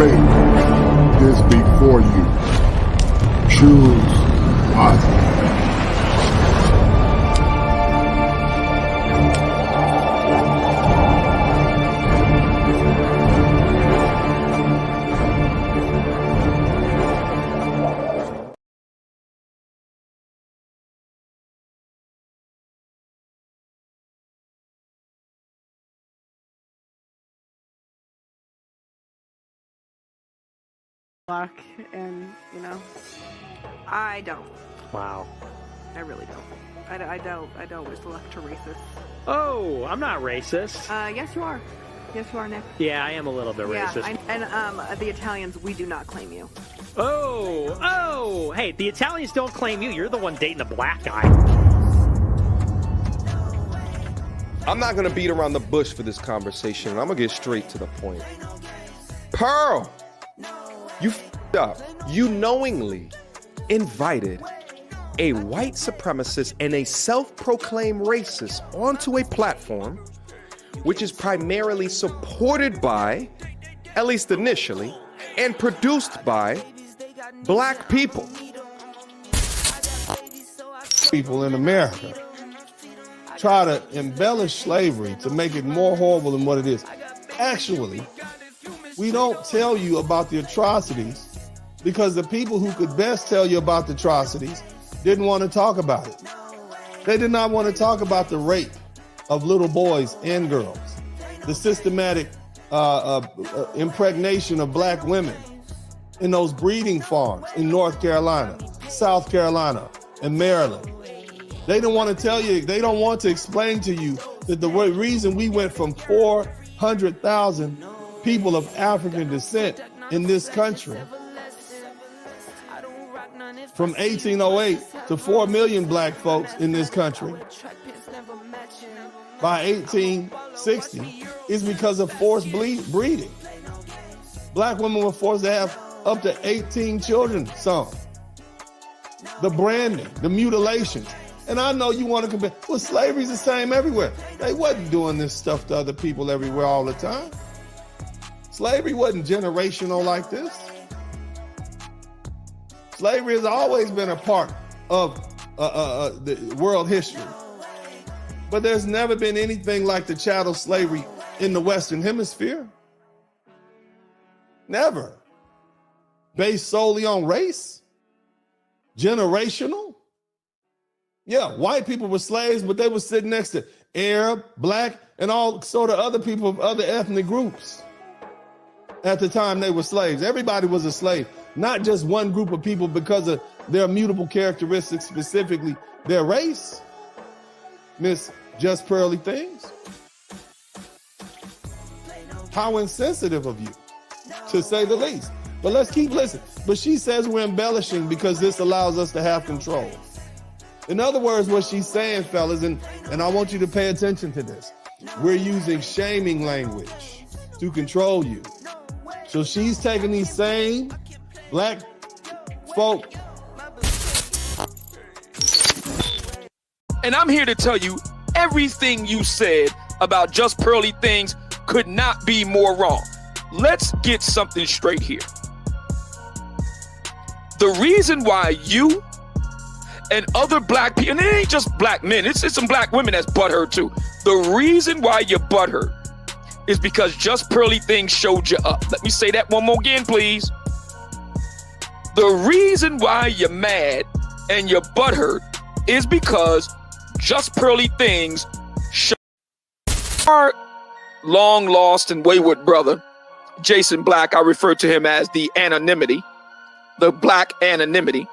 faith is before you. Choose wisely. Black, and I don't. Wow. I really don't. I don't wish luck to racists. Oh, I'm not racist. Yes you are. Yes you are, Nick. Yeah, I am a little bit racist. And the Italians, we do not claim you. Oh, hey, the Italians don't claim you. You're the one dating a black guy. I'm not going to beat around the bush for this conversation. I'm going to get straight to the point. Pearl, you f***ed up. You knowingly invited a white supremacist and a self-proclaimed racist onto a platform which is primarily supported by, at least initially, and produced by black people. People in America try to embellish slavery to make it more horrible than what it is. Actually, we don't tell you about the atrocities because the people who could best tell you about the atrocities didn't want to talk about it. They did not want to talk about the rape of little boys and girls, the systematic impregnation of black women in those breeding farms in North Carolina, South Carolina, and Maryland. They don't want to tell you, they don't want to explain to you that the reason we went from 400,000 people of African descent in this country from 1808 to 4 million black folks in this country by 1860 is because of forced breeding. Black women were forced to have up to 18 children, some. The branding, the mutilations. And I know you want to compare, well, slavery's the same everywhere. They wasn't doing this stuff to other people everywhere all the time. Slavery wasn't generational like this. Slavery has always been a part of the world history. But there's never been anything like the chattel slavery in the Western Hemisphere. Never. Based solely on race? Generational? Yeah, white people were slaves, but they were sitting next to Arab, black, and all sort of other people of other ethnic groups. At the time they were slaves. Everybody was a slave, not just one group of people because of their mutable characteristics, specifically their race. Miss Just Pearly Things. How insensitive of you, to say the least. But let's keep listening. But she says we're embellishing because this allows us to have control. In other words, what she's saying, fellas, and I want you to pay attention to this, we're using shaming language to control you. So she's taking these same black folk. And I'm here to tell you, everything you said about Just Pearly Things could not be more wrong. Let's get something straight here. The reason why you and other black people, and it ain't just black men, it's some black women that's butthurt too. The reason why you're butthurt is because Just Pearly Things showed you up. Let me say that one more again, please. The reason why you're mad and you're butthurt is because Just Pearly Things showed our long lost and wayward brother, Jason Black. I refer to him as the anonymity, the black anonymity,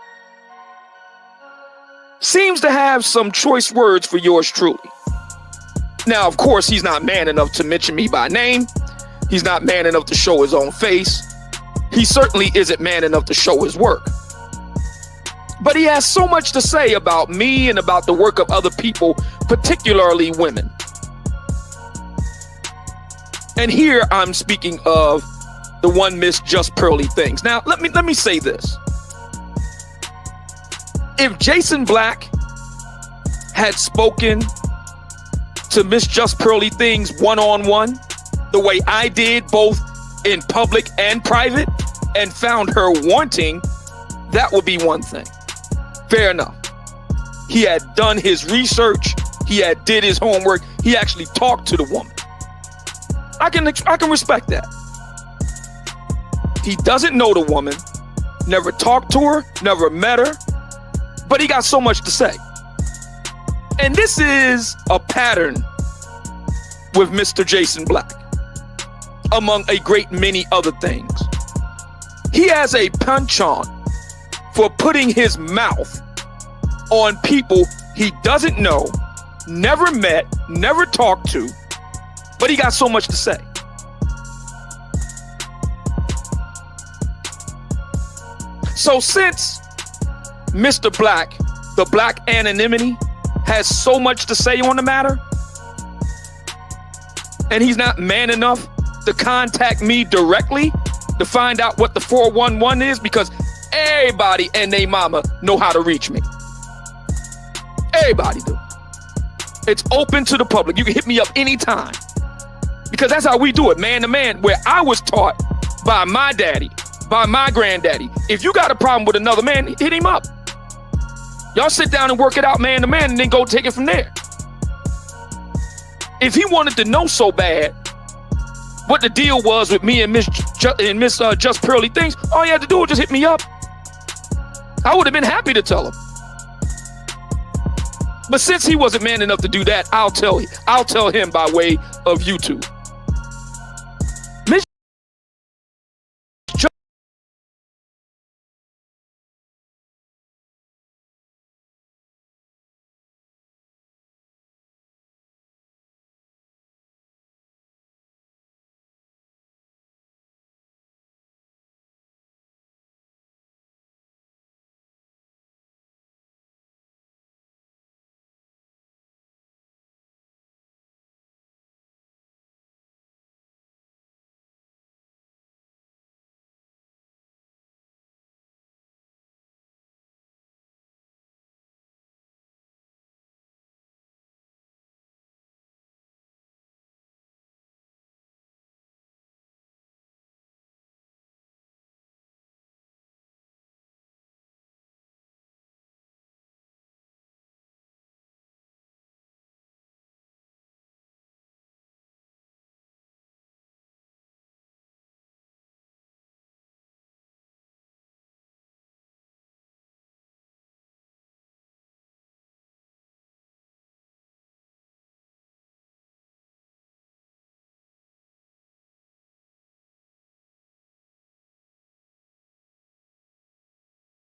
seems to have some choice words for yours truly. Now, of course, he's not man enough to mention me by name. He's not man enough to show his own face. He certainly isn't man enough to show his work. But he has so much to say about me and about the work of other people, particularly women. And here I'm speaking of the one Miss Just Pearly Things. Now, let me say this. If Jason Black had spoken to Miss Just Pearly Things one-on-one, the way I did, both in public and private and found her wanting, that would be one thing. Fair enough. He had done his research. He had did his homework. He actually talked to the woman. I can respect that. He doesn't know the woman, never talked to her, never met her, but he got so much to say. And this is a pattern with Mr. Jason Black, among a great many other things. He has a penchant for putting his mouth on people he doesn't know, never met, never talked to, but he got so much to say. So since Mr. Black, the Black anonymity, has so much to say on the matter, and he's not man enough to contact me directly to find out what the 411 is, because everybody and they mama know how to reach me. Everybody do. It's open to the public. You can hit me up anytime, because that's how we do it, man to man, where I was taught by my daddy, by my granddaddy. If you got a problem with another man, hit him up. Y'all sit down and work it out man to man, and then go take it from there. If he wanted to know so bad what the deal was with me and Miss Just Pearly Things, all he had to do was just hit me up. I would have been happy to tell him. But since he wasn't man enough to do that, I'll tell him by way of YouTube. Miss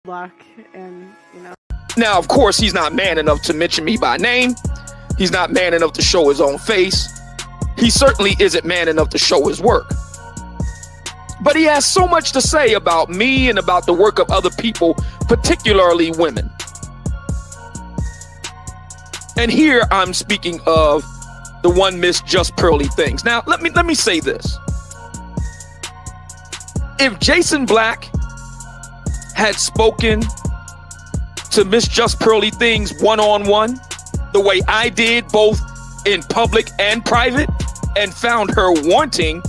Black, and Now, of course, he's not man enough to mention me by name. He's not man enough to show his own face. He certainly isn't man enough to show his work. But he has so much to say about me and about the work of other people, particularly women. And here I'm speaking of the one Miss Just Pearly Things. Now, let me say this. If Jason Black had spoken to Miss Just Pearly Things one-on-one, the way I did, both in public and private, and found her wanting,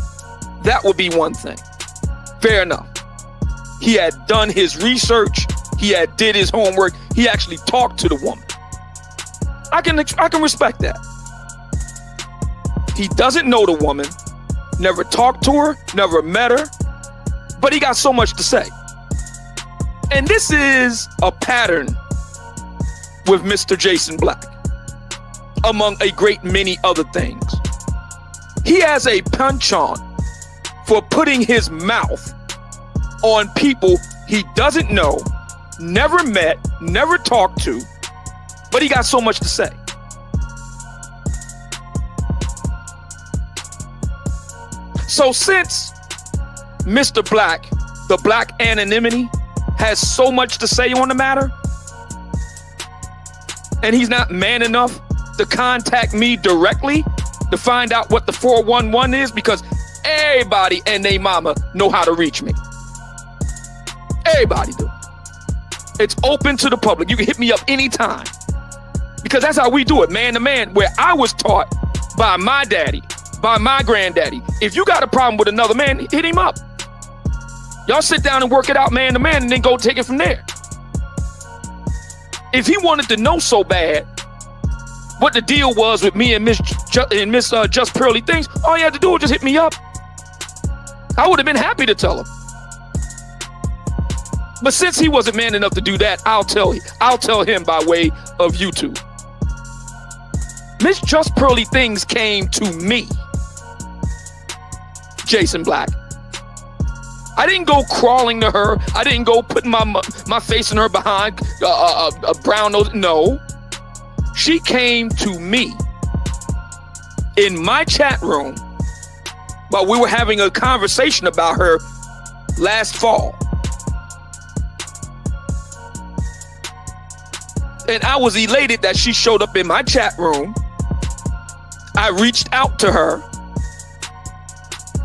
that would be one thing. Fair enough. He had done his research. He had did his homework. He actually talked to the woman. I can respect that. He doesn't know the woman, never talked to her, never met her, but he got so much to say. And this is a pattern with Mr. Jason Black, among a great many other things. He has a penchant for putting his mouth on people he doesn't know, never met, never talked to, but he got so much to say. So since Mr. Black, the Black anonymity, has so much to say on the matter, and he's not man enough to contact me directly to find out what the 411 is, because everybody and they mama know how to reach me. Everybody do. It's open to the public. You can hit me up anytime, because that's how we do it, man to man, where I was taught by my daddy, by my granddaddy. If you got a problem with another man, hit him up. Y'all sit down and work it out man to man and then go take it from there. If he wanted to know so bad what the deal was with me and Miss Just Pearly Things, all he had to do was just hit me up. I would have been happy to tell him. But since he wasn't man enough to do that, I'll tell him by way of YouTube. Miss Just Pearly Things came to me, Jason Black. I didn't go crawling to her. I didn't go putting my face in her behind a brown nose. No. She came to me in my chat room while we were having a conversation about her last fall. And I was elated that she showed up in my chat room. I reached out to her.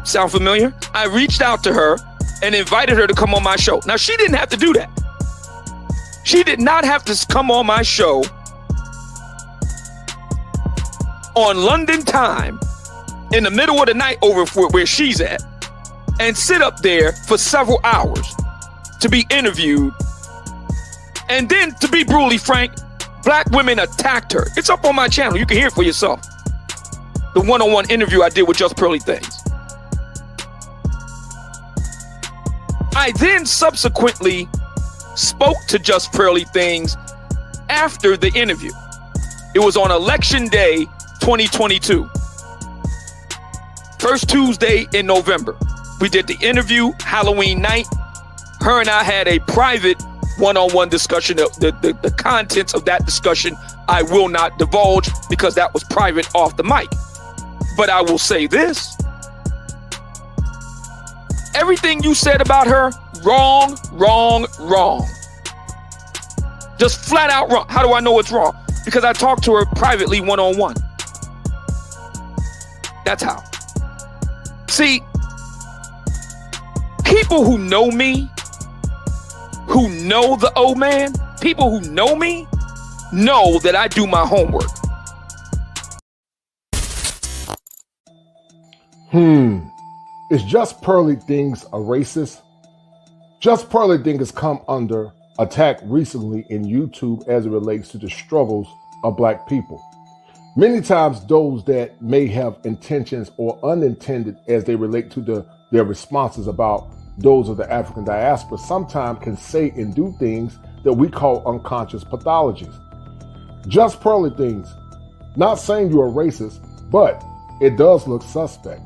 Sound familiar? I reached out to her and invited her to come on my show. Now, she didn't have to do that. She did not have to come on my show on London time in the middle of the night over where she's at and sit up there for several hours to be interviewed. And then, to be brutally frank, black women attacked her. It's up on my channel. You can hear it for yourself. The one-on-one interview I did with Just Pearly Things. I then subsequently spoke to Just Pearly Things after the interview. It was on Election Day 2022. First Tuesday in November. We did the interview Halloween night. Her and I had a private one-on-one discussion. The contents of that discussion I will not divulge because that was private off the mic. But I will say this. Everything you said about her, wrong, wrong, wrong. Just flat out wrong. How do I know it's wrong? Because I talked to her privately one-on-one. That's how. See, people who know me, who know the old man, people who know me, know that I do my homework. Is Just Pearly Things a racist? Just Pearly Things has come under attack recently in YouTube as it relates to the struggles of black people. Many times those that may have intentions or unintended as they relate to their responses about those of the African diaspora sometimes can say and do things that we call unconscious pathologies. Just Pearly Things, not saying you're a racist, but it does look suspect.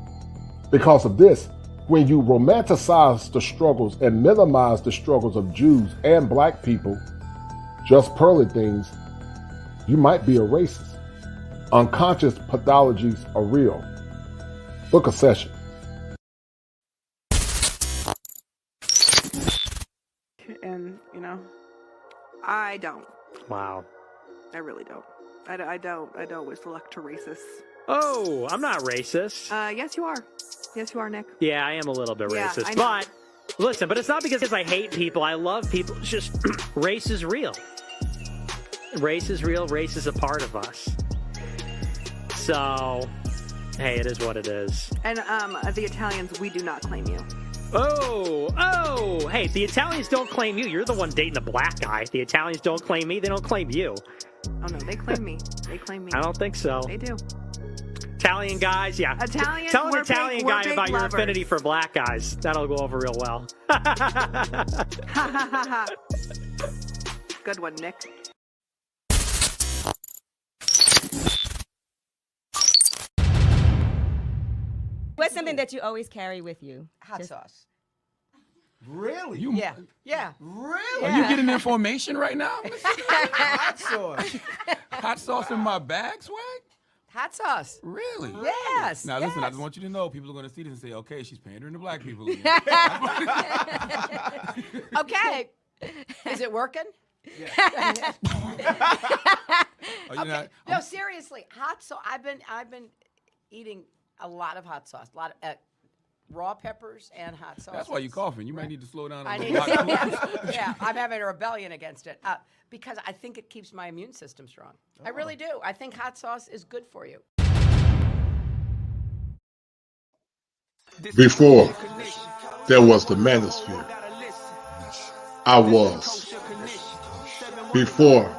Because of this, when you romanticize the struggles and minimize the struggles of Jews and black people, Just Pearly Things, you might be a racist. Unconscious pathologies are real. Book a session. And, I don't. Wow. I really don't. I don't wish the luck to racists. Oh, I'm not racist. Yes, you are. Yes, you are, Nick. Yeah, I am a little bit Yeah, racist. I know. But, listen, but it's not because I hate people. I love people. It's just, race is real. Race is real. Race is a part of us. So, hey, it is what it is. And the Italians, we do not claim you. Oh, hey, the Italians don't claim you. You're the one dating the black guy. The Italians don't claim me. They don't claim you. Oh, no, they claim me. They claim me. I don't think so. They do. Italian guys, yeah. Italians, Tell an we're Italian big, guy we're big about your lovers. affinity for black guys. That'll go over real well. Good one, Nick. What's something that you always carry with you? Hot sauce. Really? Yeah. Yeah. Really? Yeah. Are you getting information right now? Hot sauce. Hot sauce in my bag, swag? Hot sauce. Really? Yes. Now listen, I yes. just want you to know, people are going to see this and say, okay, she's pandering to black people again. Okay. Is it working? Oh, you know, No, seriously, hot sauce. I've been eating a lot of hot sauce, a lot of raw peppers and hot sauce. that's why you're coughing. You might need to slow down a I little. need to, bit. yeah, I'm having a rebellion against it because I think it keeps my immune system strong. I really do. I think hot sauce is good for you. Before there was the manosphere, I was. Before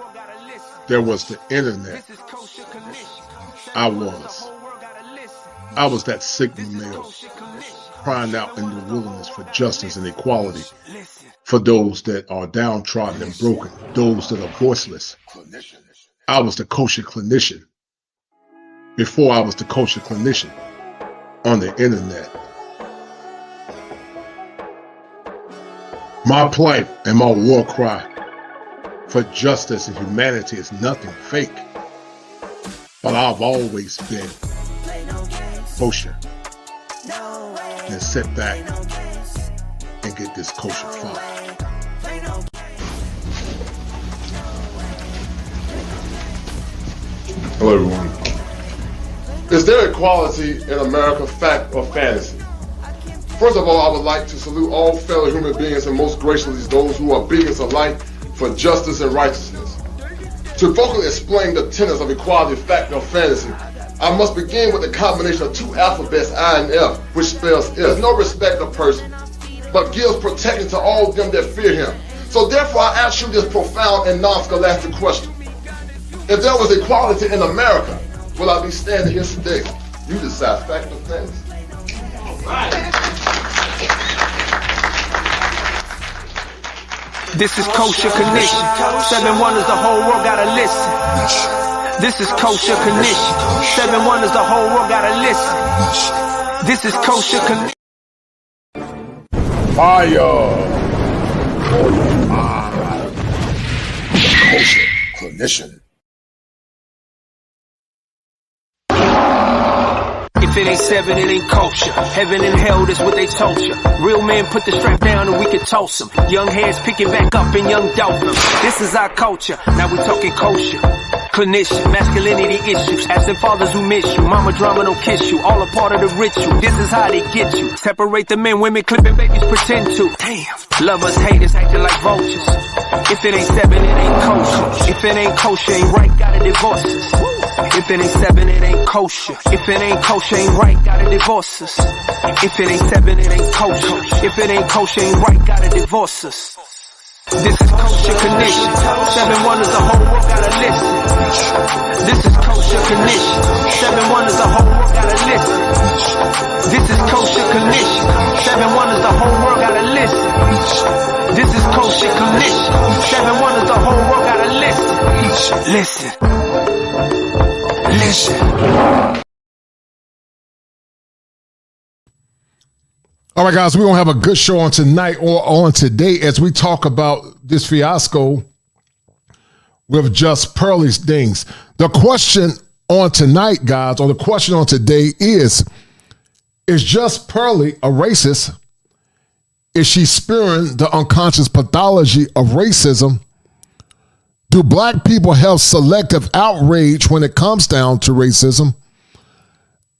there was the internet, I was. I was that Sigma male crying out in the wilderness for justice and equality for those that are downtrodden and broken, those that are voiceless. I was the kosher clinician before I was the kosher clinician on the internet. My plight and my war cry for justice and humanity is nothing fake, but I've always been kosher. And sit back and get this kosher fire. Hello, everyone. Is there equality in America, fact or fantasy? First of all, I would like to salute all fellow human beings and most graciously those who are beacons of light for justice and righteousness. To vocally explain the tenets of equality, fact or fantasy, I must begin with the combination of two alphabets, I and F, which spells There's no respect of person, but gives protection to all them that fear him. So therefore I ask you this profound and non-scholastic question. If there was equality in America, will I be standing here today? You decide, fact or fantasy. All right. This is kosherclinician. 7 wonders, the whole world gotta listen. This is kosherclinician. 7 wonders, the whole world gotta listen. This is kosherclinician. Fire for your mind. Kosher clinician. If it ain't 7, it ain't kosher. Heaven and hell, that's what they told you. Real men put the strap down and we can toss them. Young heads picking back up and young dolphins. This is our culture. Now we talking kosher. Clinician, masculinity issues. Asking fathers who miss you. Mama drama don't kiss you. All a part of the ritual. This is how they get you. Separate the men, women, clipping babies pretend to. Damn. Lovers, haters, acting like vultures. If it ain't 7, it ain't kosher. If it ain't kosher, ain't right, gotta divorce us. If it ain't 7, it ain't kosher. If it ain't kosher, ain't right, gotta divorce us. If it ain't 7, it ain't kosher. If it ain't kosher, ain't right, gotta divorce us. This is kosherclinician. 7 wonders, the whole world gotta listen. This is kosherclinician. 7 wonders, the whole world gotta listen. This is kosherclinician. 7 wonders, the whole world gotta listen. This is kosherclinician. 7 wonders, the whole world gotta listen. Listen. Listen. All right, guys, we're going to have a good show on tonight or on today as we talk about this fiasco with Just Pearly Things. The question on tonight, guys, or the question on today is Just Pearly a racist? Is she spearing the unconscious pathology of racism? Do black people have selective outrage when it comes down to racism?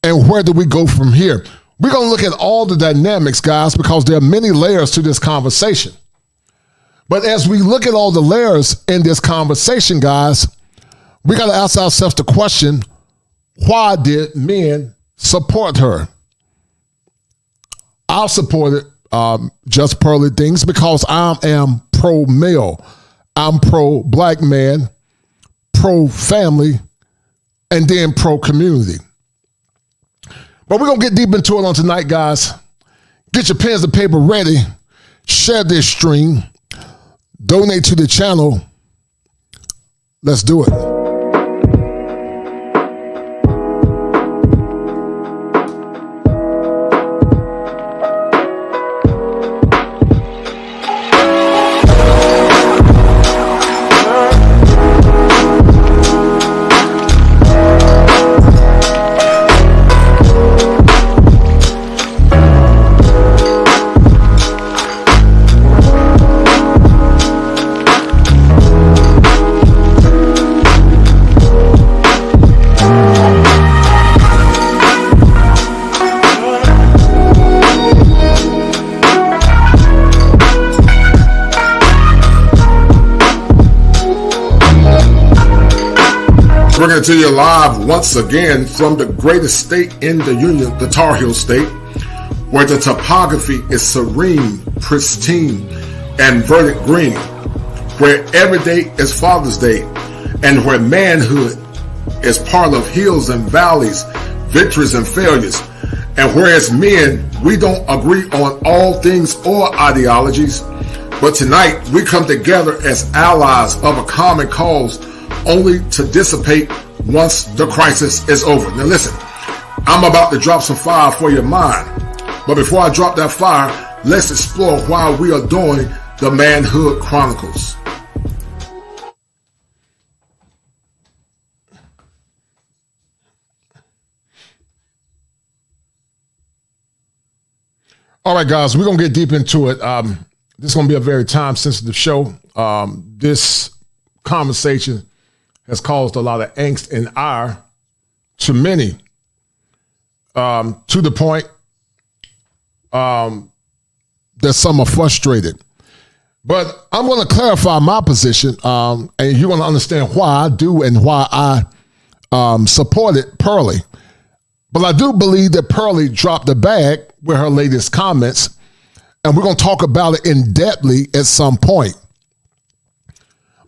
And where do we go from here? We're going to look at all the dynamics, guys, because there are many layers to this conversation. But as we look at all the layers in this conversation, guys, we got to ask ourselves the question, why did men support her? I supported Just Pearly Things because I am pro-male. I'm pro-black man, pro-family, and then pro-community. But we're going to get deep into it on tonight, guys. Get your pens and paper ready. Share this stream. Donate to the channel. Let's do it. Bringing it to you live once again from the greatest state in the Union, the Tar Heel State. where the topography is serene, pristine, and verdant green, where every day is Father's Day, and where manhood is part of hills and valleys, victories and failures, and whereas men, we don't agree on all things or ideologies, but tonight we come together as allies of a common cause, only to dissipate once the crisis is over. Now listen, I'm about to drop some fire for your mind, but before I drop that fire, let's explore why we are doing the Manhood Chronicles. All right, guys, we're going to get deep into it. This is going to be a very time-sensitive show. This conversation has caused a lot of angst and ire to many, to the point that some are frustrated. But I'm going to clarify my position, and you're going to understand why I do and why I supported Pearly. But I do believe that Pearly dropped the bag with her latest comments, and we're going to talk about it in-depthly at some point.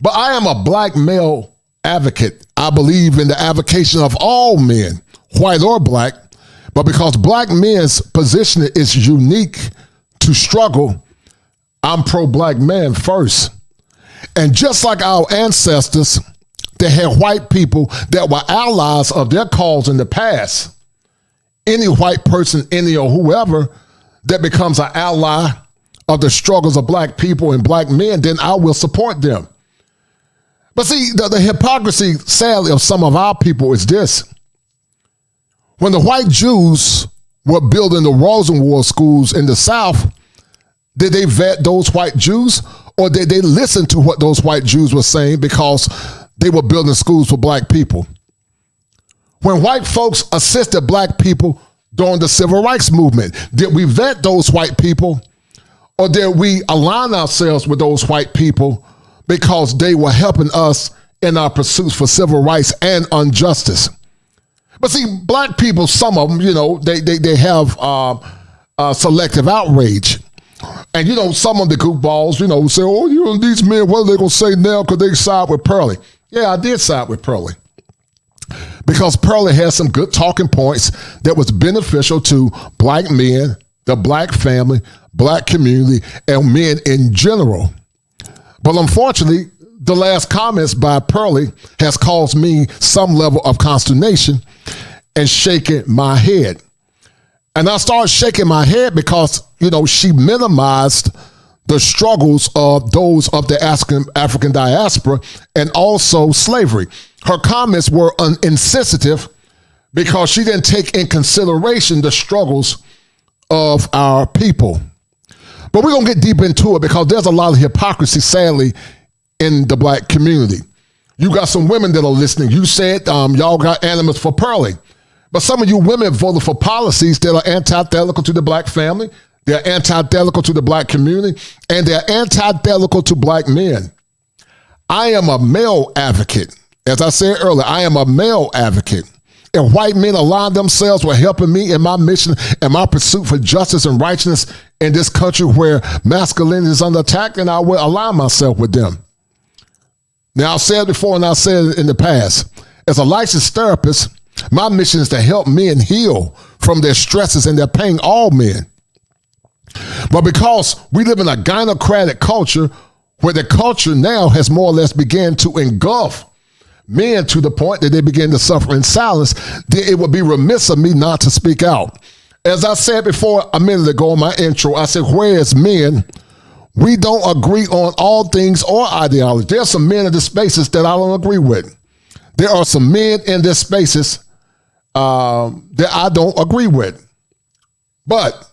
But I am a black male advocate. I believe in the avocation of all men, white or black, but because black men's position is unique to struggle, I'm pro-black man first. And just like our ancestors, they had white people that were allies of their cause in the past. Any white person, any or whoever that becomes an ally of the struggles of black people and black men, then I will support them. But see, the hypocrisy, sadly, of some of our people is this. When the white Jews were building the Rosenwald schools in the South, did they vet those white Jews, or did they listen to what those white Jews were saying because they were building schools for black people? When white folks assisted black people during the civil rights movement, did we vet those white people, or did we align ourselves with those white people because they were helping us in our pursuits for civil rights and injustice? But see, black people, some of them, they have selective outrage. And, some of the goofballs, say, oh, these men, what are they going to say now because they side with Pearly? Yeah, I did side with Pearly. Because Pearly has some good talking points that was beneficial to black men, the black family, black community, and men in general. But unfortunately, the last comments by Pearly has caused me some level of consternation and shaking my head. And I started shaking my head because, she minimized the struggles of those of the African diaspora and also slavery. Her comments were insensitive because she didn't take in consideration the struggles of our people. But we're going to get deep into it because there's a lot of hypocrisy, sadly, in the black community. You got some women that are listening. You said y'all got animus for Pearly. But some of you women voted for policies that are antithetical to the black family. They're antithetical to the black community, and they're antithetical to black men. I am a male advocate. As I said earlier, I am a male advocate. If white men align themselves with helping me in my mission and my pursuit for justice and righteousness in this country where masculinity is under attack, then I will align myself with them. Now, I've said it before and I've said it in the past. As a licensed therapist, my mission is to help men heal from their stresses and their pain, all men. But because we live in a gynocratic culture where the culture now has more or less begun to engulf men to the point that they begin to suffer in silence, then it would be remiss of me not to speak out. As I said before a minute ago in my intro, I said, whereas men, we don't agree on all things or ideology. There are some men in the spaces that I don't agree with. There are some men in their spaces that I don't agree with. But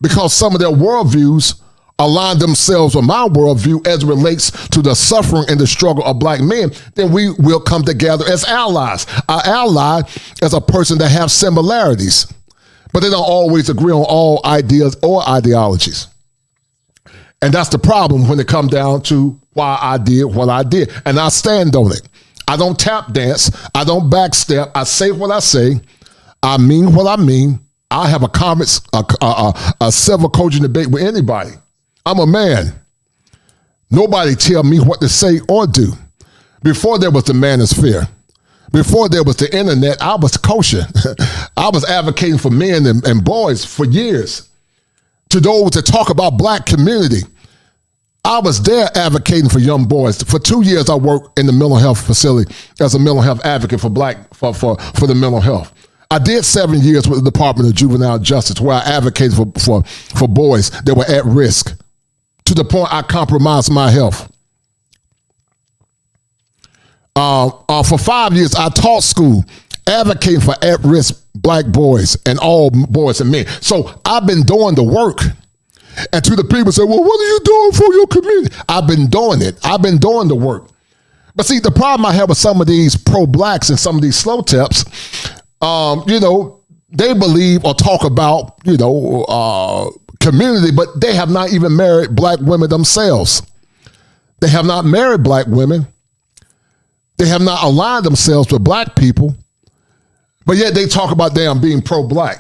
because some of their worldviews align themselves with my worldview as it relates to the suffering and the struggle of black men, then we will come together as allies. An ally is a person that has similarities, but they don't always agree on all ideas or ideologies. And that's the problem when it comes down to why I did what I did. And I stand on it. I don't tap dance. I don't backstep. I say what I say. I mean what I mean. I have a civil coaching debate with anybody. I'm a man. Nobody tell me what to say or do. Before there was the manosphere, before there was the internet, I was kosher. I was advocating for men and boys for years. To those that talk about black community, I was there advocating for young boys. For 2 years, I worked in the mental health facility as a mental health advocate for the mental health. I did 7 years with the Department of Juvenile Justice, where I advocated for boys that were at risk, to the point I compromised my health. For 5 years, I taught school, advocating for at-risk black boys and all boys and men. So I've been doing the work. And to the people say, well, what are you doing for your community? I've been doing it. I've been doing the work. But see, the problem I have with some of these pro-blacks and some of these slow tips, they believe or talk about, community, but they have not even married black women themselves. They have not married black women. They have not aligned themselves with black people, but yet they talk about them being pro-black.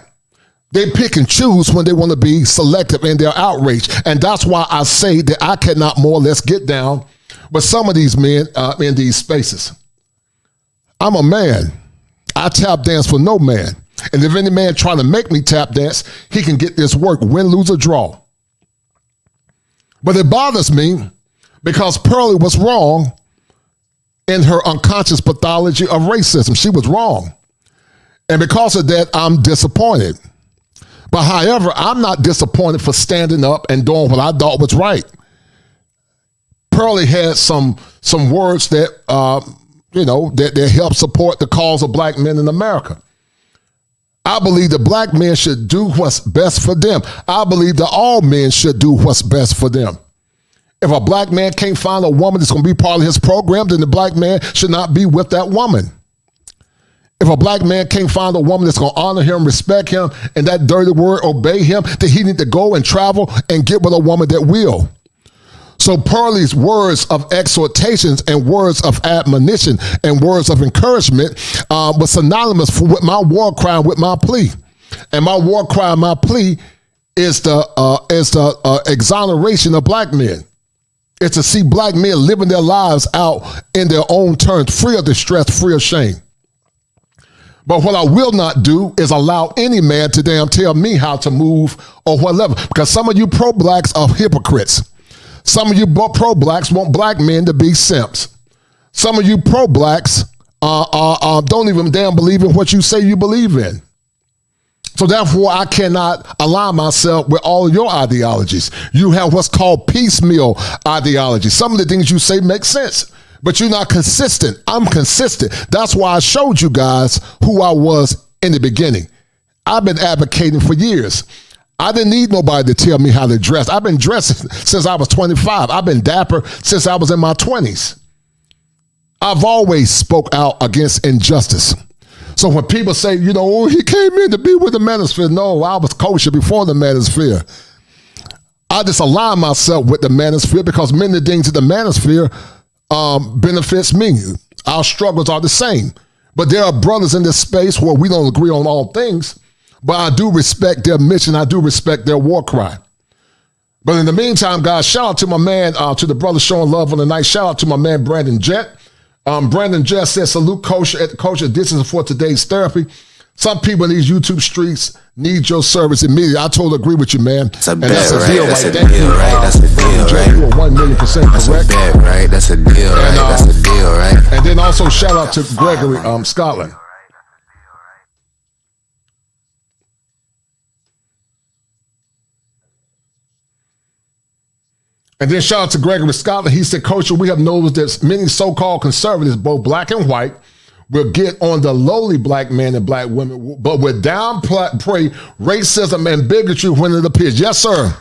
They pick and choose when they want to be selective in their outrage. And that's why I say that I cannot more or less get down with some of these men in these spaces. I'm a man. I tap dance for no man. And if any man trying to make me tap dance, he can get this work, win, lose, or draw. But it bothers me because Pearly was wrong in her unconscious pathology of racism. She was wrong. And because of that, I'm disappointed. But however, I'm not disappointed for standing up and doing what I thought was right. Pearly had some words that, that help support the cause of black men in America. I believe that black men should do what's best for them. I believe that all men should do what's best for them. If a black man can't find a woman that's going to be part of his program, then the black man should not be with that woman. If a black man can't find a woman that's going to honor him, respect him, and that dirty word, obey him, then he need to go and travel and get with a woman that will. So Pearly's words of exhortations and words of admonition and words of encouragement was synonymous with my war cry and with my plea. And my war cry and my plea is the exoneration of black men. It's to see black men living their lives out in their own terms, free of distress, free of shame. But what I will not do is allow any man to damn tell me how to move or whatever. Because some of you pro-blacks are hypocrites. Some of you pro-blacks want black men to be simps. Some of you pro-blacks don't even damn believe in what you say you believe in. So therefore, I cannot align myself with all of your ideologies. You have what's called piecemeal ideology. Some of the things you say make sense, but you're not consistent. I'm consistent. That's why I showed you guys who I was in the beginning. I've been advocating for years. I didn't need nobody to tell me how to dress. I've been dressing since I was 25. I've been dapper since I was in my 20s. I've always spoke out against injustice. So when people say, he came in to be with the manosphere. No, I was kosher before the manosphere. I just align myself with the manosphere because many things in the manosphere benefits me. Our struggles are the same. But there are brothers in this space where we don't agree on all things, but I do respect their mission. I do respect their war cry. But in the meantime, guys, shout out to my man, to the brother showing love on the night. Shout out to my man, Brandon Jett. Brandon Jett says, salute kosher at the kosher. This is for today's therapy. Some people in these YouTube streets need your service immediately. I totally agree with you, man. That's a and bet, that's a right? deal, That's right? a deal, right? That's a deal, right? You are 1,000,000% correct. That's a bet, right? That's a deal, right? That's a deal, right? And then also shout out to Gregory, Scotland. And then shout out to Gregory Scotland. He said, Kosher, we have noticed that many so-called conservatives, both black and white, will get on the lowly black men and black women, but will downplay racism and bigotry when it appears. Yes, sir.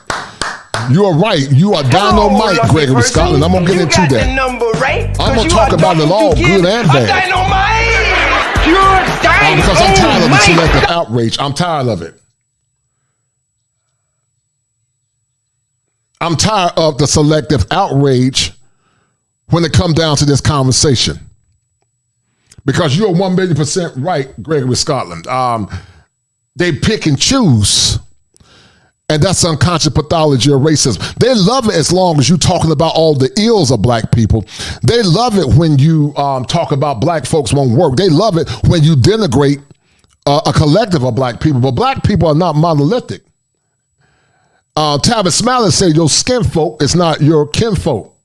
You are right. You are dynamite, Gregory Scotland. I'm going to get into that. I'm going to talk about it all, good and bad. Because I'm tired of the selective outrage. I'm tired of it. I'm tired of the selective outrage when it comes down to this conversation. Because you're 1,000,000% right, Gregory Scotland. they pick and choose. And that's unconscious pathology of racism. They love it as long as you're talking about all the ills of black people. They love it when you talk about black folks won't work. They love it when you denigrate a collective of black people. But black people are not monolithic. Tavis Smiley said your skin folk is not your kinfolk.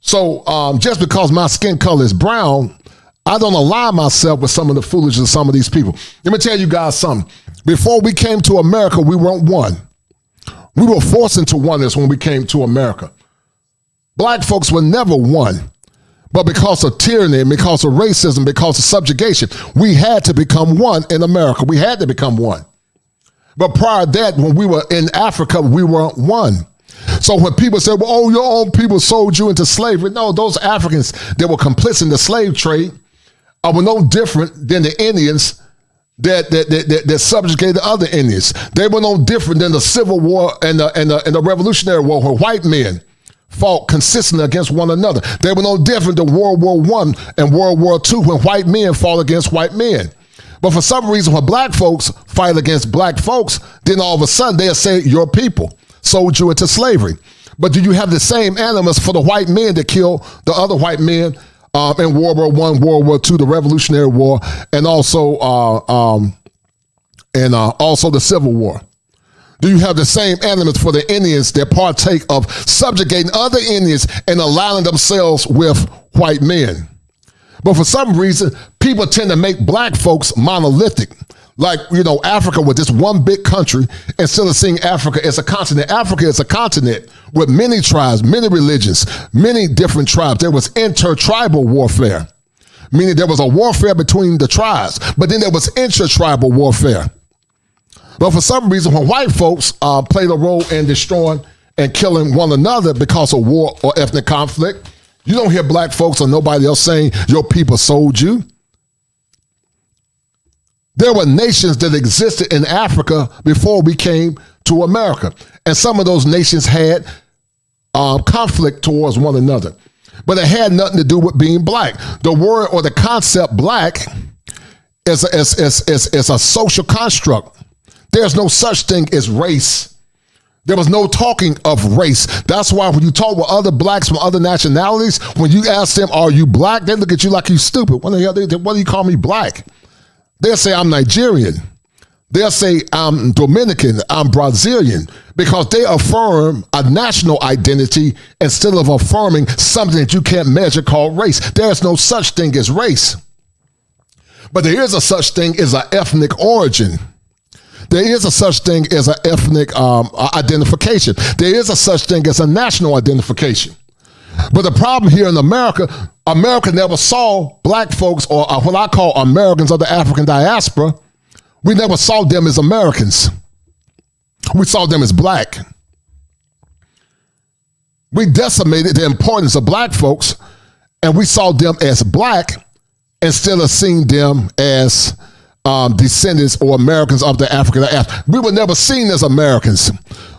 So just because my skin color is brown, I don't align myself with some of the foolishness of some of these people. Let me tell you guys something. Before we came to America, we weren't one. We were forced into oneness when we came to America. Black folks were never one. But because of tyranny, because of racism, because of subjugation, we had to become one in America. We had to become one. But prior to that, when we were in Africa, we weren't one. So when people say, well, oh, your own people sold you into slavery. No, those Africans that were complicit in the slave trade were no different than the Indians that subjugated other Indians. They were no different than the Civil War and the Revolutionary War, where white men fought consistently against one another. They were no different than World War I and World War II, when white men fought against white men. But for some reason, when black folks fight against black folks, then all of a sudden they'll say, your people sold you into slavery. But do you have the same animus for the white men that killed the other white men in World War I, World War II, the Revolutionary War, and also the Civil War? Do you have the same animus for the Indians that partake of subjugating other Indians and aligning themselves with white men? But for some reason, people tend to make black folks monolithic. Like, Africa was this one big country, instead of seeing Africa as a continent. Africa is a continent with many tribes, many religions, many different tribes. There was intertribal warfare, meaning there was a warfare between the tribes, but then there was intertribal warfare. But for some reason, when white folks played a role in destroying and killing one another because of war or ethnic conflict, you don't hear black folks or nobody else saying your people sold you. There were nations that existed in Africa before we came to America. And some of those nations had conflict towards one another. But it had nothing to do with being black. The word or the concept black is a social construct. There's no such thing as race. There was no talking of race. That's why when you talk with other blacks from other nationalities, when you ask them, are you black? They look at you like you stupid. What do you call me black? They'll say I'm Nigerian. They'll say I'm Dominican, I'm Brazilian, because they affirm a national identity instead of affirming something that you can't measure called race. There's no such thing as race. But there is a such thing as an ethnic origin. There is a such thing as an ethnic identification. There is a such thing as a national identification. But the problem here in America, America never saw black folks, or what I call Americans of the African diaspora, we never saw them as Americans. We saw them as black. We decimated the importance of black folks, and we saw them as black instead of seeing them as descendants or Americans of the African diaspora. We were never seen as Americans.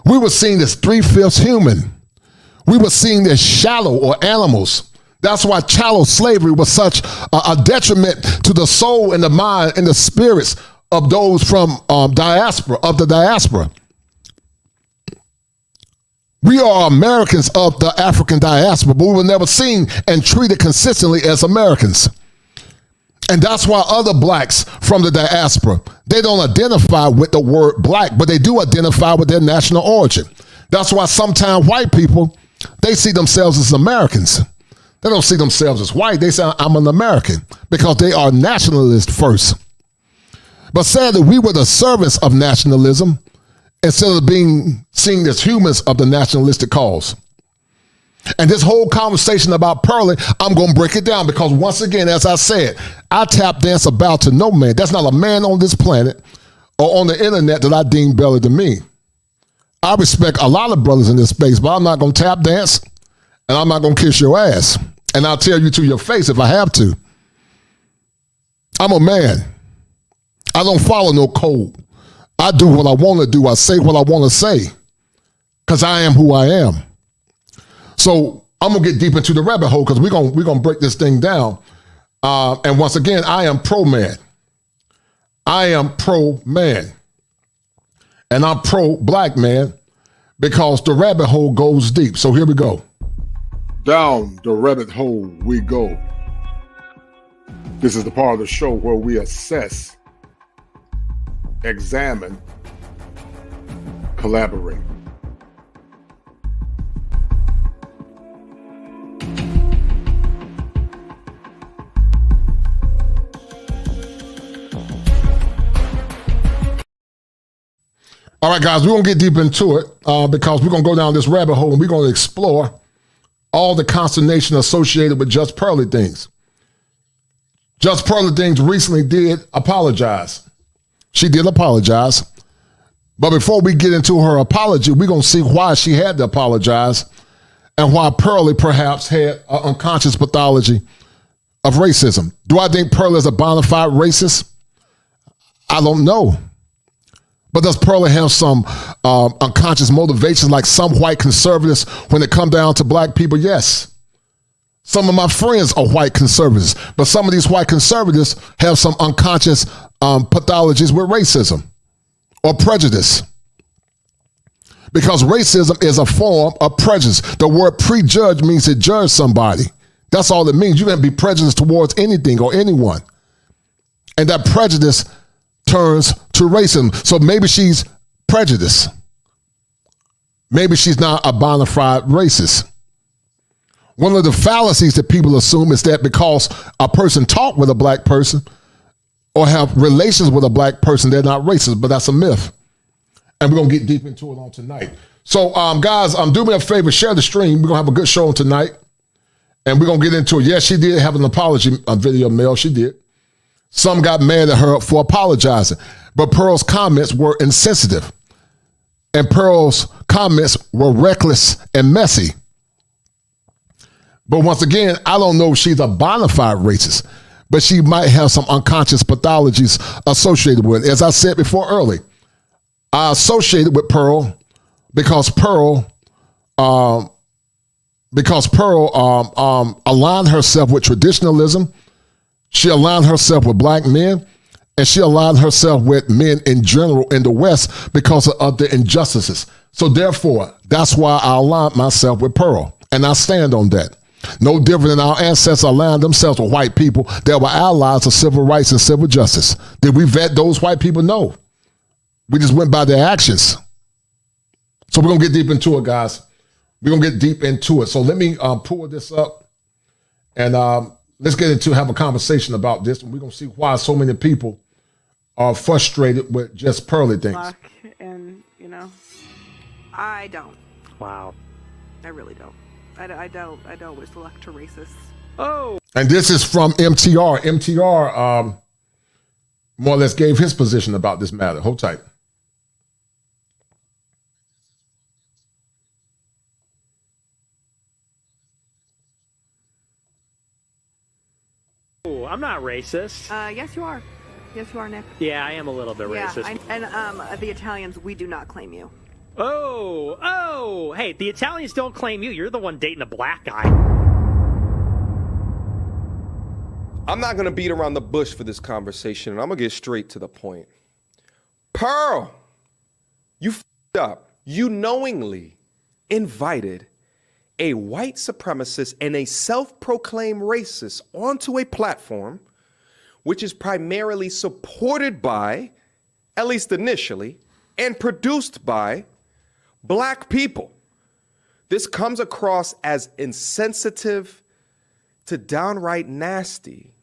We were seen as 3/5 human. We were seen as shallow or animals. That's why chattel slavery was such a detriment to the soul and the mind and the spirits of those from the diaspora. We are Americans of the African diaspora, but we were never seen and treated consistently as Americans. And that's why other blacks from the diaspora, they don't identify with the word black, but they do identify with their national origin. That's why sometimes white people, they see themselves as Americans. They don't see themselves as white. They say, I'm an American, because they are nationalists first. But sadly, we were the servants of nationalism instead of being seen as humans of the nationalistic cause. And this whole conversation about Pearly, I'm going to break it down, because once again, as I said, I tap dance about to no man. There's not a man on this planet or on the internet that I deem better than me. I respect a lot of brothers in this space, but I'm not going to tap dance, and I'm not going to kiss your ass. And I'll tell you to your face if I have to. I'm a man. I don't follow no code. I do what I want to do. I say what I want to say, because I am who I am. So I'm going to get deep into the rabbit hole, because we're going to break this thing down. And once again, I am pro-man. I am pro-man. And I'm pro-black, man, because the rabbit hole goes deep. So here we go. Down the rabbit hole we go. This is the part of the show where we assess, examine, collaborate. All right, guys, we're going to get deep into it because we're going to go down this rabbit hole and we're going to explore all the consternation associated with Just Pearly Things. Just Pearly Things recently did apologize. She did apologize. But before we get into her apology, we're going to see why she had to apologize and why Pearly perhaps had an unconscious pathology of racism. Do I think Pearly is a bona fide racist? I don't know. But does Pearly have some unconscious motivations like some white conservatives when it comes down to black people? Yes. Some of my friends are white conservatives, but some of these white conservatives have some unconscious pathologies with racism or prejudice. Because racism is a form of prejudice. The word prejudge means to judge somebody. That's all it means. You can't be prejudiced towards anything or anyone. And that prejudice turns to racism. So maybe she's prejudiced. Maybe she's not a bona fide racist. One of the fallacies that people assume is that because a person talked with a black person or have relations with a black person, they're not racist, but that's a myth. And we're going to get deep into it on tonight. So, guys, do me a favor, share the stream. We're going to have a good show on tonight. And we're going to get into it. Yes, she did have an apology video mail. She did. Some got mad at her for apologizing, but Pearl's comments were insensitive, and Pearl's comments were reckless and messy. But once again, I don't know if she's a bona fide racist, but she might have some unconscious pathologies associated with it. As I said before early, I associated with Pearl because Pearl aligned herself with traditionalism. She aligned herself with black men, and she aligned herself with men in general in the West because of the injustices. So therefore, that's why I aligned myself with Pearl, and I stand on that. No different than our ancestors aligned themselves with white people that were allies of civil rights and civil justice. Did we vet those white people? No. We just went by their actions. So we're going to get deep into it, guys. We're going to get deep into it. So let me pull this up, and let's get into have a conversation about this, and we're going to see why so many people are frustrated with Just Pearly Things. And, I don't. Wow. I really don't. I don't wish luck to racists. Oh. And this is from MTR. MTR more or less gave his position about this matter. Hold tight. Oh, I'm not racist. Yes, you are. Yes, you are, Nick. Yeah, I am a little bit racist. And the Italians, we do not claim you. Oh, hey, the Italians don't claim you. You're the one dating a black guy. I'm not going to beat around the bush for this conversation, and I'm going to get straight to the point. Pearl, you f***ed up. You knowingly invited a white supremacist and a self-proclaimed racist onto a platform which is primarily supported by, at least initially, and produced by black people. This comes across as insensitive to downright nasty.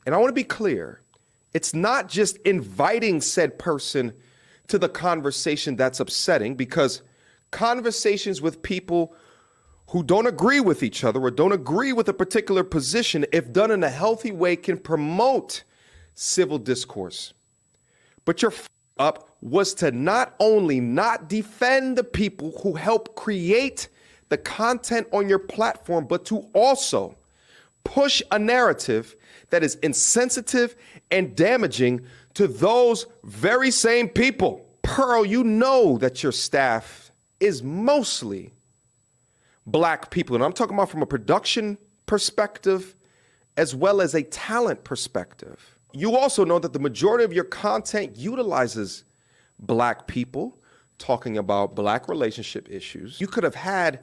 And I want to be clear, it's not just inviting said person to the conversation that's upsetting, because conversations with people who don't agree with each other or don't agree with a particular position, if done in a healthy way, can promote civil discourse. But your up was to not only not defend the people who help create the content on your platform, but to also push a narrative that is insensitive and damaging to those very same people. Pearl, you know that your staff is mostly black people, and I'm talking about from a production perspective as well as a talent perspective. You also know that the majority of your content utilizes black people talking about black relationship issues. You could have had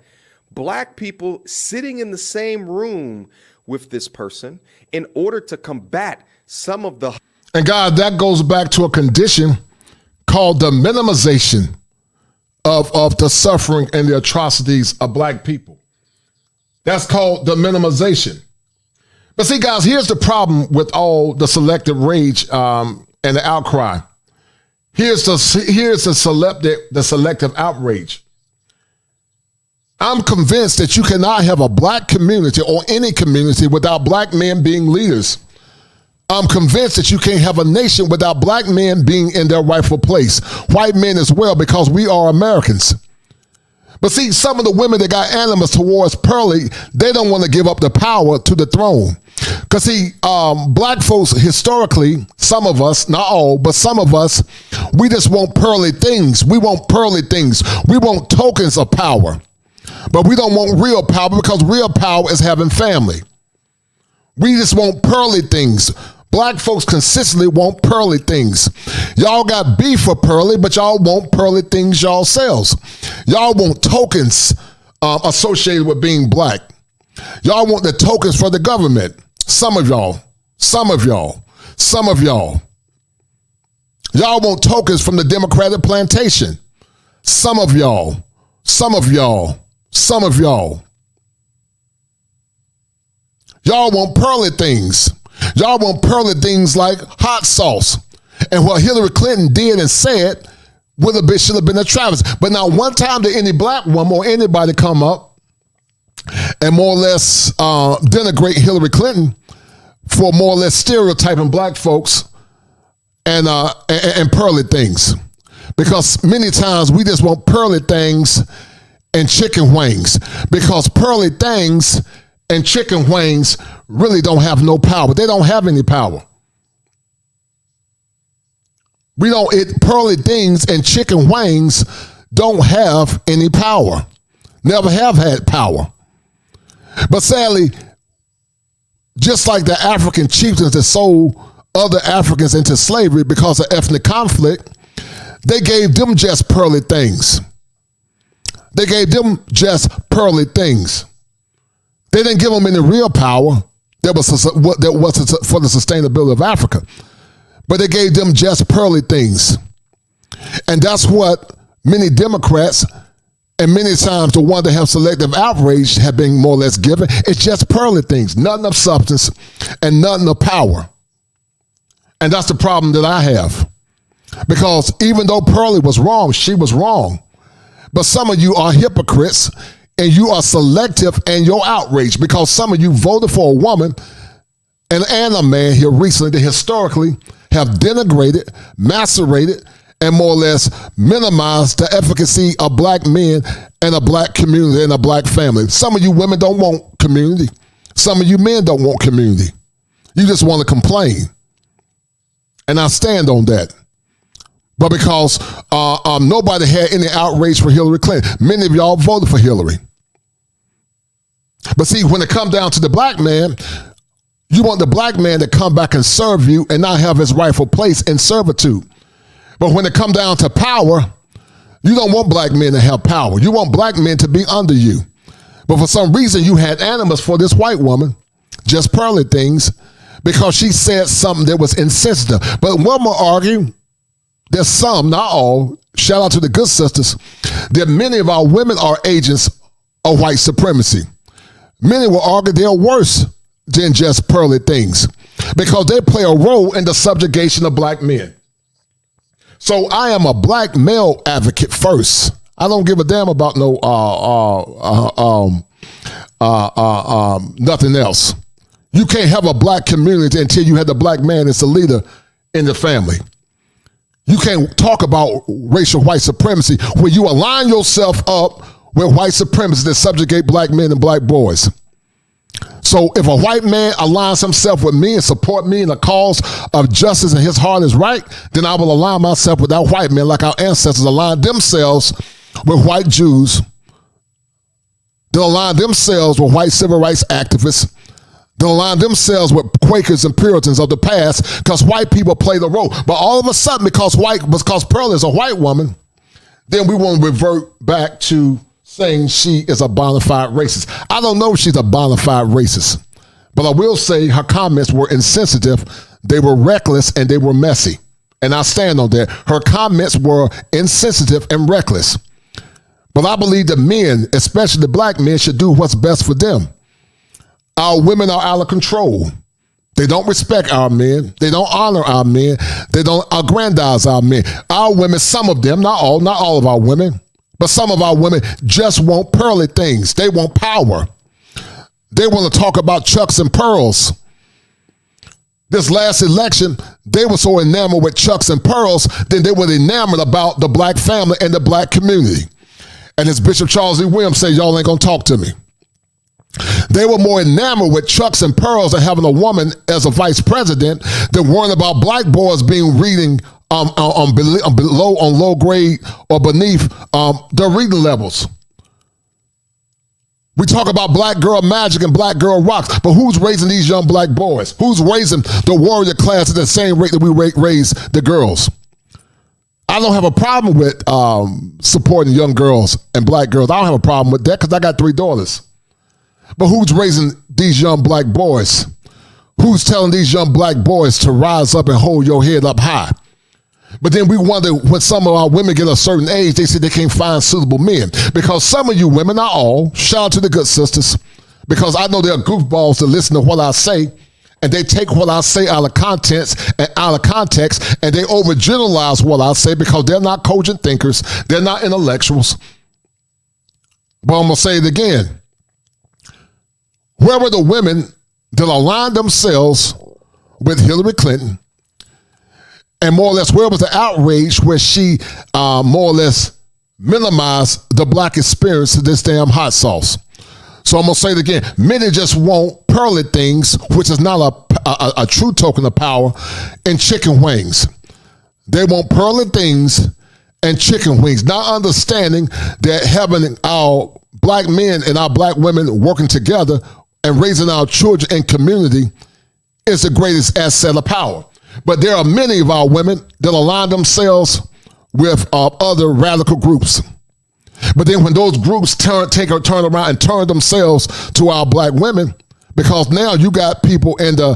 black people sitting in the same room with this person in order to combat some of the... And God, that goes back to a condition called the minimization of the suffering and the atrocities of black people. That's called the minimization. But see, guys, here's the problem with all the selective rage and the outcry. Here's the selective outrage. I'm convinced that you cannot have a black community or any community without black men being leaders. I'm convinced that you can't have a nation without black men being in their rightful place. White men as well, because we are Americans. But see, some of the women that got animus towards Pearly, they don't want to give up the power to the throne. Because see, black folks historically, some of us, not all, but some of us, we just want pearly things. We want pearly things. We want tokens of power. But we don't want real power, because real power is having family. We just want pearly things. Black folks consistently want pearly things. Y'all got beef for pearly, but y'all want pearly things yourselves. Y'all want tokens associated with being black. Y'all want the tokens for the government. Some of y'all. Y'all want tokens from the Democratic plantation. Some of y'all. Y'all want pearly things. Y'all want pearly things like hot sauce. And what Hillary Clinton did and said should have been a travesty. But not one time did any black woman or anybody come up and more or less denigrate Hillary Clinton for more or less stereotyping black folks and pearly things. Because many times we just want pearly things and chicken wings. Because pearly things and chicken wings really don't have no power. They don't have any power. Pearly things and chicken wings don't have any power. Never have had power. But sadly, just like the African chieftains that sold other Africans into slavery because of ethnic conflict, they gave them just pearly things. They didn't give them any real power that was for the sustainability of Africa. But they gave them just pearly things. And that's what many Democrats and many times the ones that have selective outrage have been more or less given. It's just pearly things, nothing of substance and nothing of power. And that's the problem that I have. Because even though Pearly was wrong, she was wrong. But some of you are hypocrites and you are selective in your outrage, because some of you voted for a woman and a man here recently that historically have denigrated, macerated, and more or less minimized the efficacy of black men and a black community and a black family. Some of you women don't want community. Some of you men don't want community. You just want to complain. And I stand on that. But because nobody had any outrage for Hillary Clinton, many of y'all voted for Hillary. But see, when it comes down to the black man, you want the black man to come back and serve you and not have his rightful place in servitude. But when it comes down to power, you don't want black men to have power. You want black men to be under you. But for some reason, you had animus for this white woman, Just Pearly Things, because she said something that was insensitive. But one will argue, there's some, not all, shout out to the good sisters, that many of our women are agents of white supremacy. Many will argue they're worse than Just Pearly Things because they play a role in the subjugation of black men. So I am a black male advocate first. I don't give a damn about nothing else. You can't have a black community until you have the black man as the leader in the family. You can't talk about racial white supremacy when you align yourself up with white supremacists that subjugate black men and black boys. So if a white man aligns himself with me and support me in the cause of justice and his heart is right, then I will align myself with that white man like our ancestors aligned themselves with white Jews. They'll align themselves with white civil rights activists They'll align themselves with Quakers and Puritans of the past because white people play the role. But all of a sudden, because Pearl is a white woman, then we want to revert back to saying she is a bona fide racist. I don't know if she's a bona fide racist, but I will say her comments were insensitive, they were reckless, and they were messy. And I stand on that. Her comments were insensitive and reckless. But I believe that men, especially the black men, should do what's best for them. Our women are out of control. They don't respect our men. They don't honor our men. They don't aggrandize our men. Our women, some of them, not all of our women, but some of our women just want pearly things. They want power. They want to talk about chucks and pearls. This last election, they were so enamored with chucks and pearls, then they were enamored about the black family and the black community. And as Bishop Charles E. Williams said, y'all ain't gonna talk to me. They were more enamored with chucks and pearls and having a woman as a vice president than worrying about black boys being reading on low grade or beneath their reading levels. We talk about black girl magic and black girl rocks, but who's raising these young black boys? Who's raising the warrior class at the same rate that we raise the girls? I don't have a problem with supporting young girls and black girls. I don't have a problem with that because I got 3 daughters. But who's raising these young black boys? Who's telling these young black boys to rise up and hold your head up high? But then we wonder when some of our women get a certain age, they say they can't find suitable men. Because some of you women, not all, shout out to the good sisters, because I know there are goofballs that listen to what I say, and they take what I say out of context, and they overgeneralize what I say because they're not cogent thinkers, they're not intellectuals. But I'm going to say it again. Where were the women that aligned themselves with Hillary Clinton? And more or less, where was the outrage where she more or less minimized the black experience of this damn hot sauce? So I'm going to say it again. Many just want pearly things, which is not a true token of power, and chicken wings. They want pearly things and chicken wings, not understanding that having our black men and our black women working together and raising our children and community is the greatest asset of power. But there are many of our women that align themselves with other radical groups. But then when those groups turn around and turn themselves to our black women, because now you got people in the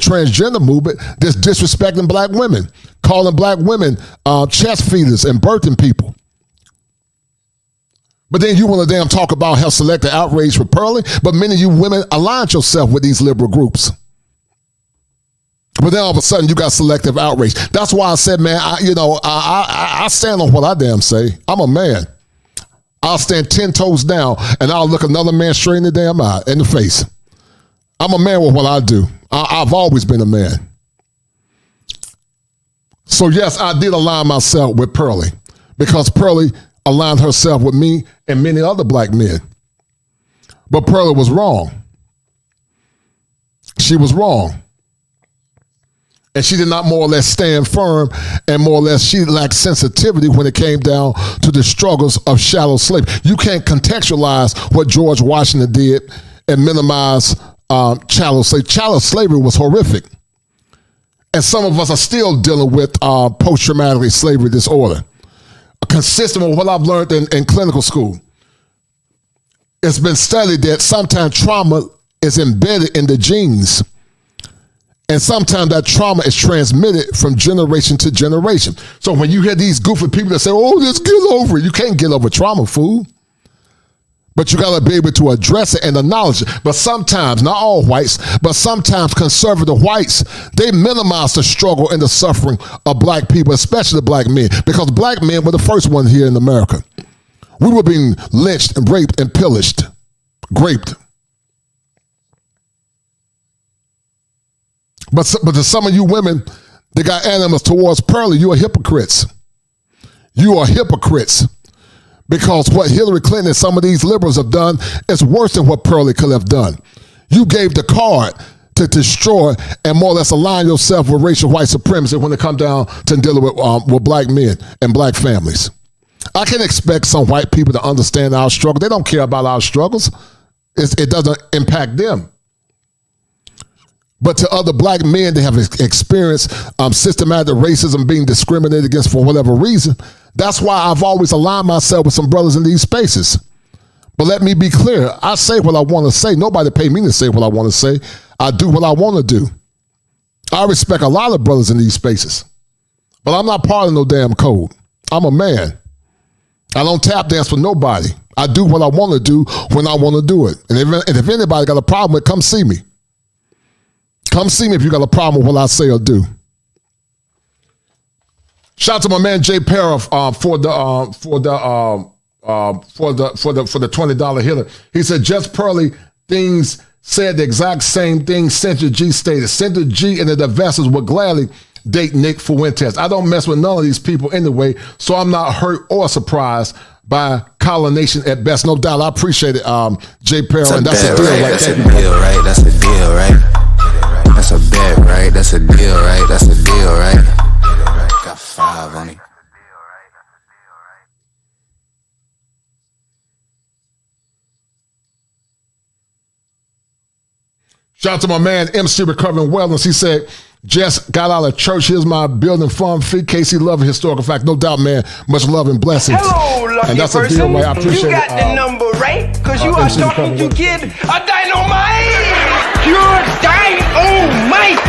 transgender movement that's disrespecting black women, calling black women chest feeders and birthing people. But then you want to damn talk about how selective outrage for Pearly, but many of you women aligned yourself with these liberal groups. But then all of a sudden you got selective outrage. That's why I said, man, I stand on what I damn say. I'm a man. I'll stand 10 toes down and I'll look another man straight in the damn eye, in the face. I'm a man with what I do. I've always been a man. So yes, I did align myself with Pearly because Pearly aligned herself with me and many other black men. But Pearly was wrong. She was wrong. And she did not more or less stand firm, and more or less she lacked sensitivity when it came down to the struggles of shallow slavery. You can't contextualize what George Washington did and minimize chattel slavery. Chattel slavery was horrific. And some of us are still dealing with post-traumatic slavery disorder. Consistent with what I've learned in clinical school. It's been studied that sometimes trauma is embedded in the genes. And sometimes that trauma is transmitted from generation to generation. So when you hear these goofy people that say, oh, just get over it. You can't get over trauma, fool. But you got to be able to address it and acknowledge it. But sometimes, not all whites, but sometimes conservative whites, they minimize the struggle and the suffering of black people, especially black men, because black men were the first ones here in America. We were being lynched and raped and pillaged, graped. But to some of you women that got animals towards Pearly, you are hypocrites. You are hypocrites. Because what Hillary Clinton and some of these liberals have done is worse than what Pearly could have done. You gave the card to destroy and more or less align yourself with racial white supremacy when it comes down to dealing with black men and black families. I can expect some white people to understand our struggle. They don't care about our struggles. It doesn't impact them. But to other black men that have experienced systematic racism, being discriminated against for whatever reason, that's why I've always aligned myself with some brothers in these spaces. But let me be clear. I say what I want to say. Nobody paid me to say what I want to say. I do what I want to do. I respect a lot of brothers in these spaces. But I'm not part of no damn code. I'm a man. I don't tap dance for nobody. I do what I want to do when I want to do it. And if anybody got a problem with it, come see me. Come see me if you got a problem with what I say or do. Shout out to my man Jay Perra for the $20 hitter. He said Just Pearly Things said the exact same thing Senator G stated. Senator G and the divestors would gladly date Nick Fuentes. I don't mess with none of these people anyway, so I'm not hurt or surprised by colonization at best. No doubt. I appreciate it, Jay Perra, and that's a deal, right? That's a deal, right? That's a deal, right? That's a bet, right? That's a deal, right? That's a deal, right? Got 5 on it. Shout out to my man MC Recovering Wellness. He said, just got out of church. Here's my building fund fee. Casey Love, historical fact. No doubt, man. Much love and blessings. Hello, lucky and that's person. A deal, right? I appreciate you got it. the number right, because you are MC starting to Recovering get a dynamite. Pure dynamite.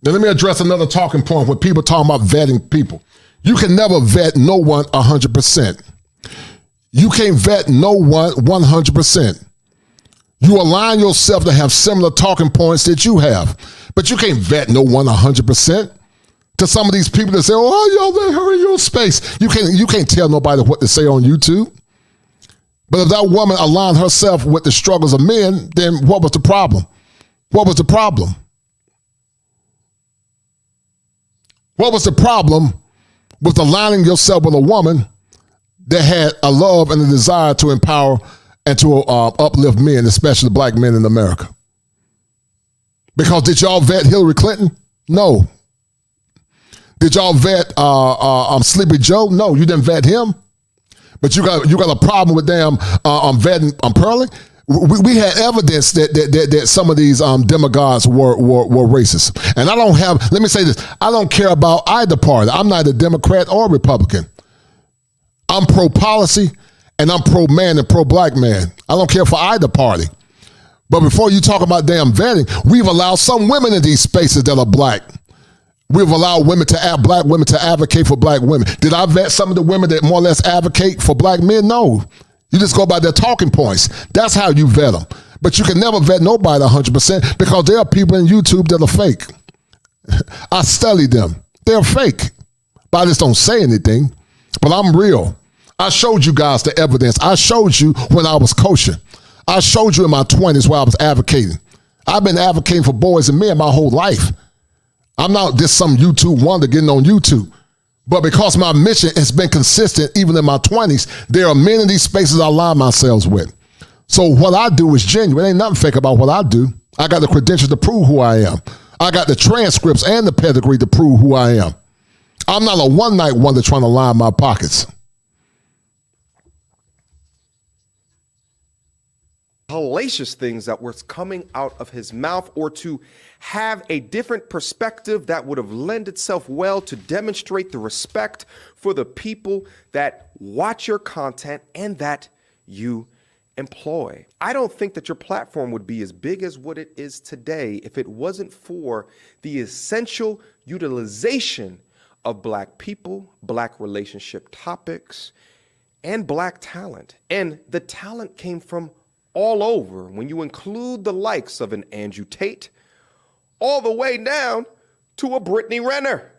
Now, let me address another talking point when people talking about vetting people. You can never vet no one 100%. You can't vet no one 100%. You align yourself to have similar talking points that you have, but you can't vet no one 100%. To some of these people that say, "Oh, y'all, they hurry your space," you can't tell nobody what to say on YouTube. But if that woman aligned herself with the struggles of men, then what was the problem? What was the problem? What was the problem with aligning yourself with a woman that had a love and a desire to empower and to uplift men, especially black men in America? Because did y'all vet Hillary Clinton? No. Did y'all vet Sleepy Joe? No, you didn't vet him. But you got a problem with them vetting Pearly? We had evidence that some of these demagogues were racist. And I don't have, let me say this, I don't care about either party. I'm neither Democrat or Republican. I'm pro-policy and I'm pro-man and pro-black man. I don't care for either party. But before you talk about damn vetting, we've allowed some women in these spaces that are black. We've allowed black women to advocate for black women. Did I vet some of the women that more or less advocate for black men? No. You just go by their talking points. That's how you vet them. But you can never vet nobody 100% because there are people in YouTube that are fake. I study them. They're fake. But I just don't say anything. But I'm real. I showed you guys the evidence. I showed you when I was kosher. I showed you in my 20s where I was advocating. I've been advocating for boys and men my whole life. I'm not just some YouTube wonder getting on YouTube. But because my mission has been consistent even in my 20s, there are men in these spaces I align myself with. So what I do is genuine. Ain't nothing fake about what I do. I got the credentials to prove who I am. I got the transcripts and the pedigree to prove who I am. I'm not a one-night wonder trying to line my pockets. Hellacious things that were coming out of his mouth, or to have a different perspective that would have lent itself well to demonstrate the respect for the people that watch your content and that you employ. I don't think that your platform would be as big as what it is today if it wasn't for the essential utilization of black people, black relationship topics, and black talent. And the talent came from all over, when you include the likes of an Andrew Tate, all the way down to a Brittany Renner.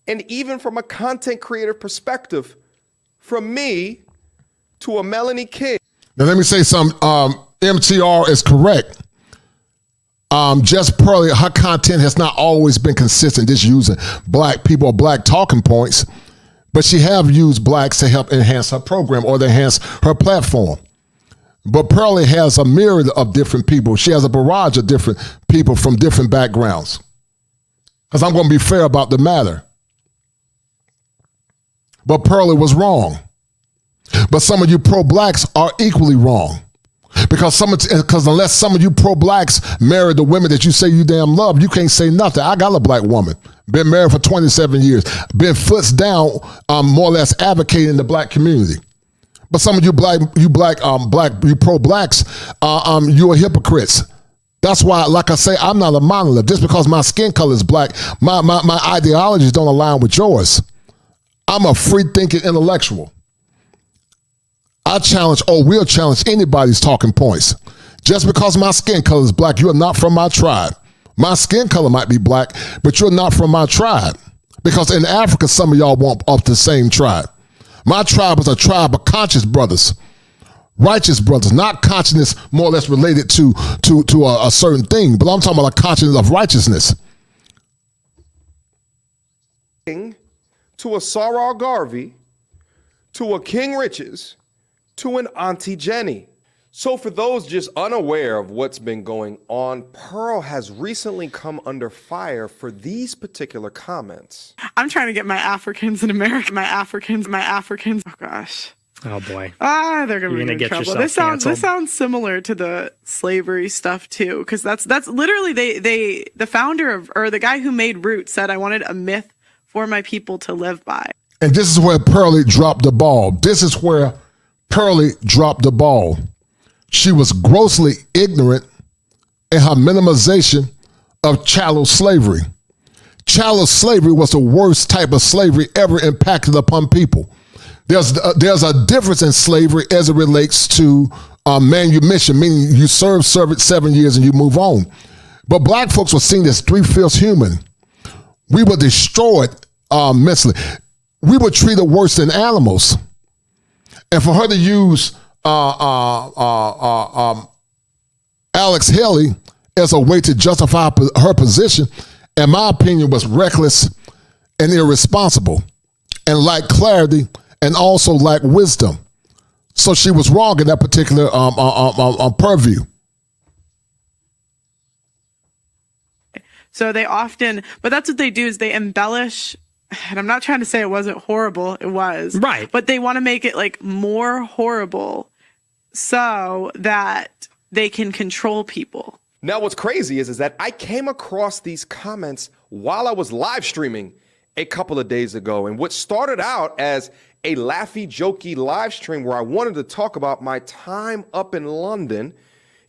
And even from a content creator perspective, from me to a Melanie King. Now let me say something. MTR is correct. Just Pearly, her content has not always been consistent, just using black people or black talking points, but she have used blacks to help enhance her program or to enhance her platform. But Pearly has a myriad of different people. She has a barrage of different people from different backgrounds. Because I'm going to be fair about the matter. But Pearly was wrong. But some of you pro-blacks are equally wrong. Because unless some of you pro-blacks married the women that you say you damn love, you can't say nothing. I got a black woman, been married for 27 years, been foots down, more or less advocating in the black community. But some of you pro-blacks, you are hypocrites. That's why, like I say, I'm not a monolith. Just because my skin color is black, my ideologies don't align with yours. I'm a free-thinking intellectual. I will challenge anybody's talking points. Just because my skin color is black, you are not from my tribe. My skin color might be black, but you're not from my tribe. Because in Africa, some of y'all want up the same tribe. My tribe is a tribe of conscious brothers, righteous brothers, not consciousness more or less related to a certain thing, but I'm talking about a consciousness of righteousness. To a Sarah Garvey, to a King Riches, to an Auntie Jenny. So for those just unaware of what's been going on, Pearl has recently come under fire for these particular comments. I'm trying to get my Africans in America. My Africans. Oh gosh. Oh boy. They're gonna be in trouble. This sounds similar to the slavery stuff too, because that's literally the founder of, or the guy who made Roots said, I wanted a myth for my people to live by. And this is where Pearly dropped the ball. She was grossly ignorant in her minimization of chattel slavery. Chattel slavery was the worst type of slavery ever impacted upon people. There's a difference in slavery as it relates to manumission, meaning you serve it 7 years and you move on. But black folks were seen as 3/5 human. We were destroyed mentally. We were treated worse than animals. And for her to use Alex Haley as a way to justify her position, in my opinion, was reckless and irresponsible and lacked clarity and also lacked wisdom. So she was wrong in that particular purview. So they often, but that's what they do, is they embellish. And I'm not trying to say it wasn't horrible. It was. Right. But they want to make it like more horrible so that they can control people. Now, what's crazy is that I came across these comments while I was live streaming a couple of days ago. And what started out as a laughy, jokey live stream where I wanted to talk about my time up in London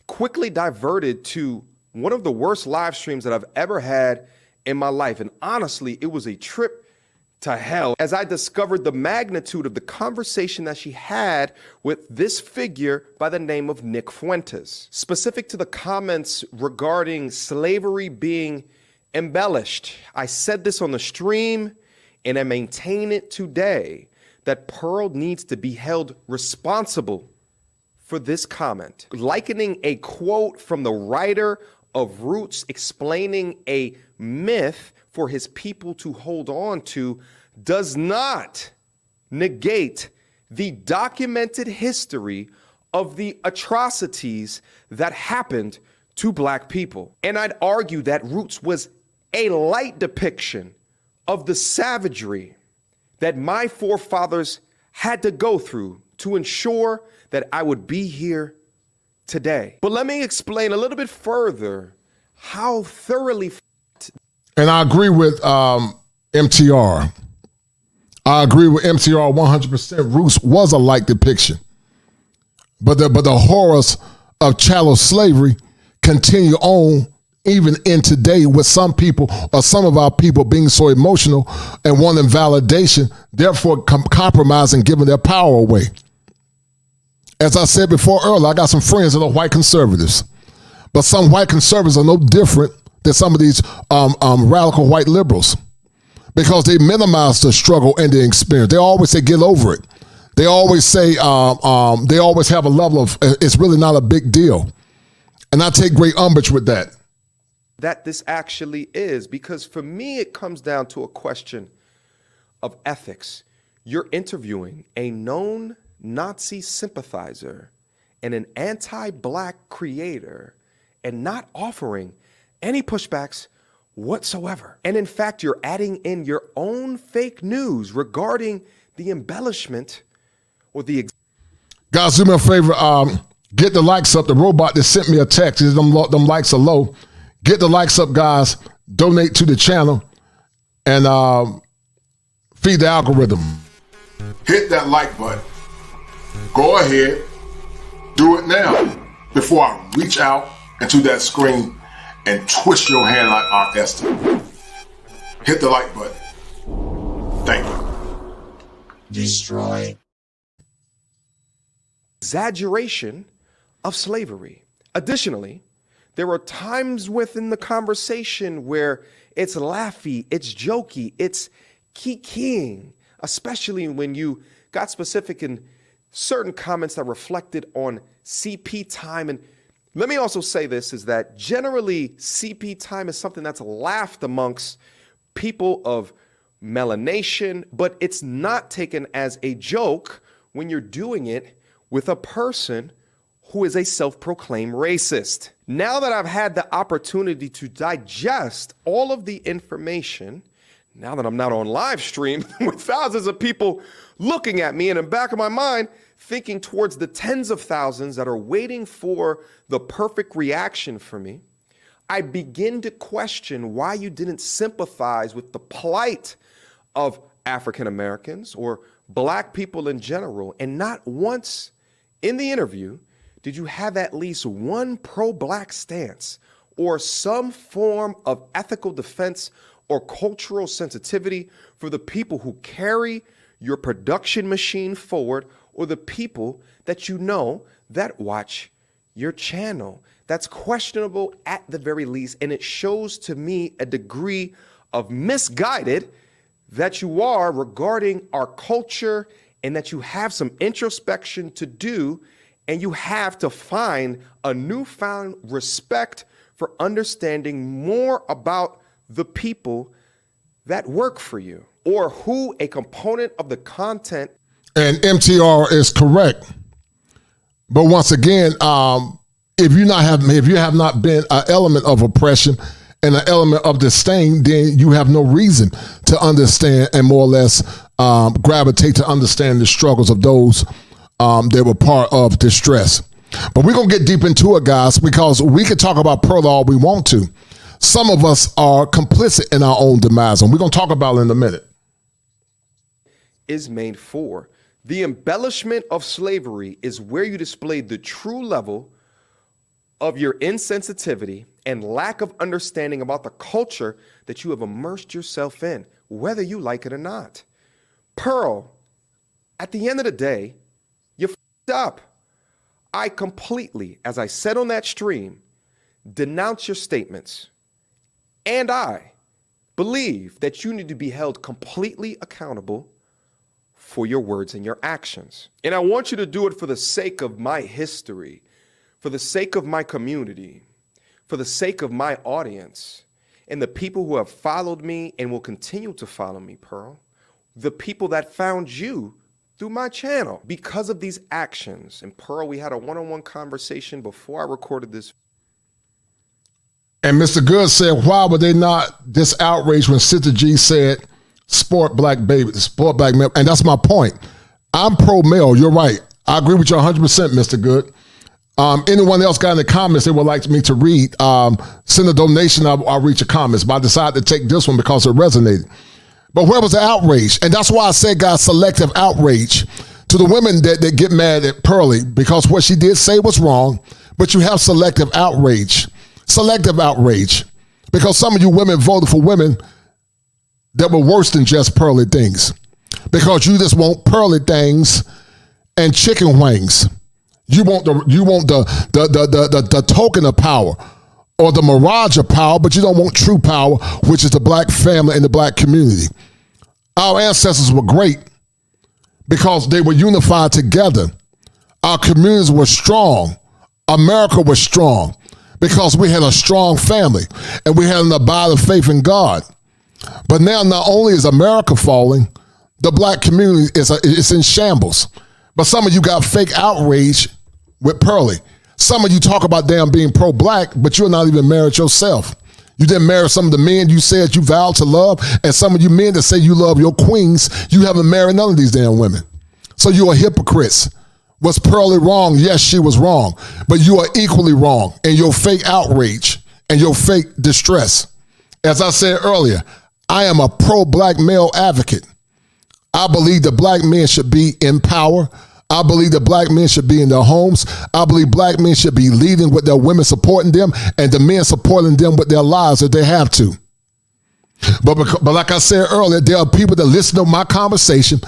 quickly diverted to one of the worst live streams that I've ever had in my life. And honestly, it was a trip to hell as I discovered the magnitude of the conversation that she had with this figure by the name of Nick Fuentes. Specific to the comments regarding slavery being embellished, I said this on the stream and I maintain it today, that Pearl needs to be held responsible for this comment. Likening a quote from the writer of Roots explaining a myth for his people to hold on to does not negate the documented history of the atrocities that happened to black people. And I'd argue that Roots was a light depiction of the savagery that my forefathers had to go through to ensure that I would be here today. But let me explain a little bit further how thoroughly. And I agree with MTR. I agree with MTR 100%. Roots was a light depiction. But the horrors of chattel slavery continue on even in today with some people or some of our people being so emotional and wanting validation, therefore compromising, giving their power away. As I said before earlier, I got some friends that are white conservatives. But some white conservatives are no different than some of these radical white liberals because they minimize the struggle and the experience. They always say, get over it. They always say, they always have a level of, it's really not a big deal. And I take great umbrage with that. That this actually is, because for me, it comes down to a question of ethics. You're interviewing a known Nazi sympathizer and an anti-black creator and not offering any pushbacks whatsoever. And in fact, you're adding in your own fake news regarding the embellishment or the Guys, do me a favor. Get the likes up. The robot that sent me a text, them likes are low. Get the likes up, guys. Donate to the channel and feed the algorithm. Hit that like button. Go ahead. Do it now before I reach out into that screen and twist your hand like Aunt Esther. Hit the like button. Thank you. Destroy. exaggeration of slavery. Additionally, there are times within the conversation where it's laughy, it's jokey, it's kikiing, especially when you got specific in certain comments that reflected on CP time. And let me also say this, is that generally CP time is something that's laughed amongst people of melanation, but it's not taken as a joke when you're doing it with a person who is a self-proclaimed racist. Now that I've had the opportunity to digest all of the information, now that I'm not on live stream with thousands of people looking at me, and in the back of my mind, thinking towards the tens of thousands that are waiting for the perfect reaction for me, I begin to question why you didn't sympathize with the plight of African Americans or Black people in general. And not once in the interview did you have at least one pro-Black stance or some form of ethical defense or cultural sensitivity for the people who carry your production machine forward, or the people that you know that watch your channel. That's questionable at the very least, and it shows to me a degree of misguided that you are regarding our culture, and that you have some introspection to do, and you have to find a newfound respect for understanding more about the people that work for you, or who a component of the content. And MTR is correct. But once again, if you have not been an element of oppression and an element of disdain, then you have no reason to understand and more or less gravitate to understand the struggles of those that were part of distress. But we're going to get deep into it, guys, because we can talk about Pearl all we want to. Some of us are complicit in our own demise, and we're going to talk about it in a minute. Is made for. The embellishment of slavery is where you display the true level of your insensitivity and lack of understanding about the culture that you have immersed yourself in, whether you like it or not. Pearl, at the end of the day, you f***ed up. I completely, as I said on that stream, denounce your statements. And I believe that you need to be held completely accountable for your words and your actions. And I want you to do it for the sake of my history, for the sake of my community, for the sake of my audience, and the people who have followed me and will continue to follow me, Pearl, the people that found you through my channel because of these actions. And Pearl, we had a one-on-one conversation before I recorded this. And Mr. Good said, why were they not this outraged when Sister G said, sport black babies, sport black men? And that's my point. I'm pro-male. You're right. I agree with you 100%, Mr. Good. Anyone else got in the comments they would like me to read, send a donation, I'll read your comments. But I decided to take this one because it resonated. But where was the outrage? And that's why I said, guys, selective outrage to the women that get mad at Pearly, because what she did say was wrong, but you have selective outrage. Selective outrage. Because some of you women voted for women that were worse than just Pearly Things. Because you just want Pearly Things and chicken wings. You want the token of power or the mirage of power, but you don't want true power, which is the Black family and the Black community. Our ancestors were great because they were unified together. Our communities were strong. America was strong because we had a strong family and we had an abiding faith in God. But now not only is America falling, the Black community is in shambles. But some of you got fake outrage with Pearly. Some of you talk about damn being pro-Black, but you're not even married yourself. You didn't marry some of the men you said you vowed to love, and some of you men that say you love your queens, you haven't married none of these damn women. So you are hypocrites. Was Pearly wrong? Yes, she was wrong. But you are equally wrong in your fake outrage and your fake distress. As I said earlier, I am a pro-black male advocate. I believe that black men should be in power. I believe that black men should be in their homes. I believe black men should be leading with their women supporting them and the men supporting them with their lives if they have to. But like I said earlier, there are people that listen to my conversation.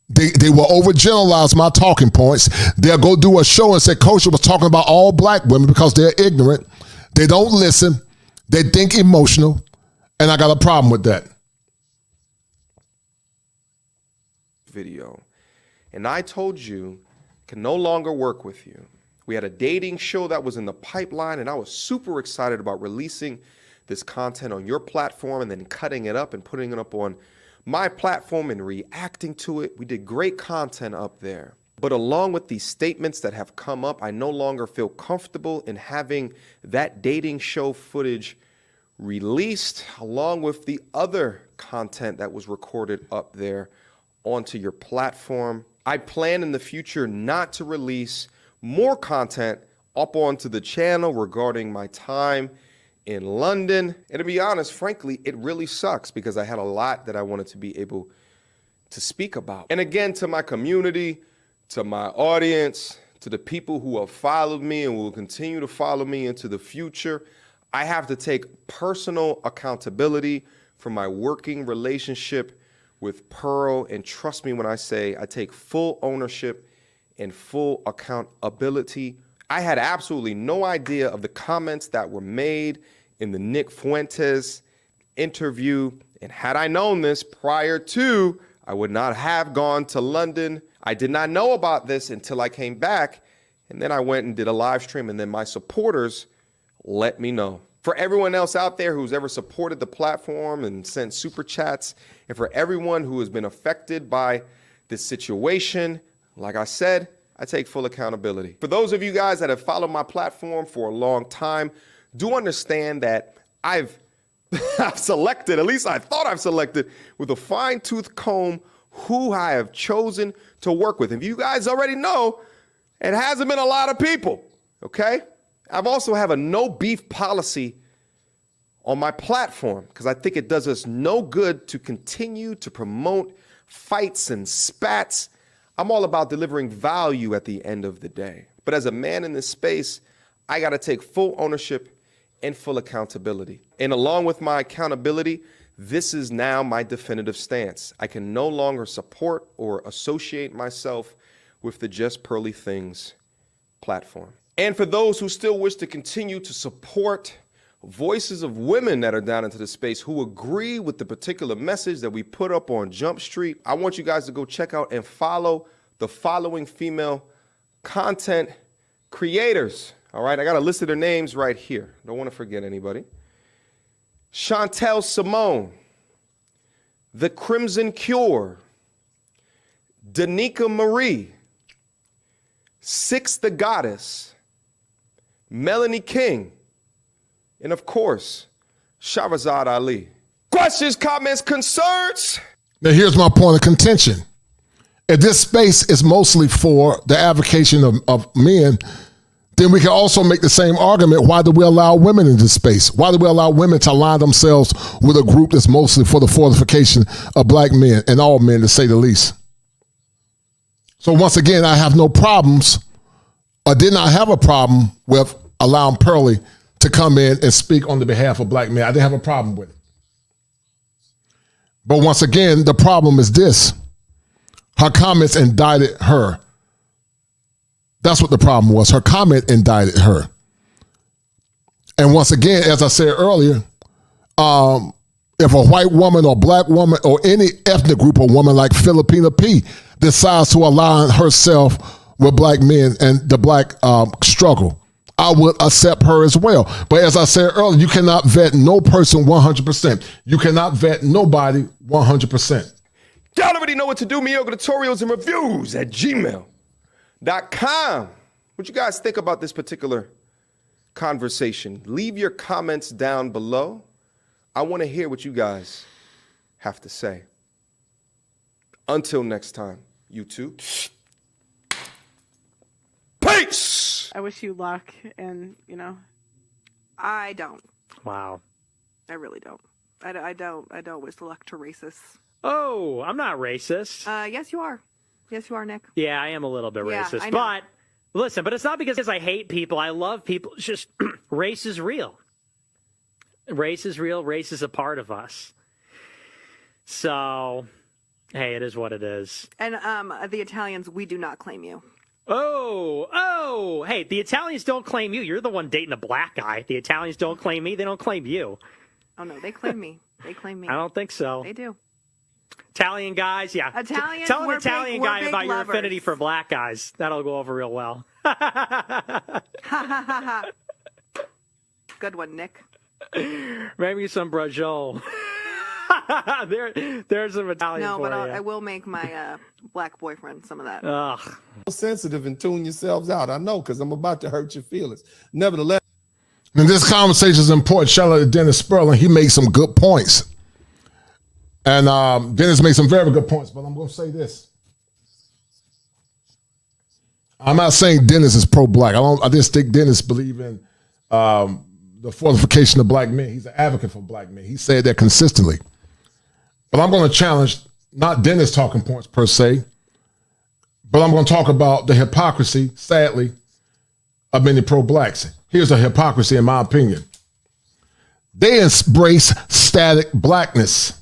They will overgeneralize my talking points. They'll go do a show and say Kosher was talking about all black women because they're ignorant. They don't listen. They think emotional. And I got a problem with that. Video. And I told you I can no longer work with you. We had a dating show that was in the pipeline, and I was super excited about releasing this content on your platform and then cutting it up and putting it up on my platform and reacting to it. We did great content up there. But along with these statements that have come up, I no longer feel comfortable in having that dating show footage released along with the other content that was recorded up there onto your platform. I plan in the future not to release more content up onto the channel regarding my time in London. And to be honest, frankly, it really sucks because I had a lot that I wanted to be able to speak about. And again, to my community, to my audience, to the people who have followed me and will continue to follow me into the future, I have to take personal accountability for my working relationship with Pearl. And trust me when I say I take full ownership and full accountability. I had absolutely no idea of the comments that were made in the Nick Fuentes interview. And had I known this prior to, I would not have gone to London. I did not know about this until I came back. And then I went and did a live stream, and then my supporters let me know. For everyone else out there who's ever supported the platform and sent super chats, and for everyone who has been affected by this situation, like I said, I take full accountability. For those of you guys that have followed my platform for a long time, do understand that I've selected, at least I thought I've selected with a fine-tooth comb who I have chosen to work with. If you guys already know, it hasn't been a lot of people, okay? I've also have a no beef policy on my platform because I think it does us no good to continue to promote fights and spats. I'm all about delivering value at the end of the day. But as a man in this space, I got to take full ownership and full accountability. And along with my accountability, this is now my definitive stance. I can no longer support or associate myself with the Just Pearly Things platform. And for those who still wish to continue to support voices of women that are down into the space who agree with the particular message that we put up on Jump Street, I want you guys to go check out and follow the following female content creators. All right, I got a list of their names right here. Don't want to forget anybody. Chantel Simone, The Crimson Cure, Danica Marie, Six the Goddess, Melanie King, and of course, Shahrazad Ali. Questions, comments, concerns? Now here's my point of contention. If this space is mostly for the advocacy of men, then we can also make the same argument. Why do we allow women in this space? Why do we allow women to align themselves with a group that's mostly for the fortification of black men and all men, to say the least? So once again, I have no problems, or did not have a problem with allowing Pearly to come in and speak on the behalf of black men. I didn't have a problem with it. But once again, the problem is this. Her comments indicted her. That's what the problem was. Her comment indicted her. And once again, as I said earlier, if a white woman or black woman or any ethnic group of woman like Filipina P decides to align herself with black men and the black struggle, I would accept her as well. But as I said earlier, you cannot vet no person 100%. You cannot vet nobody 100%. Y'all already know what to do. Mediocre tutorials and reviews at gmail.com. What you guys think about this particular conversation? Leave your comments down below. I want to hear what you guys have to say. Until next time, YouTube. I wish you luck, and I don't. Wow. I really don't. I don't wish luck to racists. Oh, I'm not racist. Yes, you are. Yes, you are, Nick. Yeah, I am a little bit racist. I know. But listen, but it's not because I hate people. I love people. It's just race is real. Race is real. Race is a part of us. So, hey, it is what it is. And the Italians, we do not claim you. Oh, hey, the Italians don't claim you. You're the one dating a black guy. The Italians don't claim me. They don't claim you. Oh, no, they claim me. They claim me. I don't think so. They do. Italian guys, yeah. Italians, Tell an Italian guy about your lovers. affinity for black guys. That'll go over real well. Good one, Nick. Maybe some brajol. There's some Italian No, for but you. I will make my black boyfriend some of that. Ugh. Sensitive and tune yourselves out. I know, because I'm about to hurt your feelings. Nevertheless. And this conversation is important. Shout out to Dennis Sperling. He made some good points. And Dennis made some very good points, but I'm going to say this. I'm not saying Dennis is pro-black. I just think Dennis believes in the fortification of black men. He's an advocate for black men. He said that consistently. But I'm going to challenge not Dennis talking points per se, but I'm going to talk about the hypocrisy, sadly, of many pro-blacks. Here's a hypocrisy, in my opinion. They embrace static blackness.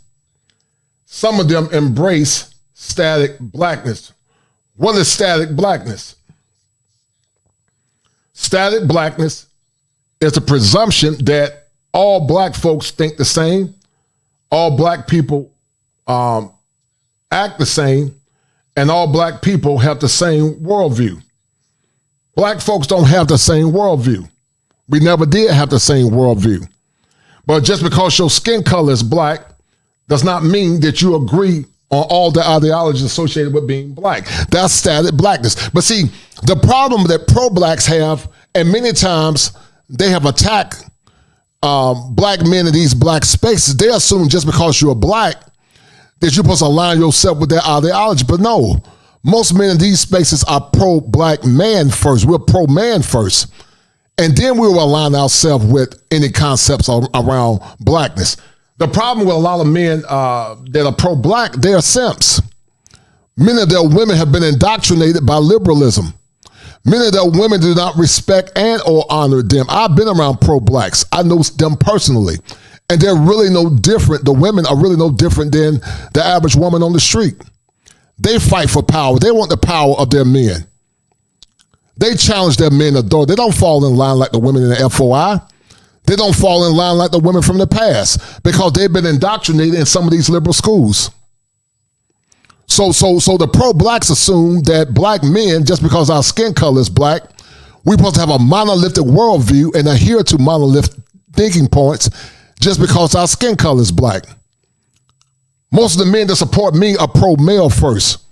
Some of them embrace static blackness. What is static blackness? Static blackness is a presumption that all black folks think the same, all black people act the same, and all black people have the same worldview. Black folks don't have the same worldview. We never did have the same worldview. But just because your skin color is black does not mean that you agree on all the ideologies associated with being black. That's static blackness. But see, the problem that pro-blacks have, and many times they have attacked black men in these black spaces, they assume just because you're black that you're supposed to align yourself with their ideology. But no, most men in these spaces are pro-black man first. We're pro-man first. And then we will align ourselves with any concepts around blackness. The problem with a lot of men that are pro-black, they are simps. Many of their women have been indoctrinated by liberalism. Many of their women do not respect and or honor them. I've been around pro-blacks. I know them personally. And they're really no different. The women are really no different than the average woman on the street. They fight for power. They want the power of their men. They challenge their men authority. They don't fall in line like the women in the FOI. They don't fall in line like the women from the past because they've been indoctrinated in some of these liberal schools. So the pro-blacks assume that black men, just because our skin color is black, we're supposed to have a monolithic worldview and adhere to monolithic thinking points just because our skin color is black. Most of the men that support me are pro-male first.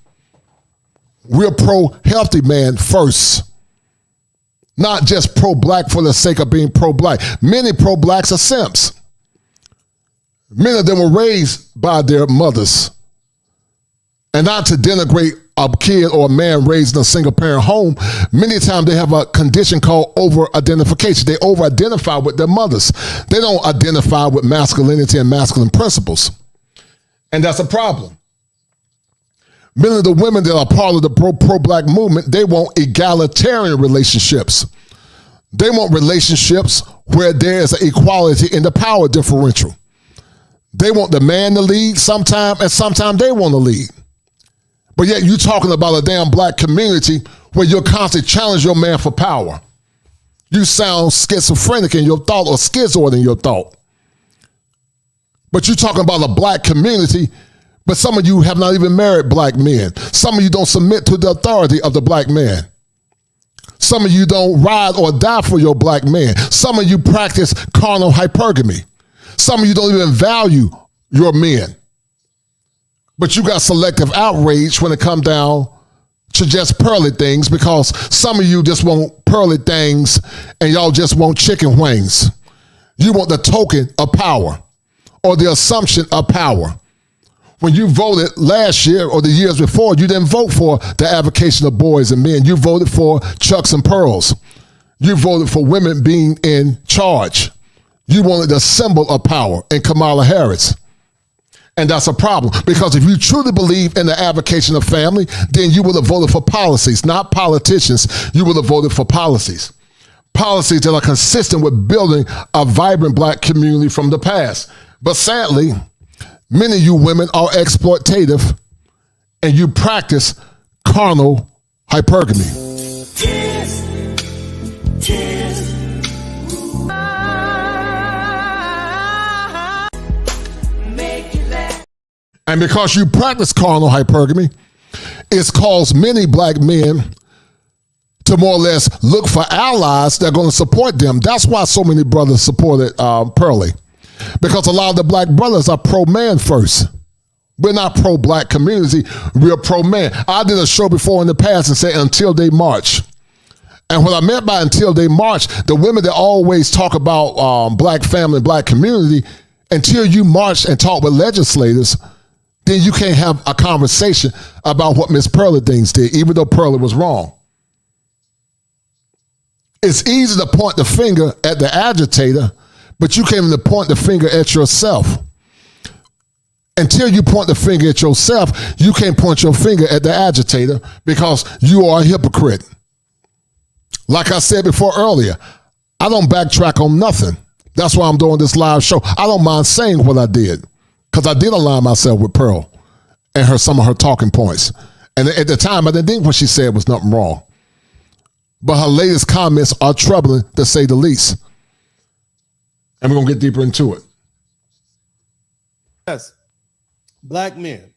We're pro-healthy man first. Not just pro-black for the sake of being pro-black. Many pro-blacks are simps. Many of them were raised by their mothers. And not to denigrate a kid or a man raised in a single-parent home, many times they have a condition called over-identification. They over-identify with their mothers. They don't identify with masculinity and masculine principles. And that's a problem. Many of the women that are part of the pro-black movement, they want egalitarian relationships. They want relationships where there's an equality in the power differential. They want the man to lead sometime, and sometimes they want to lead. But yet you're talking about a damn black community where you're constantly challenging your man for power. You sound schizophrenic in your thought or schizoid in your thought. But you're talking about a black community, but some of you have not even married black men. Some of you don't submit to the authority of the black man. Some of you don't ride or die for your black man. Some of you practice carnal hypergamy. Some of you don't even value your men. But you got selective outrage when it comes down to just pearly things because some of you just want pearly things and y'all just want chicken wings. You want the token of power or the assumption of power. When you voted last year or the years before, you didn't vote for the avocation of boys and men. You voted for chucks and pearls. You voted for women being in charge. You wanted the symbol of power in Kamala Harris. And that's a problem, because if you truly believe in the advocacy of family, then you would have voted for policies, not politicians. You would have voted for policies. Policies that are consistent with building a vibrant black community from the past. But sadly, many of you women are exploitative and you practice carnal hypergamy. And because you practice carnal hypergamy, it's caused many black men to more or less look for allies that are going to support them. That's why so many brothers supported Pearly, because a lot of the black brothers are pro-man first. We're not pro-black community, we're pro-man. I did a show before in the past and said until they march. And what I meant by until they march, the women that always talk about black family, black community, until you march and talk with legislators, then you can't have a conversation about what Miss Pearly Things did, even though Pearly was wrong. It's easy to point the finger at the agitator, but you can't even point the finger at yourself. Until you point the finger at yourself, you can't point your finger at the agitator, because you are a hypocrite. Like I said before earlier, I don't backtrack on nothing. That's why I'm doing this live show. I don't mind saying what I did, because I did align myself with Pearl and some of her talking points. And at the time, I didn't think what she said was nothing wrong. But her latest comments are troubling, to say the least. And we're going to get deeper into it. Yes, black men,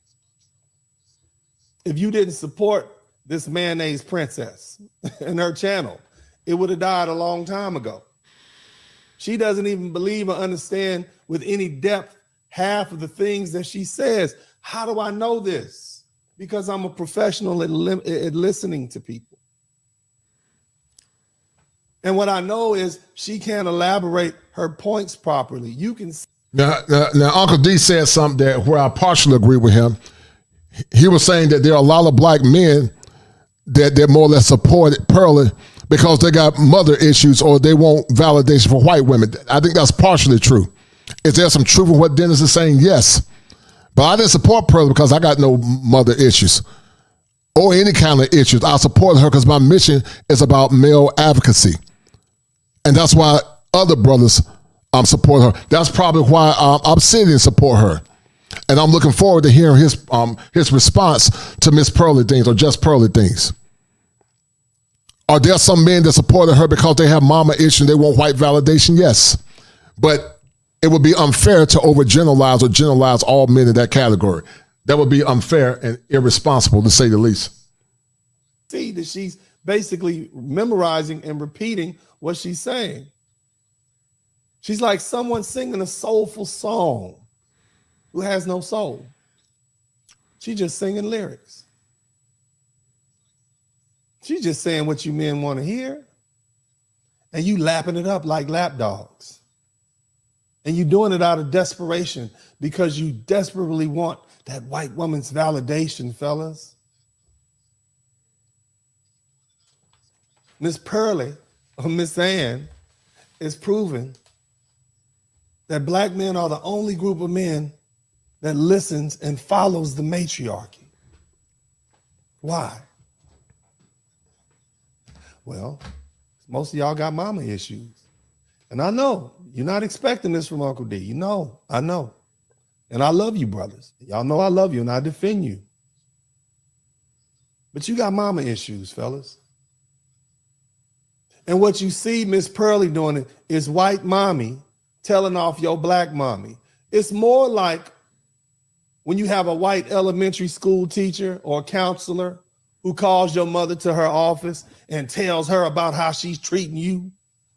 if you didn't support this mayonnaise princess and her channel, it would have died a long time ago. She doesn't even believe or understand with any depth half of the things that she says. How do I know this? Because I'm a professional at listening to people. And what I know is she can't elaborate her points properly. You can see. Now, Uncle D said something that where I partially agree with him. He was saying that there are a lot of black men that more or less supported Pearly because they got mother issues or they want validation for white women. I think that's partially true. Is there some truth in what Dennis is saying? Yes. But I didn't support Pearly because I got no mother issues or any kind of issues. I supported her because my mission is about male advocacy. And that's why other brothers support her. That's probably why Obsidian support her. And I'm looking forward to hearing his response to Miss Pearly Things or Just Pearly Things. Are there some men that supported her because they have mama issues and they want white validation? Yes. But it would be unfair to overgeneralize or generalize all men in that category. That would be unfair and irresponsible, to say the least. See that she's basically memorizing and repeating what she's saying. She's like someone singing a soulful song who has no soul. She's just singing lyrics. She's just saying what you men want to hear, and you lapping it up like lap dogs. And you doing it out of desperation because you desperately want that white woman's validation, fellas. Miss Pearly or Miss Ann is proving that black men are the only group of men that listens and follows the matriarchy. Why? Well, most of y'all got mama issues. And I know you're not expecting this from Uncle D. You know, I know. And I love you, brothers. Y'all know I love you and I defend you. But you got mama issues, fellas. And what you see Miss Pearly doing is white mommy telling off your black mommy. It's more like when you have a white elementary school teacher or counselor who calls your mother to her office and tells her about how she's treating you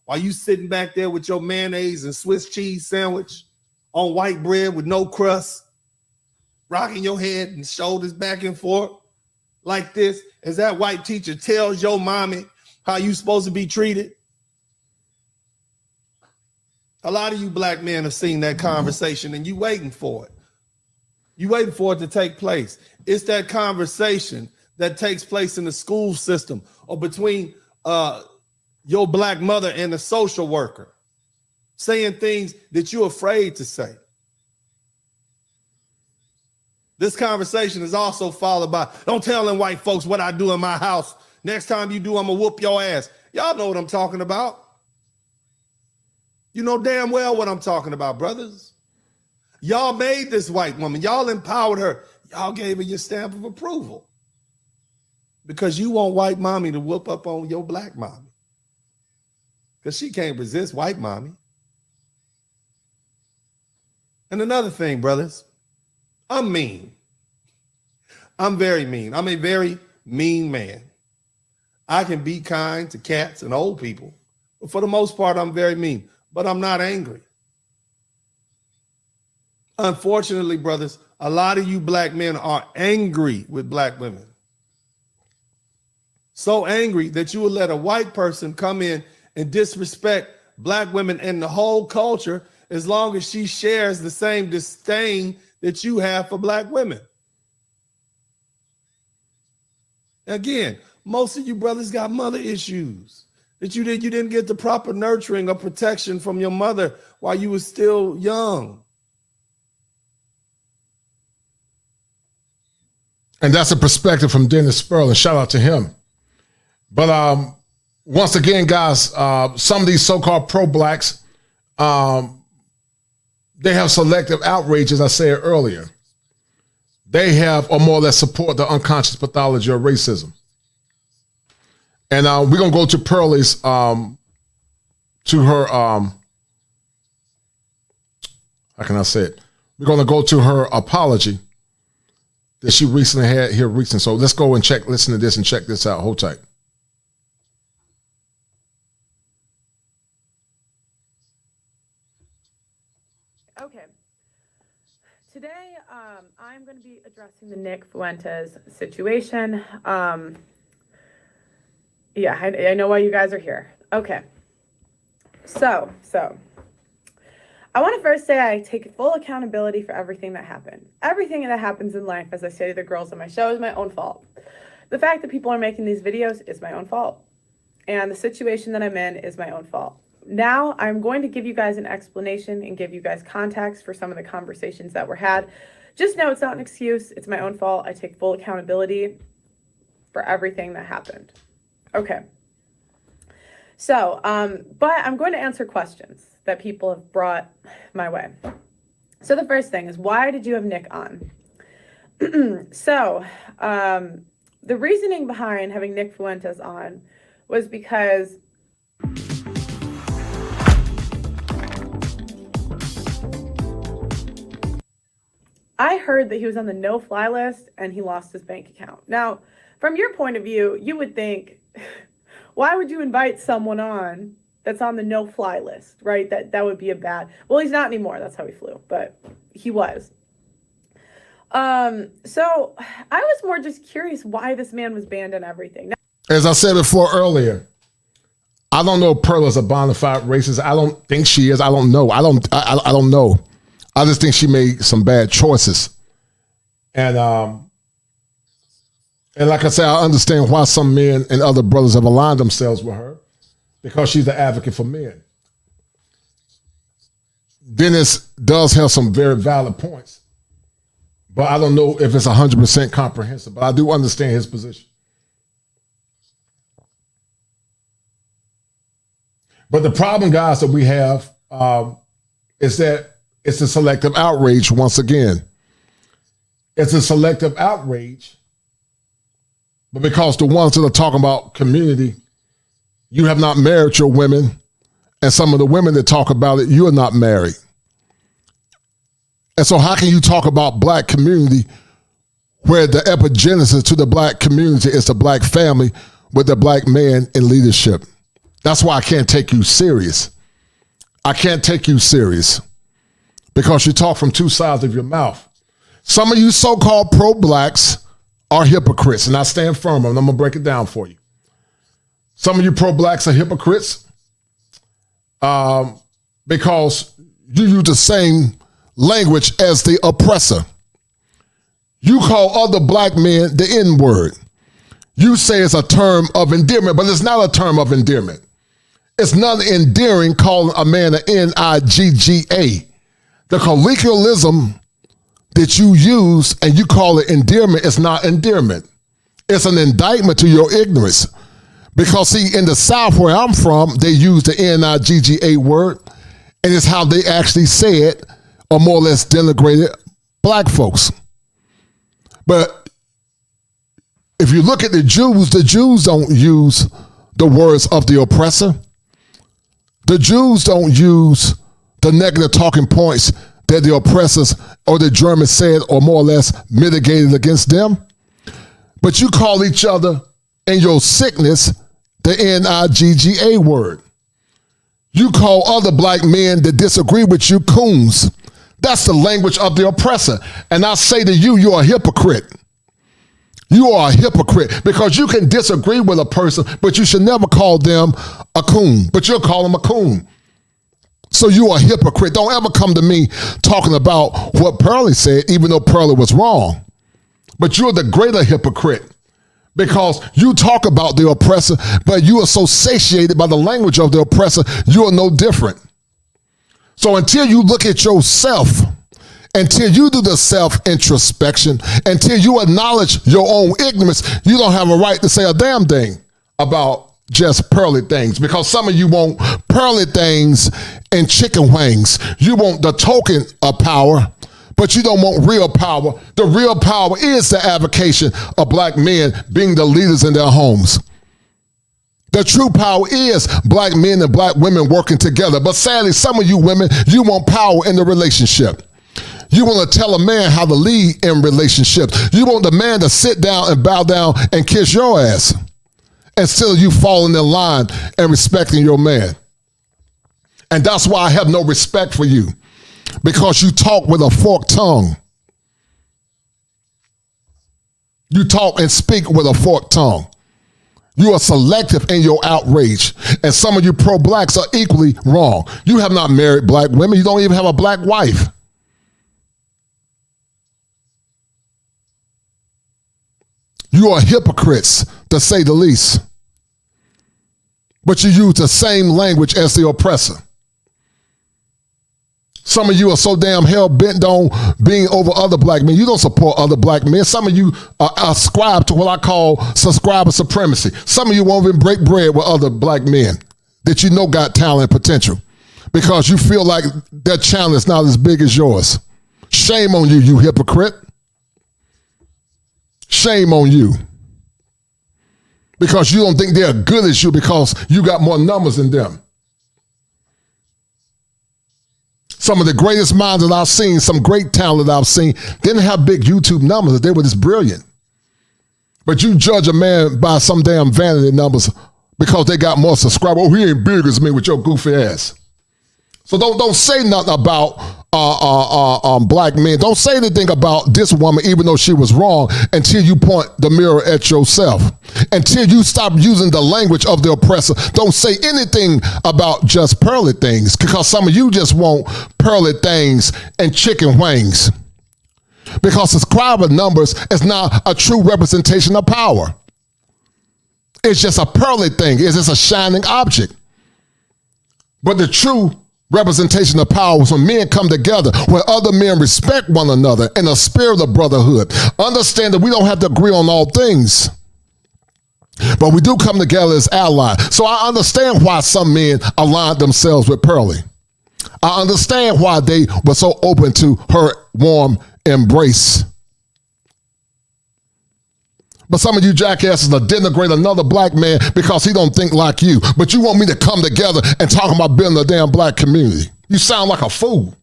while you sitting back there with your mayonnaise and Swiss cheese sandwich on white bread with no crust, rocking your head and shoulders back and forth like this, as that white teacher tells your mommy how you supposed to be treated. A lot of you black men have seen that conversation and you waiting for it. You waiting for it to take place. It's that conversation that takes place in the school system or between your black mother and the social worker, saying things that you're afraid to say. This conversation is also followed by, don't tell them white folks what I do in my house. Next time you do, I'm going to whoop your ass. Y'all know what I'm talking about. You know damn well what I'm talking about, brothers. Y'all made this white woman. Y'all empowered her. Y'all gave her your stamp of approval because you want white mommy to whoop up on your black mommy because she can't resist white mommy. And another thing, brothers, I'm mean. I'm very mean. I'm a very mean man. I can be kind to cats and old people, but for the most part, I'm very mean, but I'm not angry. Unfortunately, brothers, a lot of you black men are angry with black women. So angry that you will let a white person come in and disrespect black women and the whole culture as long as she shares the same disdain that you have for black women. Again, most of you brothers got mother issues that you didn't get the proper nurturing or protection from your mother while you were still young. And that's a perspective from Dennis Sperling. Shout out to him. But once again, guys, some of these so-called pro-blacks, they have selective outrage, as I said earlier. They have, or more or less support the unconscious pathology of racism. And we're going to go to Pearly's, to her, how can I say it? We're going to go to her apology that she recently had here recently. So let's go and listen to this and check this out. Hold tight. Okay. Today, I'm going to be addressing the Nick Fuentes situation. Yeah, I know why you guys are here. Okay. So I want to first say I take full accountability for everything that happened. Everything that happens in life, as I say to the girls on my show, is my own fault. The fact that people are making these videos is my own fault. And the situation that I'm in is my own fault. Now, I'm going to give you guys an explanation and give you guys context for some of the conversations that were had. Just know it's not an excuse. It's my own fault. I take full accountability for everything that happened. Okay. So, but I'm going to answer questions that people have brought my way. So the first thing is, why did you have Nick on? So, the reasoning behind having Nick Fuentes on was because I heard that he was on the no-fly list and he lost his bank account. Now, from your point of view, you would think, why would you invite someone on that's on the no-fly list, right? That would be a bad... Well, he's not anymore. That's how he flew, but he was. So I was more just curious why this man was banned and everything. Now, as I said before earlier, I don't know if Pearl is a bona fide racist. I don't think she is. I don't know. I don't know. I just think she made some bad choices. And like I said, I understand why some men and other brothers have aligned themselves with her, because she's the advocate for men. Dennis does have some very valid points, but I don't know if it's 100% comprehensive, but I do understand his position. But the problem, guys, that we have is that it's a selective outrage once again. It's a selective outrage, but because the ones that are talking about community, you have not married your women, and some of the women that talk about it, you are not married. And so how can you talk about black community where the epigenesis to the black community is the black family with the black man in leadership? That's why I can't take you serious. I can't take you serious because you talk from two sides of your mouth. Some of you so-called pro-blacks are hypocrites, and I stand firm, and I'm going to break it down for you. Some of you pro-blacks are hypocrites because you use the same language as the oppressor. You call other black men the N-word. You say it's a term of endearment, but it's not a term of endearment. It's nothing endearing calling a man an N-I-G-G-A. The colloquialism that you use and you call it endearment is not endearment. It's an indictment to your ignorance. Because see, in the South where I'm from, they use the N-I-G-G-A word, and it's how they actually say it, or more or less denigrated black folks. But if you look at the Jews don't use the words of the oppressor. The Jews don't use the negative talking points that the oppressors or the Germans said or more or less mitigated against them. But you call each other in your sickness the N-I-G-G-A word. You call other black men that disagree with you coons. That's the language of the oppressor. And I say to you, you're a hypocrite. You are a hypocrite because you can disagree with a person, but you should never call them a coon, but you'll call them a coon. So you are a hypocrite. Don't ever come to me talking about what Pearly said, even though Pearly was wrong. But you're the greater hypocrite because you talk about the oppressor, but you are so satiated by the language of the oppressor, you are no different. So until you look at yourself, until you do the self-introspection, until you acknowledge your own ignorance, you don't have a right to say a damn thing about just pearly things, because some of you want pearly things and chicken wings. You want the token of power, but you don't want real power. The real power is the avocation of black men being the leaders in their homes. The true power is black men and black women working together. But sadly, some of you women, you want power in the relationship. You want to tell a man how to lead in relationships. You want the man to sit down and bow down and kiss your ass instead of you falling in line and respecting your man. And that's why I have no respect for you, because you talk with a forked tongue. You talk and speak with a forked tongue. You are selective in your outrage. And some of you pro-blacks are equally wrong. You have not married black women. You don't even have a black wife. You are hypocrites, to say the least. But you use the same language as the oppressor. Some of you are so damn hell-bent on being over other black men. You don't support other black men. Some of you ascribe to what I call subscriber supremacy. Some of you won't even break bread with other black men that you know got talent and potential because you feel like their channel is not as big as yours. Shame on you, you hypocrite. Shame on you. Because you don't think they're good as you because you got more numbers than them. Some of the greatest minds that I've seen, some great talent that I've seen, didn't have big YouTube numbers. They were just brilliant. But you judge a man by some damn vanity numbers because they got more subscribers. Oh, he ain't big as me with your goofy ass. So don't say nothing about black men. Don't say anything about this woman, even though she was wrong, until you point the mirror at yourself. Until you stop using the language of the oppressor. Don't say anything about just pearly things, because some of you just want pearly things and chicken wings. Because subscriber numbers is not a true representation of power. It's just a pearly thing. It's just a shining object. But the true representation of power is when men come together, when other men respect one another in a spirit of brotherhood. Understand that we don't have to agree on all things, but we do come together as allies. So I understand why some men aligned themselves with Pearly. I understand why they were so open to her warm embrace. But some of you jackasses are denigrate another black man because he don't think like you. But you want me to come together and talk about building a damn black community. You sound like a fool.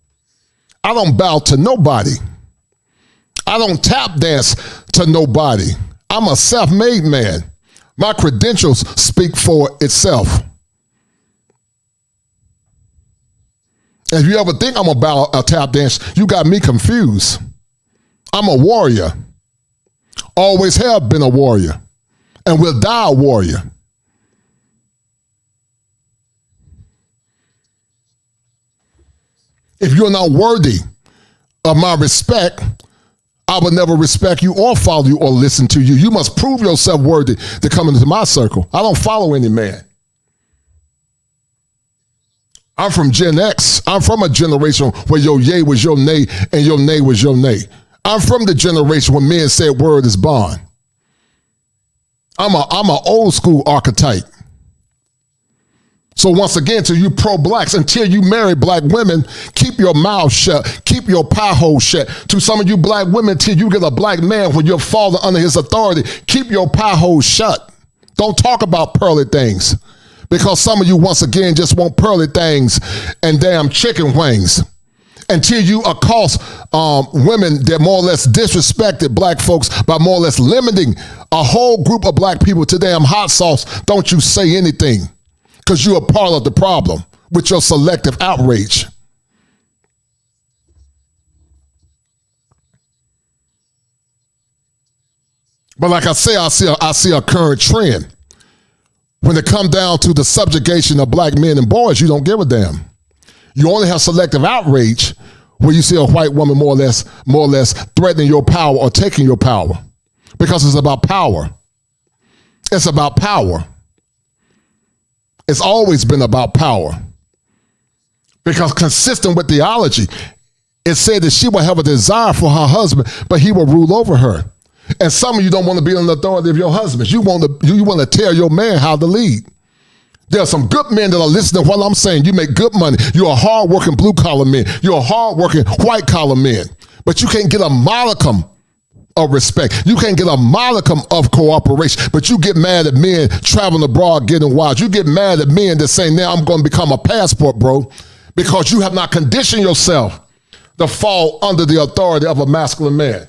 I don't bow to nobody. I don't tap dance to nobody. I'm a self-made man. My credentials speak for itself. If you ever think I'm about a tap dance, you got me confused. I'm a warrior. Always have been a warrior and will die a warrior. If you're not worthy of my respect, I will never respect you or follow you or listen to you. You must prove yourself worthy to come into my circle. I don't follow any man. I'm from Gen X. I'm from a generation where your yay was your nay and your nay was your nay. I'm from the generation when men said word is bond. I'm an old school archetype. So once again, to you pro-blacks, until you marry black women, keep your mouth shut, keep your pie hole shut. To some of you black women, till you get a black man when you're falling under his authority, keep your pie hole shut. Don't talk about pearly things, because some of you, once again, just want pearly things and damn chicken wings. Until you accost women that more or less disrespected black folks by more or less limiting a whole group of black people to damn hot sauce, don't you say anything. Because you're a part of the problem with your selective outrage. But like I say, I see a current trend. When it comes down to the subjugation of black men and boys, you don't give a damn. You only have selective outrage where you see a white woman more or less threatening your power or taking your power. Because it's about power. It's about power. It's always been about power. Because consistent with theology, it said that she will have a desire for her husband, but he will rule over her. And some of you don't want to be on the authority of your husbands. You want to tell your man how to lead. There are some good men that are listening to what I'm saying. You make good money. You're a hard-working blue-collar man. You're a hard-working white-collar man. But you can't get a modicum of respect. You can't get a modicum of cooperation, but you get mad at men traveling abroad getting wild. You get mad at men that say, now I'm going to become a passport, bro, because you have not conditioned yourself to fall under the authority of a masculine man.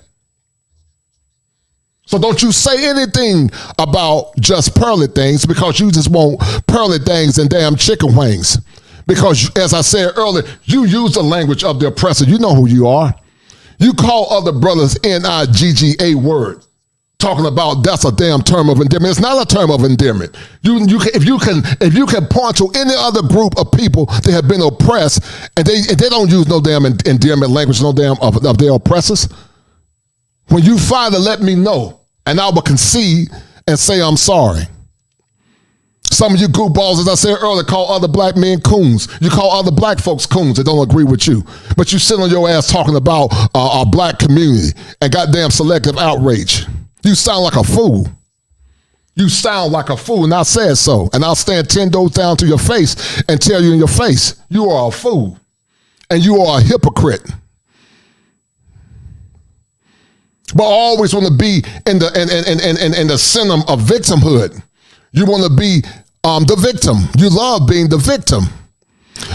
So don't you say anything about just pearly things, because you just want pearly things and damn chicken wings. Because as I said earlier, you use the language of the oppressor. You know who you are. You call other brothers N-I-G-G-A word, talking about that's a damn term of endearment. It's not a term of endearment. If you can point to any other group of people that have been oppressed and they don't use no damn endearment language, no damn of their oppressors, when you finally let me know, and I will concede and say I'm sorry. Some of you goofballs, as I said earlier, call other black men coons. You call other black folks coons that don't agree with you. But you sit on your ass talking about our black community and goddamn selective outrage. You sound like a fool. You sound like a fool, and I said so. And I'll stand 10 toes down to your face and tell you in your face, you are a fool. And you are a hypocrite. But I always want to be in the center of victimhood. You want to be the victim. You love being the victim.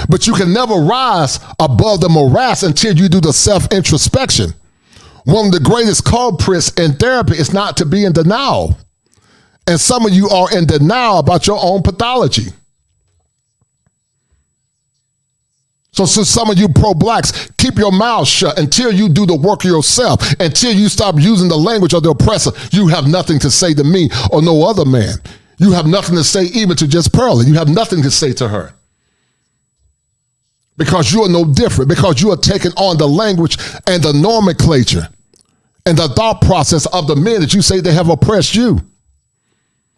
But you can never rise above the morass until you do the self-introspection. One of the greatest culprits in therapy is not to be in denial. And some of you are in denial about your own pathology. So some of you pro-blacks, keep your mouth shut until you do the work yourself. Until you stop using the language of the oppressor, you have nothing to say to me or no other man. You have nothing to say even to Just Pearly. You have nothing to say to her. Because you are no different. Because you are taking on the language and the nomenclature and the thought process of the men that you say they have oppressed you.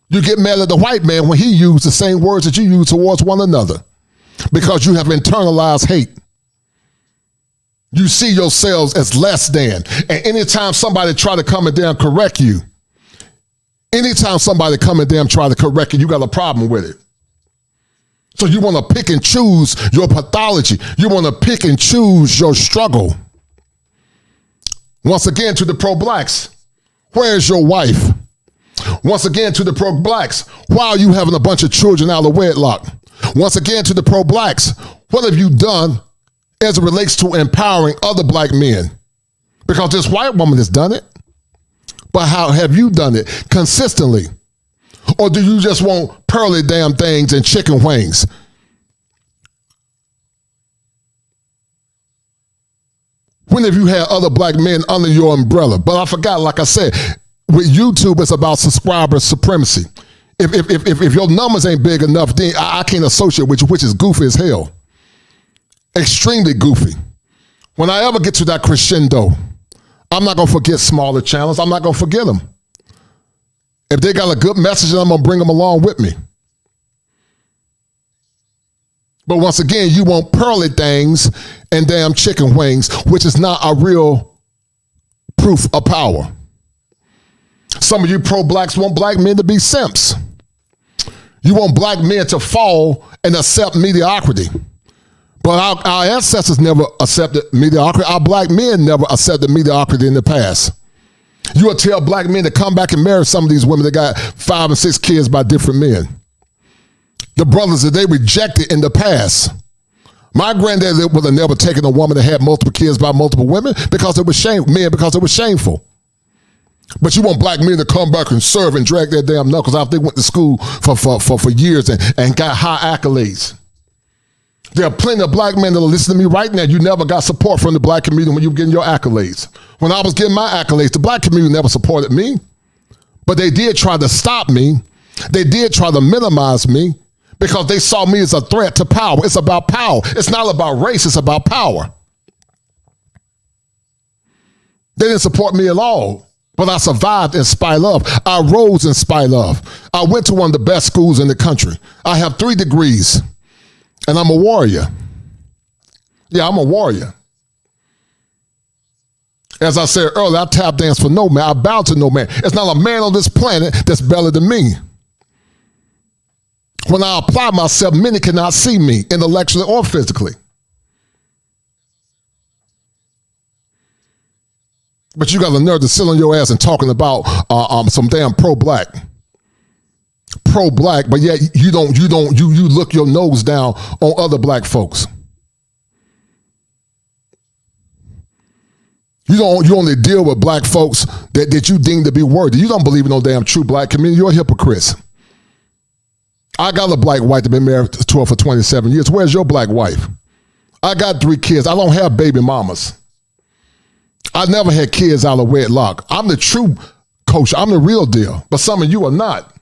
You get mad at the white man when he used the same words that you use towards one another. Because you have internalized hate. You see yourselves as less than. And anytime somebody try to come and damn correct you, anytime somebody come and damn try to correct you, you got a problem with it. So you want to pick and choose your pathology. You want to pick and choose your struggle. Once again, to the pro-blacks, where's your wife? Once again, to the pro-blacks, why are you having a bunch of children out of wedlock? Once again, to the pro-blacks, what have you done as it relates to empowering other black men? Because this white woman has done it. But how have you done it consistently? Or do you just want pearly damn things and chicken wings? When have you had other black men under your umbrella? But I forgot, like I said, with YouTube, it's about subscriber supremacy. If your numbers ain't big enough, then I can't associate with you, which is goofy as hell. Extremely goofy. When I ever get to that crescendo, I'm not going to forget smaller channels. I'm not going to forget them. If they got a good message, I'm going to bring them along with me. But once again, you want pearly things and damn chicken wings, which is not a real proof of power. Some of you pro-blacks want black men to be simps. You want black men to fall and accept mediocrity. But our ancestors never accepted mediocrity. Our black men never accepted mediocrity in the past. You will tell black men to come back and marry some of these women that got 5 and 6 kids by different men. The brothers that they rejected in the past. My granddad would have never taken a woman that had multiple kids by multiple women because it was because it was shameful. But you want black men to come back and serve and drag their damn knuckles out. They went to school for years and got high accolades. There are plenty of black men that will listen to me right now. You never got support from the black community when you were getting your accolades. When I was getting my accolades, the black community never supported me. But they did try to stop me. They did try to minimize me because they saw me as a threat to power. It's about power. It's not about race. It's about power. They didn't support me at all. But I survived in spite of. I rose in spite of. I went to one of the best schools in the country. I have 3 degrees. And I'm a warrior. Yeah, I'm a warrior. As I said earlier, I tap dance for no man. I bow to no man. It's not a man on this planet that's better than me. When I apply myself, many cannot see me intellectually or physically. But you got the nerve to sit on your ass and talking about some damn pro-black, but yet you look your nose down on other black folks. You only deal with black folks that you deem to be worthy. You don't believe in no damn true black community. You're a hypocrite. I got a black wife that been married to her for 27 years. Where's your black wife? I got 3 kids. I don't have baby mamas. I never had kids out of wedlock. I'm the true kosher. I'm the real deal. But some of you are not.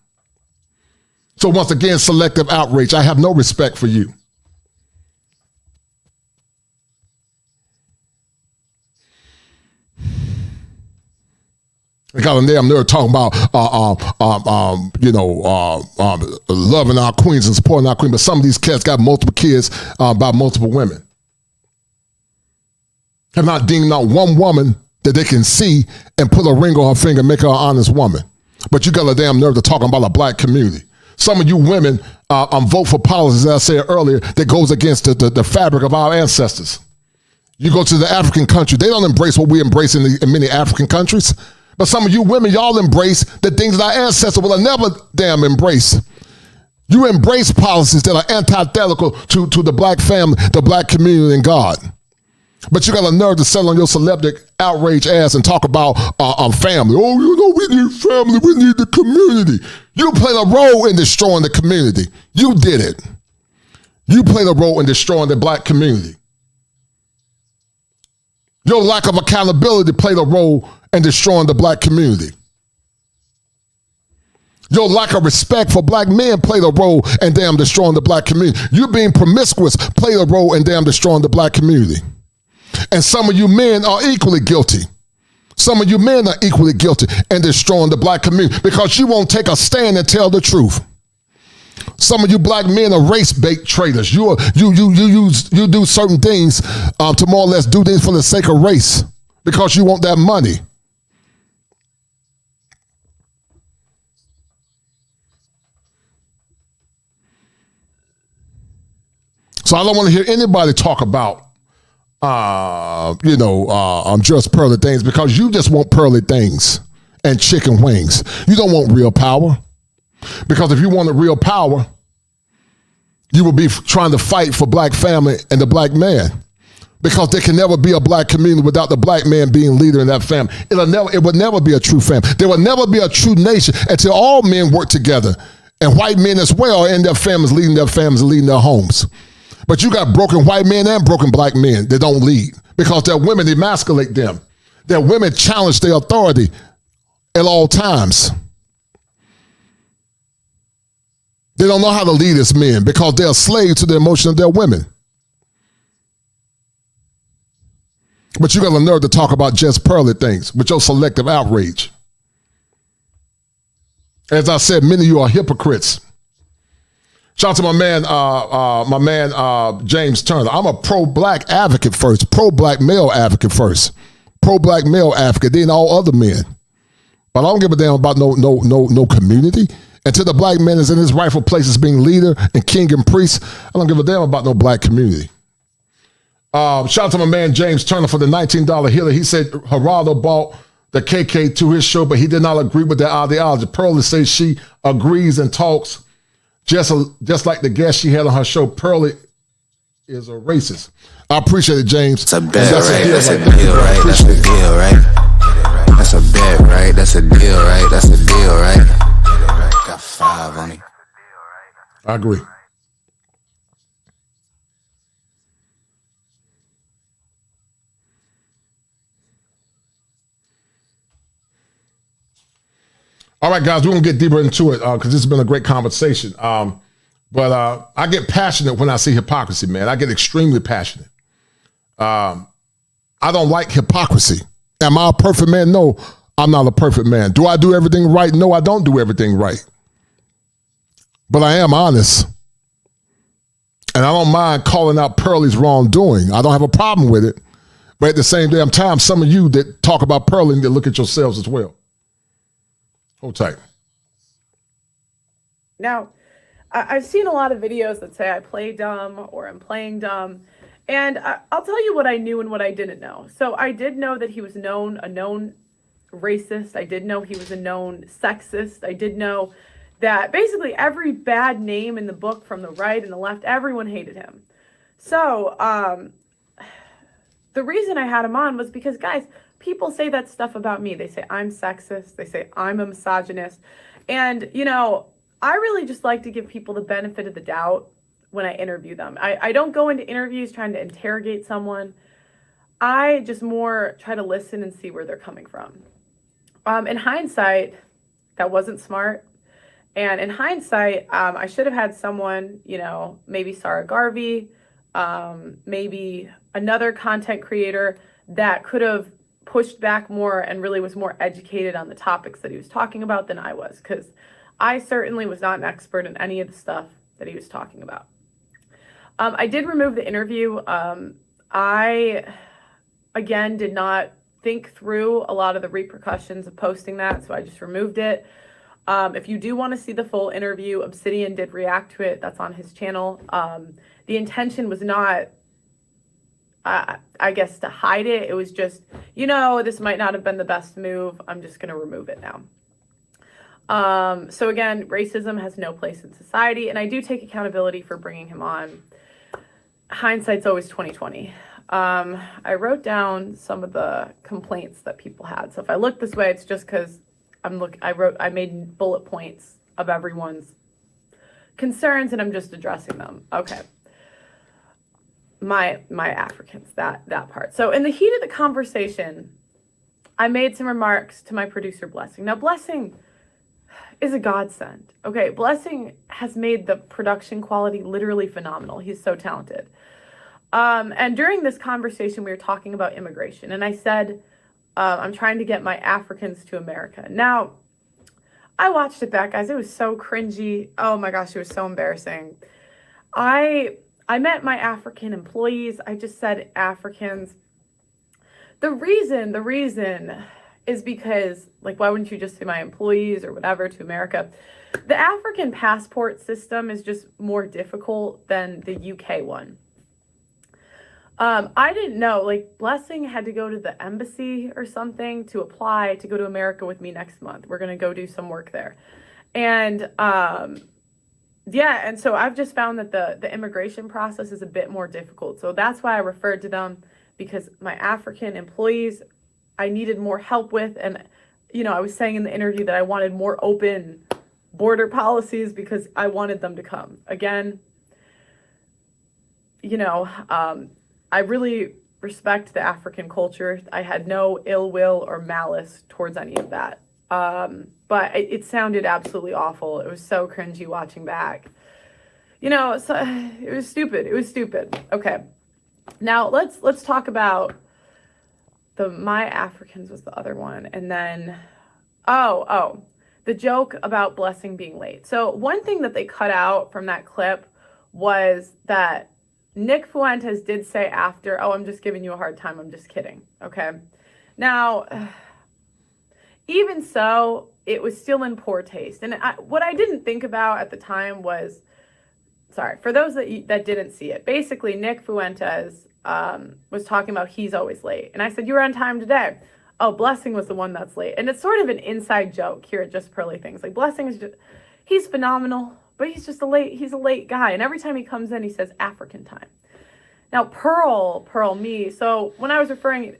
So once again, selective outrage. I have no respect for you. I got a damn nerve talking about loving our queens and supporting our queen. But some of these cats got multiple kids by multiple women. Have not deemed out one woman that they can see and put a ring on her finger and make her an honest woman. But you got a damn nerve to talk about a black community. Some of you women vote for policies, as I said earlier, that goes against the fabric of our ancestors. You go to the African country, they don't embrace what we embrace in many African countries. But some of you women, y'all embrace the things that our ancestors will never damn embrace. You embrace policies that are antithetical to the black family, the black community, and God. But you got a nerve to settle on your celebrity outrage ass and talk about family. Oh, we need family. We need the community. You played a role in destroying the community. You did it. You played a role in destroying the black community. Your lack of accountability played a role in destroying the black community. Your lack of respect for black men played a role in damn destroying the black community. You being promiscuous played a role in damn destroying the black community. And some of you men are equally guilty. Some of you men are equally guilty in destroying the black community because you won't take a stand and tell the truth. Some of you black men are race bait traders. You do certain things to more or less do things for the sake of race because you want that money. So I don't want to hear anybody talk about Just Pearly Things because you just want pearly things and chicken wings. You don't want real power. Because if you wanted real power, you would be trying to fight for black family and the black man. Because there can never be a black community without the black man being leader in that family. It would never be a true family. There would never be a true nation until all men work together. And white men as well are in their families, leading their families, leading their homes. But you got broken white men and broken black men that don't lead because their women emasculate them. Their women challenge their authority at all times. They don't know how to lead as men because they're slaves to the emotion of their women. But you got the nerve to talk about just pearly things with your selective outrage. As I said, many of you are hypocrites. Shout out to my man, James Turner. I'm a pro-black advocate first, pro-black male advocate first, pro-black male advocate, then all other men. But I don't give a damn about no community. Until the black man is in his rightful place as being leader and king and priest, I don't give a damn about no black community. Shout out to my man James Turner for the $19 healer. He said Geraldo bought the KK to his show, but he did not agree with their ideology. Pearly says she agrees and talks just like the guest she had on her show. Pearly is a racist. I appreciate it, James. That's a bet, right? That's a deal, right? That's a deal, right? That's a bet, right? That's a deal, right? That's a deal, right? Got 5 on it. I agree. All right, guys, we're going to get deeper into it because this has been a great conversation. But I get passionate when I see hypocrisy, man. I get extremely passionate. I don't like hypocrisy. Am I a perfect man? No, I'm not a perfect man. Do I do everything right? No, I don't do everything right. But I am honest. And I don't mind calling out Pearly's wrongdoing. I don't have a problem with it. But at the same damn time, some of you that talk about Pearly need to look at yourselves as well. Hold tight. Now, I've seen a lot of videos that say I play dumb or I'm playing dumb. And I'll tell you what I knew and what I didn't know. So I did know that he was a known racist. I did know he was a known sexist. I did know that basically every bad name in the book from the right and the left, everyone hated him. So the reason I had him on was because, guys, people say that stuff about me. They say I'm sexist. They say I'm a misogynist. And, you know, I really just like to give people the benefit of the doubt when I interview them. I don't go into interviews trying to interrogate someone. I just more try to listen and see where they're coming from. In hindsight, that wasn't smart. And in hindsight, I should have had someone, you know, maybe Sarah Garvey, maybe another content creator that could have pushed back more and really was more educated on the topics that he was talking about than I was, because I certainly was not an expert in any of the stuff that he was talking about. I did remove the interview. I, again, did not think through a lot of the repercussions of posting that, so I just removed it. If you do want to see the full interview, Obsidian did react to it. That's on his channel. The intention was not, I guess, to hide it. It was just, you know, this might not have been the best move. I'm just going to remove it now. So again, racism has no place in society, and I do take accountability for bringing him on. Hindsight's always 20/20. I wrote down some of the complaints that people had. So if I look this way, it's just because I made bullet points of everyone's concerns, and I'm just addressing them. Okay. My Africans, that part. So in the heat of the conversation, I made some remarks to my producer, Blessing. Now, Blessing is a godsend. Okay, Blessing has made the production quality literally phenomenal. He's so talented. And during this conversation, we were talking about immigration, and I said, I'm trying to get my Africans to America. Now, I watched it back, guys. It was so cringy. Oh my gosh, it was so embarrassing. I met my African employees. I just said Africans. The reason is because, like, why wouldn't you just say my employees or whatever to America? The African passport system is just more difficult than the UK one. I didn't know, like, Blessing had to go to the embassy or something to apply to go to America with me next month. We're going to go do some work there. And, yeah, and so I've just found that the immigration process is a bit more difficult. So that's why I referred to them, because my African employees, I needed more help with. And, you know, I was saying in the interview that I wanted more open border policies because I wanted them to come. Again, you know, I really respect the African culture. I had no ill will or malice towards any of that. But it sounded absolutely awful. It was so cringy watching back. You know, so it was stupid. It was stupid. Okay. Now let's talk about my Africans was the other one. And then, the the joke about Blessing being late. So one thing that they cut out from that clip was that Nick Fuentes did say after, "Oh, I'm just giving you a hard time. I'm just kidding." Okay. Now, even so, it was still in poor taste. And what I didn't think about at the time was, sorry, for those that didn't see it, basically Nick Fuentes was talking about he's always late. And I said, "You were on time today." "Oh, Blessing was the one that's late." And it's sort of an inside joke here at Just Pearly Things. Like, Blessing is just, he's phenomenal, but he's a late guy. And every time he comes in, he says African time. Now, Pearl me. So when I was referring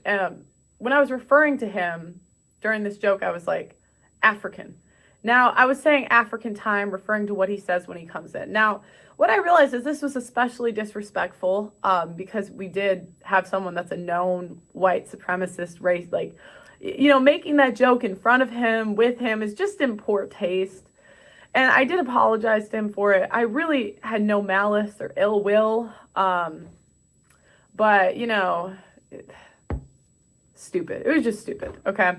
to him during this joke, I was like, African. Now, I was saying African time, referring to what he says when he comes in. Now, what I realized is this was especially disrespectful because we did have someone that's a known white supremacist race. Like, making that joke in front of him, with him, is just in poor taste. And I did apologize to him for it. I really had no malice or ill will. But, stupid. It was just stupid, okay?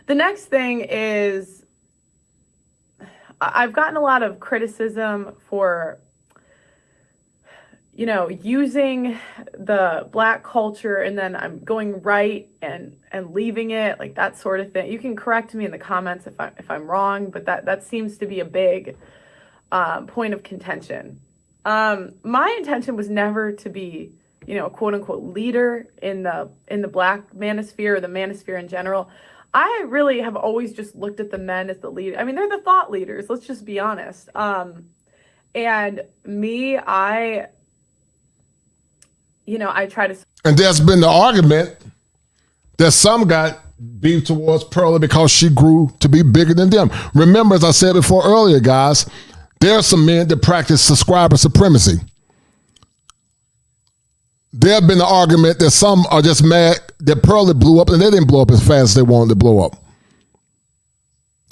The next thing is, I've gotten a lot of criticism for, using the Black culture and then I'm going right and leaving it, like that sort of thing. You can correct me in the comments if I'm wrong, but that seems to be a big point of contention. My intention was never to be, a quote unquote leader in the Black manosphere or the manosphere in general. I really have always just looked at the men as the leader. I mean, they're the thought leaders. Let's just be honest. And me, I try to. And there's been the argument that some got beef towards Pearly because she grew to be bigger than them. Remember, as I said before earlier, guys, there are some men that practice subscriber supremacy. There have been the argument that some are just mad that Pearly blew up and they didn't blow up as fast as they wanted to blow up.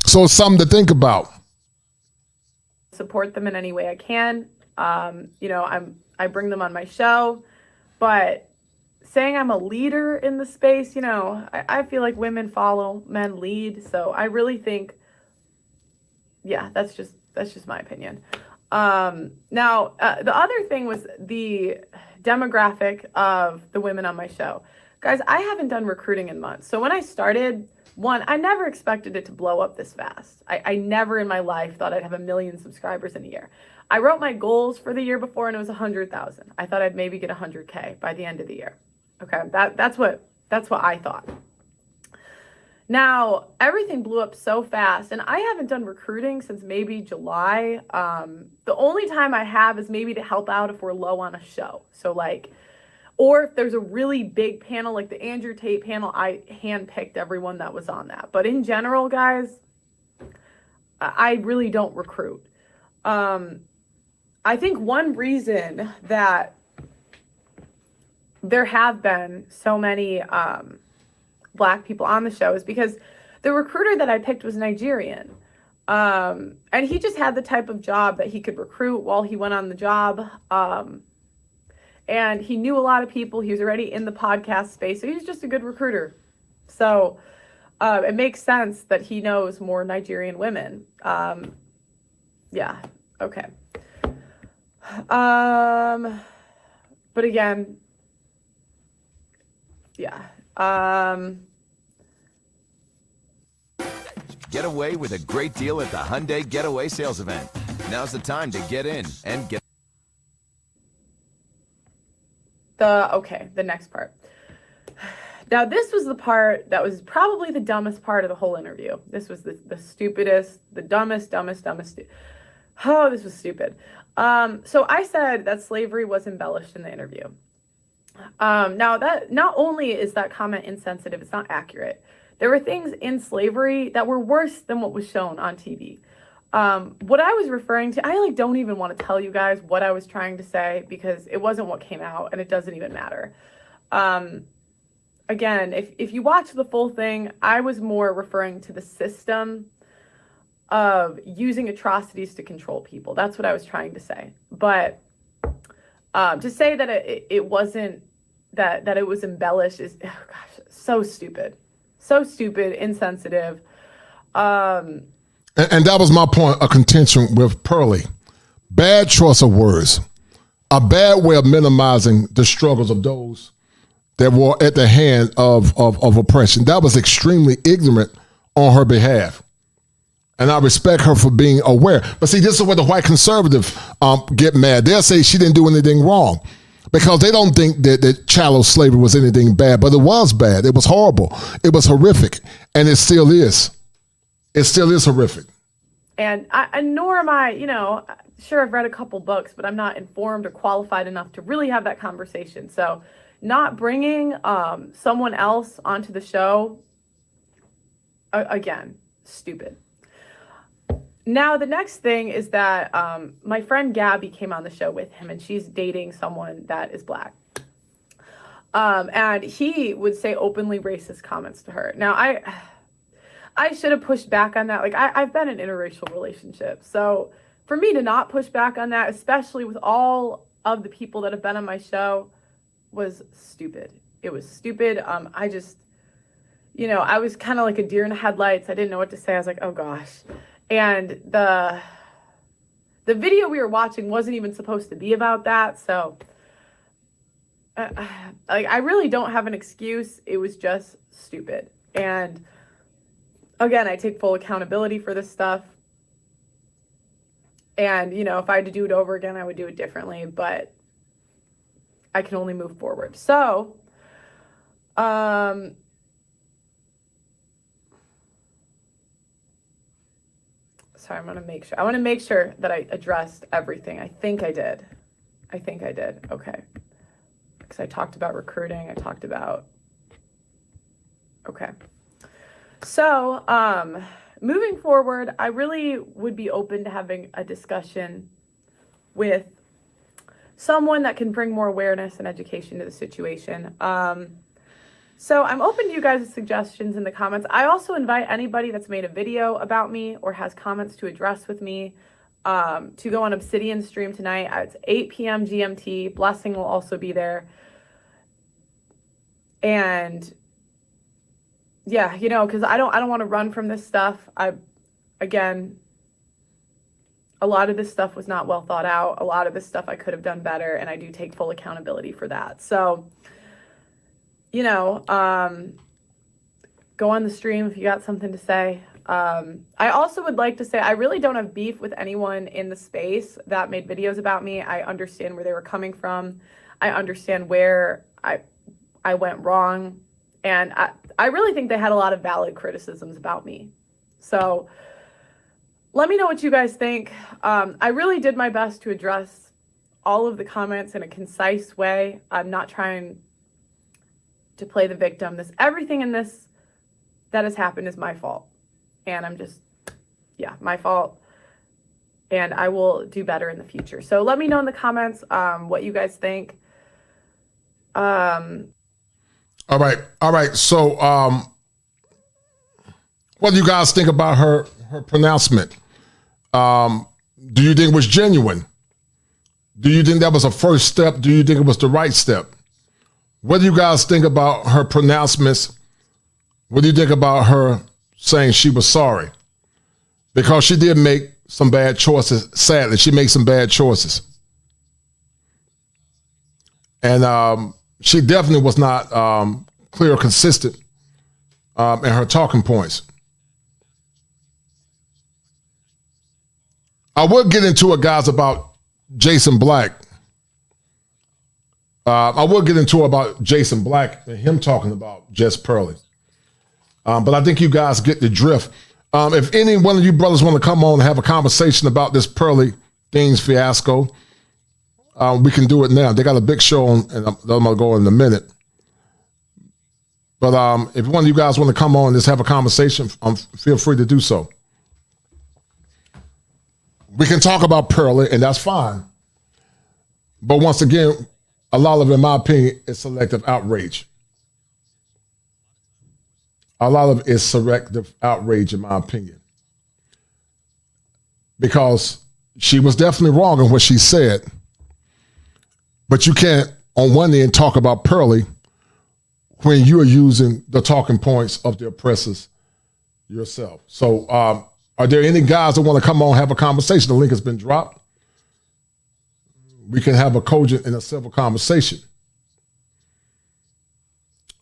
So it's something to think about. Support them in any way I can. I bring them on my show, but saying I'm a leader in the space, I feel like women follow, men lead. So I really think, that's just my opinion. Now, the other thing was the demographic of the women on my show. Guys, I haven't done recruiting in months. So when I started, I never expected it to blow up this fast. I never in my life thought I'd have 1 million subscribers in a year. I wrote my goals for the year before and it was 100,000. I thought I'd maybe get 100K by the end of the year. Okay, that's what I thought. Now, everything blew up so fast, and I haven't done recruiting since maybe July. The only time I have is maybe to help out if we're low on a show. So or if there's a really big panel, like the Andrew Tate panel, I handpicked everyone that was on that. But in general, guys, I really don't recruit. I think one reason that there have been so many Black people on the show is because the recruiter that I picked was Nigerian. And he just had the type of job that he could recruit while he went on the job. And he knew a lot of people. He was already in the podcast space. So he was just a good recruiter. So it makes sense that he knows more Nigerian women. Okay. But again, Get away with a great deal at the Hyundai Getaway Sales Event. Now's the time to get in and get... The next part. Now, this was the part that was probably the dumbest part of the whole interview. This was the stupidest, the dumbest. Oh, this was stupid. So I said that slavery was embellished in the interview. Now, that not only is that comment insensitive, it's not accurate. There were things in slavery that were worse than what was shown on TV. What I was referring to, I don't even want to tell you guys what I was trying to say because it wasn't what came out and it doesn't even matter. Again, if you watch the full thing, I was more referring to the system of using atrocities to control people. That's what I was trying to say. But to say that it wasn't, that it was embellished is, so stupid. So stupid, insensitive. And that was my point of contention with Pearly. Bad choice of words. A bad way of minimizing the struggles of those that were at the hand of oppression. That was extremely ignorant on her behalf. And I respect her for being aware. But see, this is where the white conservative get mad. They'll say she didn't do anything wrong because they don't think that chattel slavery was anything bad. But it was bad. It was horrible. It was horrific. And it still is. It still is horrific. And nor am I, sure, I've read a couple books, but I'm not informed or qualified enough to really have that conversation. So not bringing someone else onto the show, again, stupid. Now, the next thing is that my friend Gabby came on the show with him, and she's dating someone that is black. And he would say openly racist comments to her. Now, I should have pushed back on that. Like, I've been in interracial relationships. So for me to not push back on that, especially with all of the people that have been on my show, was stupid. It was stupid. I just, I was kind of like a deer in the headlights. I didn't know what to say. I was like, oh gosh. And the video we were watching wasn't even supposed to be about that. So I really don't have an excuse. It was just stupid. And again, I take full accountability for this stuff. And, if I had to do it over again, I would do it differently, but I can only move forward. So, sorry, I want to make sure that I addressed everything. I think I did. Okay. Because I talked about recruiting. Okay. So, moving forward, I really would be open to having a discussion with someone that can bring more awareness and education to the situation. So I'm open to you guys' suggestions in the comments. I also invite anybody that's made a video about me or has comments to address with me to go on Obsidian stream tonight. It's 8 p.m. GMT. Blessing will also be there. And yeah, because I don't want to run from this stuff. Again, a lot of this stuff was not well thought out. A lot of this stuff I could have done better, and I do take full accountability for that. So, go on the stream if you got something to say. I also would like to say I really don't have beef with anyone in the space that made videos about me. I understand where they were coming from. I understand where I went wrong. And I really think they had a lot of valid criticisms about me. So let me know what you guys think. I really did my best to address all of the comments in a concise way. I'm not trying to play the victim. Everything in this that has happened is my fault. And I'm just, my fault. And I will do better in the future. So let me know in the comments what you guys think. All right. So what do you guys think about her pronouncement? Do you think it was genuine? Do you think that was a first step? Do you think it was the right step? What do you guys think about her pronouncements? What do you think about her saying she was sorry? Because she did make some bad choices. Sadly, she made some bad choices. And she definitely was not clear or consistent in her talking points. I would get into it, guys, about Jason Black. I will get into about Jason Black and him talking about Just Pearly. But I think you guys get the drift. If any one of you brothers want to come on and have a conversation about this Pearly Things fiasco, we can do it now. They got a big show on, and I'm going to go in a minute. But if one of you guys want to come on and just have a conversation, feel free to do so. We can talk about Pearly, and that's fine. But once again, a lot of it, in my opinion, is selective outrage. A lot of it is selective outrage, in my opinion. Because she was definitely wrong in what she said. But you can't, on one end, talk about Pearly when you are using the talking points of the oppressors yourself. So are there any guys that want to come on and have a conversation? The link has been dropped. We can have a cogent and a civil conversation.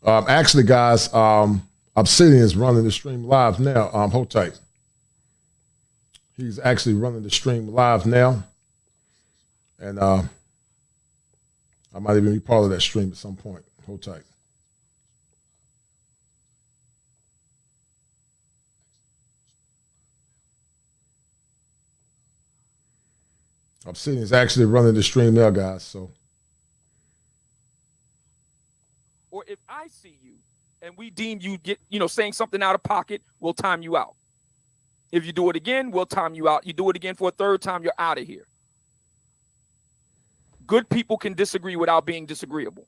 Actually, guys, Obsidian is running the stream live now. Hold tight. He's actually running the stream live now. And I might even be part of that stream at some point. Hold tight. Obsidian is actually running the stream now, guys. So, or if I see you and we deem you saying something out of pocket, we'll time you out. If you do it again, we'll time you out. You do it again for a third time, you're out of here. Good people can disagree without being disagreeable.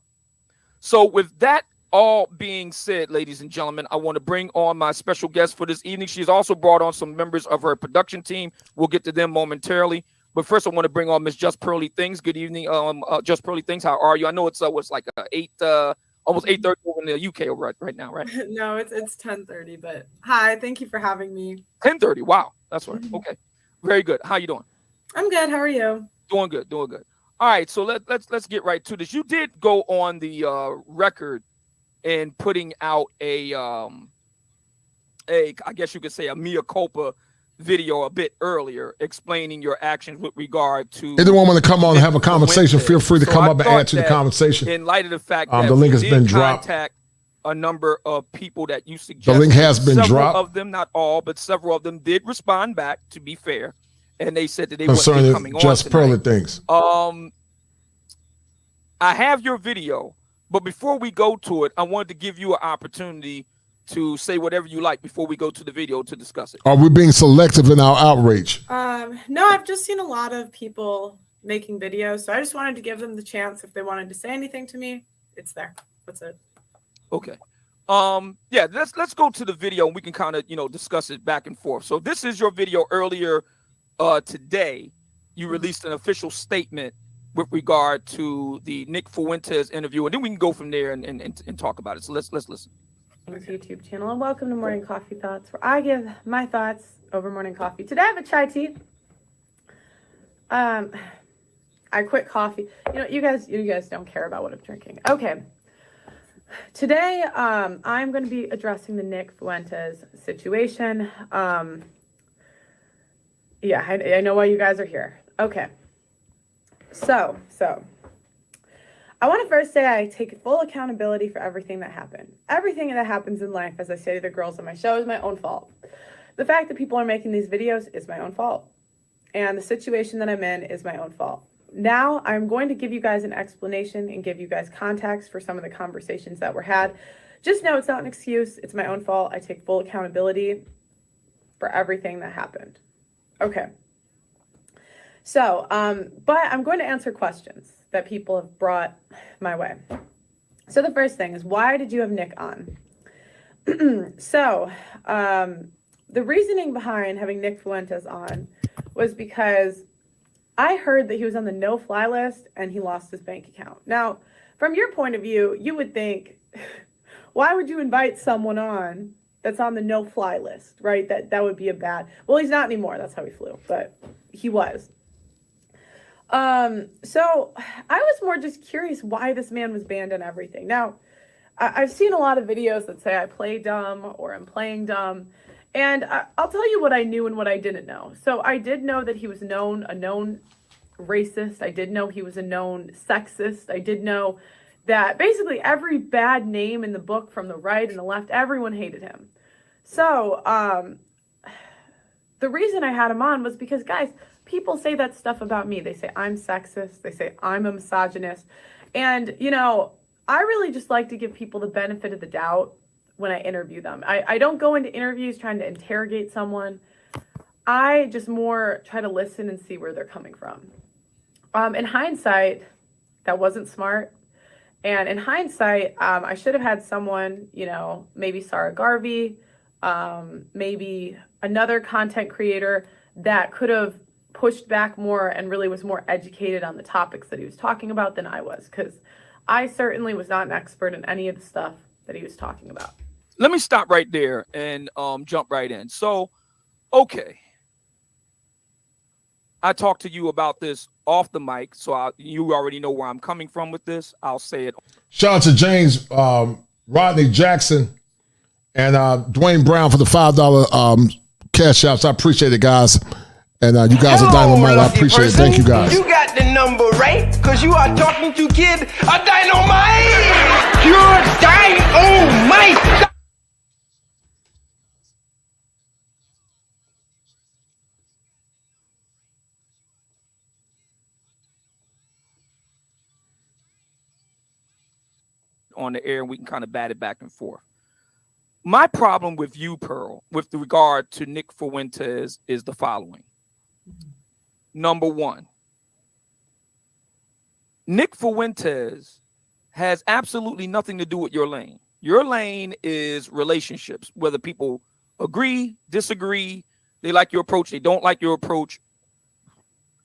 So with that all being said, ladies and gentlemen, I want to bring on my special guest for this evening. She's also brought on some members of her production team. We'll get to them momentarily. But first, I want to bring on Miss Just Pearly Things. Good evening, Just Pearly Things. How are you? I know it's almost 8:30 over in the UK right now, right? No, it's 10:30. But hi, thank you for having me. 10:30. Wow, that's right. Okay, very good. How you doing? I'm good. How are you? Doing good. All right, so let's get right to this. You did go on the record in putting out I guess you could say a mea culpa video a bit earlier, explaining your actions with regard to. Anyone want to come on and have a conversation? Feel free to come up and add to the conversation. In light of the fact that the link has been dropped. Contact a number of people that you suggested. The link has been dropped. Several of them, not all, but several of them did respond back. To be fair, and they said that they wouldn't be coming on Just Pearly Things. I have your video, but before we go to it, I wanted to give you an opportunity to say whatever you like before we go to the video to discuss it. Are we being selective in our outrage? No, I've just seen a lot of people making videos, so I just wanted to give them the chance. If they wanted to say anything to me, it's there. That's it. Okay. Yeah, let's go to the video and we can kind of, discuss it back and forth. So this is your video earlier today. You released an official statement with regard to the Nick Fuentes interview, and then we can go from there and talk about it. So let's listen. YouTube channel, and welcome to Morning Coffee Thoughts, where I give my thoughts over morning coffee. Today I have a chai tea. I quit coffee. You guys don't care about what I'm drinking. Okay. Today, I'm going to be addressing the Nick Fuentes situation. Yeah, I know why you guys are here. Okay. So I want to first say I take full accountability for everything that happened. Everything that happens in life, as I say to the girls on my show, is my own fault. The fact that people are making these videos is my own fault. And the situation that I'm in is my own fault. Now I'm going to give you guys an explanation and give you guys context for some of the conversations that were had. Just know it's not an excuse. It's my own fault. I take full accountability for everything that happened. Okay. So, but I'm going to answer questions that people have brought my way. So the first thing is, why did you have Nick on? So, the reasoning behind having Nick Fuentes on was because I heard that he was on the no-fly list and he lost his bank account. Now, from your point of view, you would think, why would you invite someone on that's on the no-fly list, right? That would be a bad. Well, he's not anymore. That's how he flew, but he was. So I was more just curious why this man was banned on everything. Now, I've seen a lot of videos that say I play dumb or I'm playing dumb. And I'll tell you what I knew and what I didn't know. So I did know that he was a known racist. I did know he was a known sexist. I did know that basically every bad name in the book from the right and the left, everyone hated him. So the reason I had him on was because, guys, people say that stuff about me. They say I'm sexist. They say I'm a misogynist. And, I really just like to give people the benefit of the doubt when I interview them. I don't go into interviews trying to interrogate someone. I just more try to listen and see where they're coming from. In hindsight, that wasn't smart. And in hindsight, I should have had someone, maybe Sarah Garvey, maybe another content creator that could have pushed back more and really was more educated on the topics that he was talking about than I was, because I certainly was not an expert in any of the stuff that he was talking about. let me stop right there and jump right in. So, okay. I talked to you about this off the mic, so you already know where I'm coming from with this. I'll say it. Shout out to James, Rodney Jackson, and Dwayne Brown for the $5 cash outs. I appreciate it, guys. And you guys are dynamite. I appreciate it. Thank you, guys. You got the number right, because you are talking to kid a dynamite. You're dynamite. On the air, and we can kind of bat it back and forth. My problem with you, Pearl, with regard to Nick Fuentes is the following. Number one, Nick Fuentes has absolutely nothing to do with your lane. Your lane is relationships, whether people agree, disagree, they like your approach, they don't like your approach.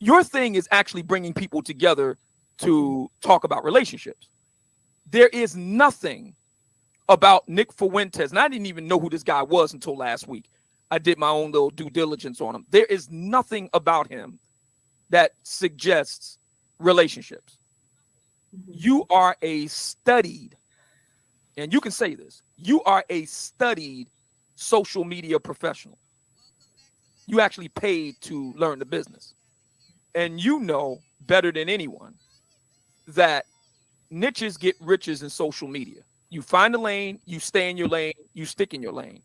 Your thing is actually bringing people together to talk about relationships. There is nothing about Nick Fuentes, and I didn't even know who this guy was until last week. I did my own little due diligence on him. There is nothing about him that suggests relationships. You are a studied, and you can say this, you are a studied social media professional. You actually paid to learn the business. And you know better than anyone that niches get riches in social media. You find a lane, you stay in your lane, you stick in your lane.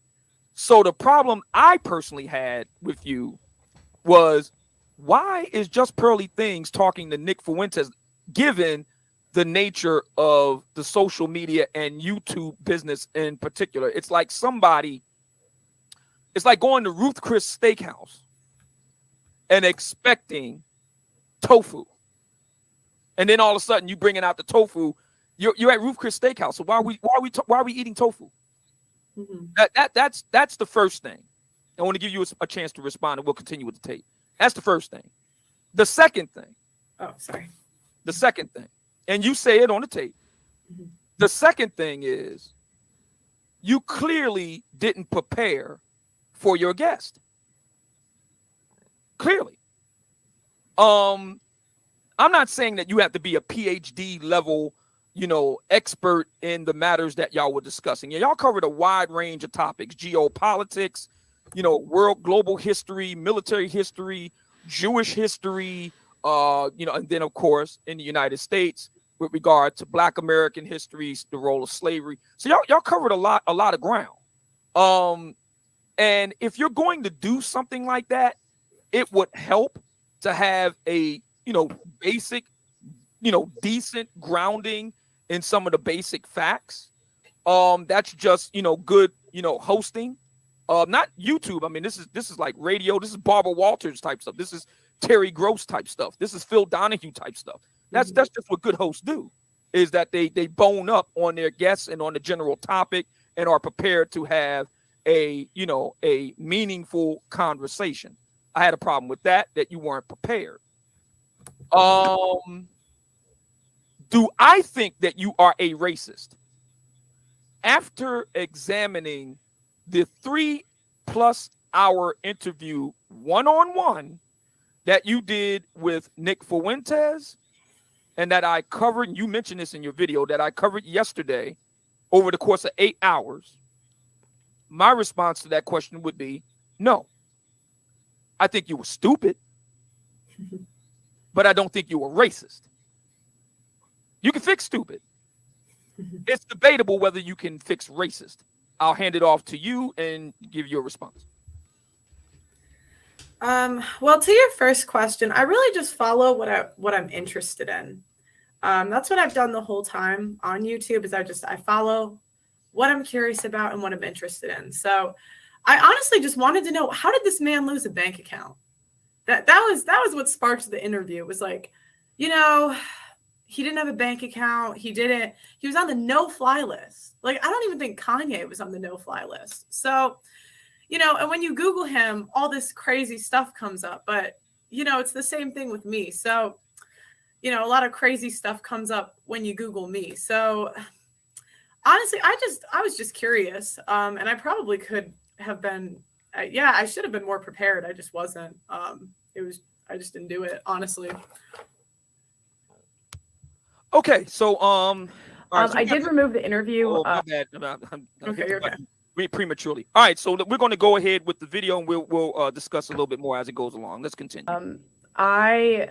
So the problem I personally had with you was, why is Just Pearly Things talking to Nick Fuentes, given the nature of the social media and YouTube business in particular? It's like it's like going to Ruth Chris Steakhouse and expecting tofu. And then all of a sudden you bringing out the tofu. You're at Ruth Chris Steakhouse. So why are we eating tofu? Mm-hmm. That's the first thing. I want to give you a chance to respond, and we'll continue with the tape. That's the first thing. The second thing. Oh, sorry. The second thing, and you say it on the tape. Mm-hmm. The second thing is, you clearly didn't prepare for your guest. Clearly. I'm not saying that you have to be a PhD level, expert in the matters that y'all were discussing. Y'all covered a wide range of topics: geopolitics, world, global history, military history, Jewish history, and then of course in the United States with regard to Black American history, the role of slavery. So y'all covered a lot of ground. And if you're going to do something like that, it would help to have a basic, decent grounding in some of the basic facts. That's just, good, hosting. Not YouTube. I mean, this is like radio. This is Barbara Walters type stuff. This is Terry Gross type stuff. This is Phil Donahue type stuff. That's just what good hosts do, is that they bone up on their guests and on the general topic and are prepared to have a meaningful conversation. I had a problem with that you weren't prepared. Do I think that you are a racist? After examining the 3+ hour interview one-on-one that you did with Nick Fuentes, and that I covered, and you mentioned this in your video, that I covered yesterday over the course of 8 hours, my response to that question would be no. I think you were stupid, but I don't think you were racist. You can fix stupid. It's debatable whether you can fix racist. I'll hand it off to you and give you a response. Well, to your first question, I really just follow what I'm interested in. That's what I've done the whole time on YouTube, is I follow what I'm curious about and what I'm interested in. So I honestly just wanted to know, how did this man lose a bank account? That was what sparked the interview. It was like, he didn't have a bank account. He was on the no-fly list. Like, I don't even think Kanye was on the no-fly list. So, and when you Google him, all this crazy stuff comes up. But, it's the same thing with me. So, a lot of crazy stuff comes up when you Google me. So Honestly, I was just curious. And I probably could have been, I should have been more prepared. I just wasn't. I just didn't do it, honestly. Okay, so right, so I did remove the interview. Oh, my bad. I'm okay, you're okay. Prematurely. All right, so we're going to go ahead with the video, and we'll discuss a little bit more as it goes along. Let's continue. I,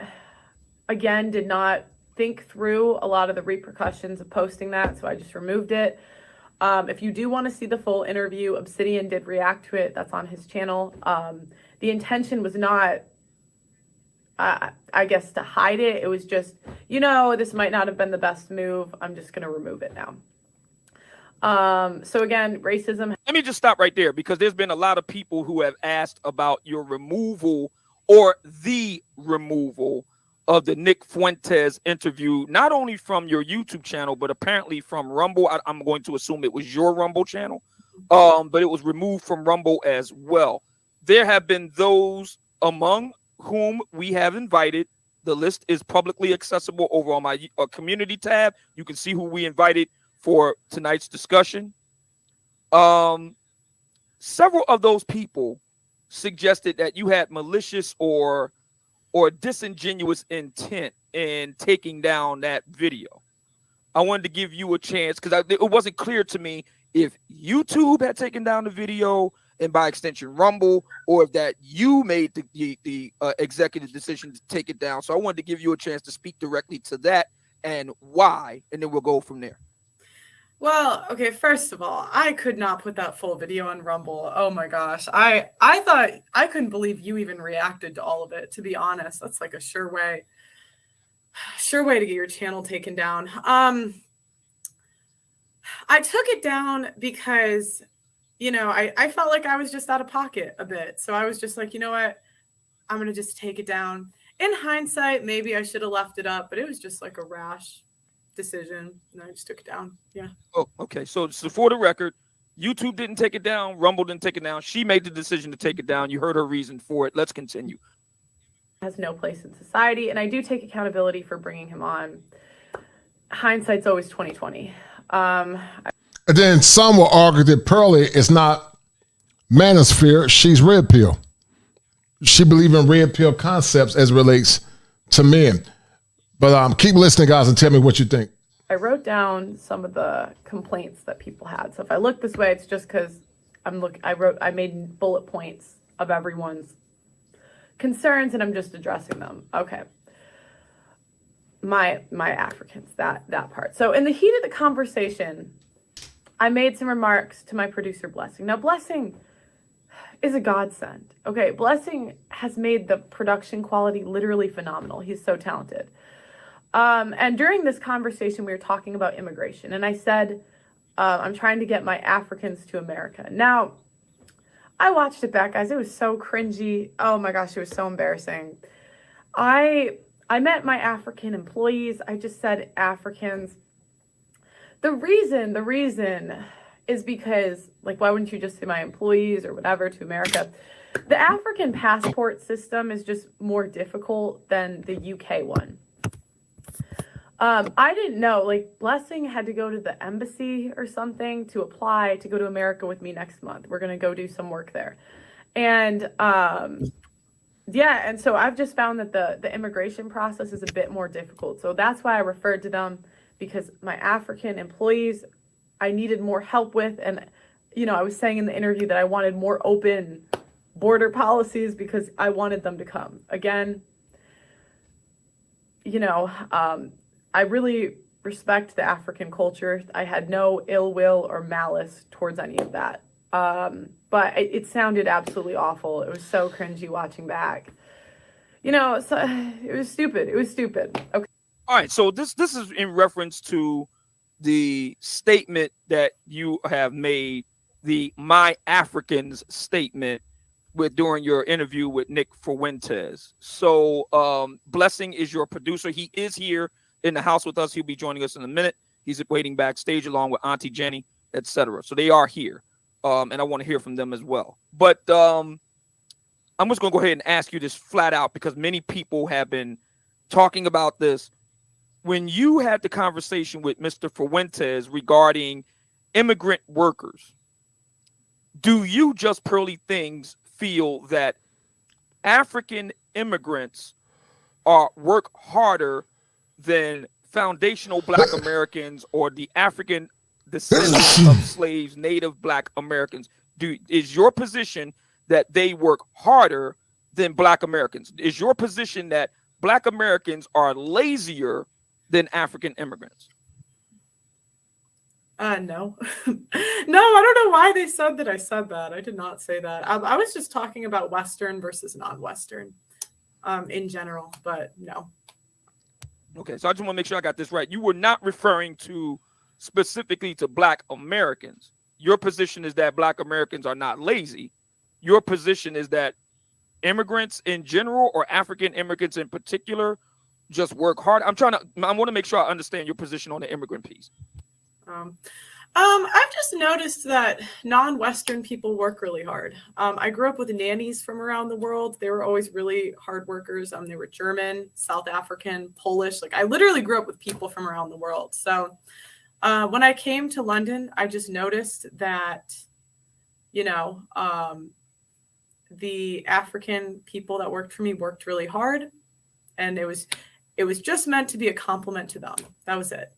again, did not think through a lot of the repercussions of posting that, so I just removed it. If you do want to see the full interview, Obsidian did react to it. That's on his channel. The intention was not, I guess, to hide it. It was just, this might not have been the best move. I'm just going to remove it now. So again, racism. Let me just stop right there, because there's been a lot of people who have asked about your removal or the removal of the Nick Fuentes interview, not only from your YouTube channel, but apparently from Rumble. I'm going to assume it was your Rumble channel, but it was removed from Rumble as well. There have been those among whom we have invited. The list is publicly accessible over on my community tab. You can see who we invited for tonight's discussion. Several of those people suggested that you had malicious or disingenuous intent in taking down that video. I wanted to give you a chance, because it wasn't clear to me if YouTube had taken down the video, and by extension Rumble, or if that you made the executive decision to take it down. So I wanted to give you a chance to speak directly to that and why, and then we'll go from there. Well, okay, first of all, I could not put that full video on Rumble. Oh my gosh. I thought, I couldn't believe you even reacted to all of it, to be honest. That's like a sure way to get your channel taken down. I took it down because, I felt like I was just out of pocket a bit. So I was just like, you know what? I'm going to just take it down. In hindsight, maybe I should have left it up, but it was just like a rash decision, and I just took it down. Yeah. Oh, okay. So for the record, YouTube didn't take it down. Rumble didn't take it down. She made the decision to take it down. You heard her reason for it. Let's continue. Has no place in society, and I do take accountability for bringing him on. Hindsight's always 20/20. And then some will argue that Pearly is not manosphere, she's red pill. She believes in red pill concepts as it relates to men. But keep listening, guys, and tell me what you think. I wrote down some of the complaints that people had. So if I look this way, it's just because I made bullet points of everyone's concerns, and I'm just addressing them. Okay. My Africans, that part. So in the heat of the conversation, I made some remarks to my producer, Blessing. Now, Blessing is a godsend. Okay, Blessing has made the production quality literally phenomenal. He's so talented. And during this conversation, we were talking about immigration, and I said, I'm trying to get my Africans to America. Now, I watched it back, guys. It was so cringy. Oh my gosh, it was so embarrassing. I meant my African employees. I just said Africans. The reason is because, like, why wouldn't you just say my employees or whatever to America? The African passport system is just more difficult than the UK one. I didn't know, like, Blessing had to go to the embassy or something to apply to go to America with me next month. We're going to go do some work there. And, and so I've just found that the immigration process is a bit more difficult. So that's why I referred to them, because my African employees, I needed more help with. And, I was saying in the interview that I wanted more open border policies because I wanted them to come. Again, I really respect the African culture. I had no ill will or malice towards any of that. But it sounded absolutely awful. It was so cringy watching back. So it was stupid. Okay. All right. So this is in reference to the statement that you have made, the My Africans statement during your interview with Nick Fuentes. So Blessing is your producer. He is here in the house with us. He'll be joining us in a minute. He's waiting backstage along with Auntie Jenny, etc. So they are here, and I want to hear from them as well. But I'm just going to go ahead and ask you this flat out, because many people have been talking about this. When you had the conversation with Mr. Fuentes regarding immigrant workers, do you, Just Pearly Things, feel that African immigrants work harder than foundational Black Americans or the African descendants of slaves, Native Black Americans? Is your position that they work harder than Black Americans? Is your position that Black Americans are lazier than African immigrants? No. No, I don't know why they said that I said that. I did not say that. I was just talking about Western versus non-Western in general, but no. Okay, so I just want to make sure I got this right. You were not referring to specifically to Black Americans. Your position is that Black Americans are not lazy. Your position is that immigrants in general or African immigrants in particular just work hard. I want to make sure I understand your position on the immigrant piece. I've just noticed that non-Western people work really hard. I grew up with nannies from around the world. They were always really hard workers. They were German, South African, Polish. Like I literally grew up with people from around the world. So when I came to London, I just noticed that, the African people that worked for me worked really hard, and it was just meant to be a compliment to them. That was it.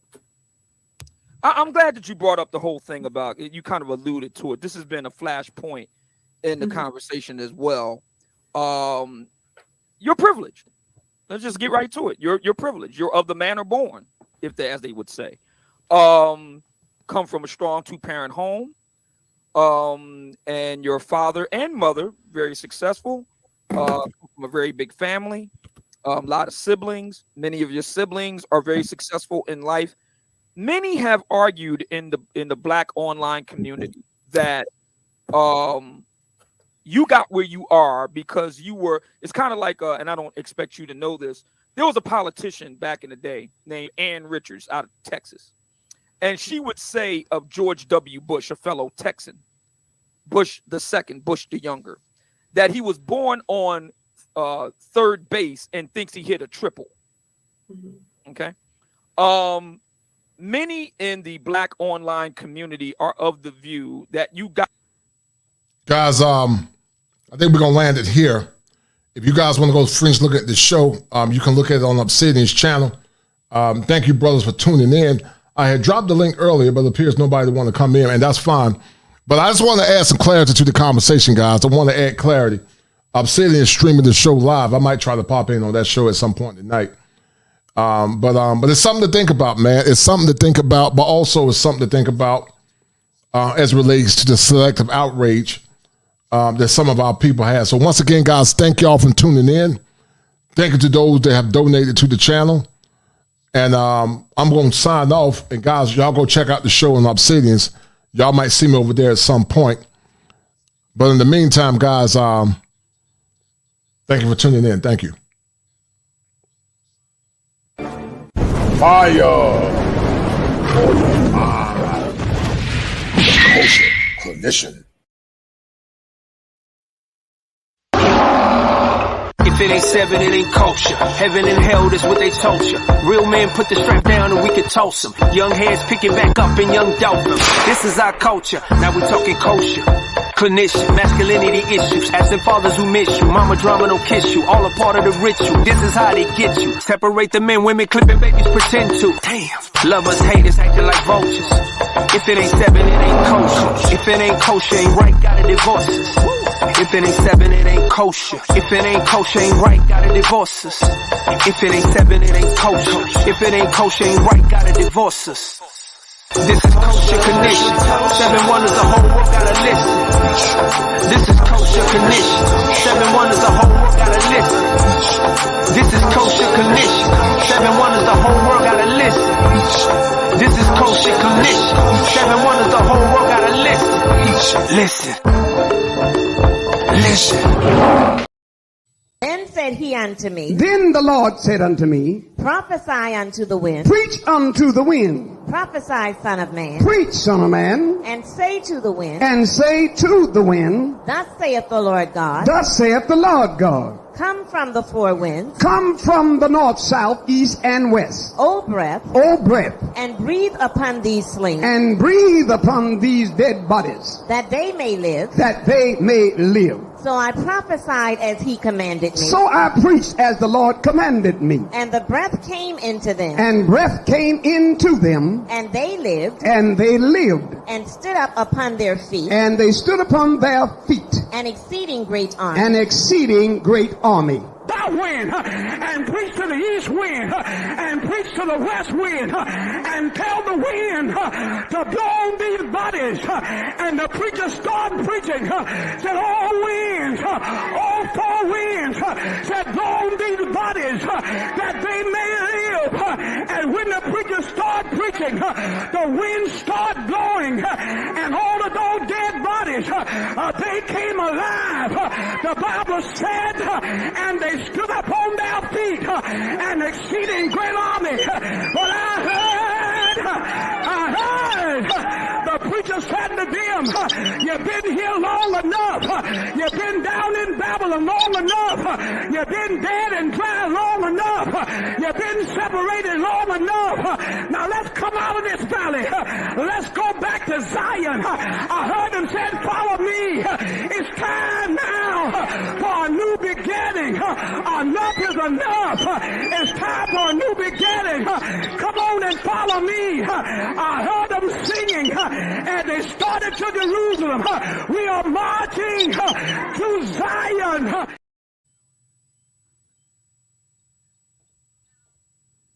I'm glad that you brought up the whole thing about it. You kind of alluded to it. This has been a flashpoint in the conversation as well. You're privileged. Let's just get right to it. You're privileged. You're of the manner born, as they would say. Come from a strong 2-parent home. And your father and mother, very successful, from a very big family, a lot of siblings. Many of your siblings are very successful in life. Many have argued in the Black online community that you got where you are because you were. It's kind of like, and I don't expect you to know this. There was a politician back in the day named Ann Richards out of Texas, and she would say of George W. Bush, a fellow Texan, Bush the second, Bush the younger, that he was born on third base and thinks he hit a triple. Okay. Many in the Black online community are of the view that you got. Guys, I think we're going to land it here. If you guys want to go fringe look at the show, you can look at it on Obsidian's channel. Thank you, brothers, for tuning in. I had dropped the link earlier, but it appears nobody wanted to come in, and that's fine. But I just want to add some clarity to the conversation, guys. I want to add clarity. Obsidian is streaming the show live. I might try to pop in on that show at some point tonight. But it's something to think about, man. It's something to think about, but also it's something to think about as it relates to the selective outrage that some of our people have. So once again, guys, thank y'all for tuning in. Thank you to those that have donated to the channel. And I'm going to sign off. And guys, y'all go check out the show on Obsidians. Y'all might see me over there at some point. But in the meantime, guys, thank you for tuning in. Thank you. Fire for your mind. Kosherclinician. If it ain't 7, it ain't kosher. Heaven and hell, that's what they told you. Real men put the strap down and we can toss them. Young heads picking back up and young dolphins. This is our culture. Now we talking kosher. Clinician, masculinity issues, asking fathers who miss you, mama drama don't kiss you, all a part of the ritual, this is how they get you, separate the men, women, clipping babies, pretend to, damn, lovers, haters, acting like vultures, if it ain't 7, it ain't kosher, if it ain't kosher, ain't right, gotta divorce us, if it ain't 7, it ain't kosher, if it ain't kosher, ain't right, gotta divorce us, if it ain't 7, it ain't kosher, if it ain't kosher, ain't right, gotta divorce us. This is kosherclinician. 7 wonders, the whole world gotta listen. This is kosherclinician. 7 wonders, the whole world gotta listen. This is kosherclinician. 7 wonders, the whole world gotta listen. This is kosherclinician. 7 wonders, the whole world gotta listen. Listen. Then said he unto me, Then the Lord said unto me, Prophesy unto the wind. Preach unto the wind. Prophesy, son of man. Preach, son of man. And say to the wind. And say to the wind. Thus saith the Lord God. Thus saith the Lord God. Come from the four winds. Come from the north, south, east, and west. O breath. O breath. And breathe upon these slain. And breathe upon these dead bodies. That they may live. That they may live. So I prophesied as he commanded me. So I preached as the Lord commanded me. And the breath came into them. And breath came into them. And they lived. And they lived. And stood up upon their feet. And they stood upon their feet. An exceeding great army. An exceeding great army. That wind, and preach to the east wind, and preach to the west wind, and tell the wind to blow on these bodies. And the preacher started preaching, said all winds, all four winds, said blow on these bodies that they may live. And when the preacher started preaching, the wind started blowing, and all of those dead bodies, they came alive. The Bible said, and they stood up on their feet, an exceeding great army. But I heard the preacher said to them, you've been here long enough. You've been down in Babylon long enough. You've been dead and dry long enough. You've been separated long enough. Now let's come out of this valley. Let's go back to Zion. I heard them say, follow me. It's time now for a new beginning. Enough is enough. It's time for a new beginning. Come on and follow me. I heard them singing, and they started to Jerusalem. We are marching to Zion.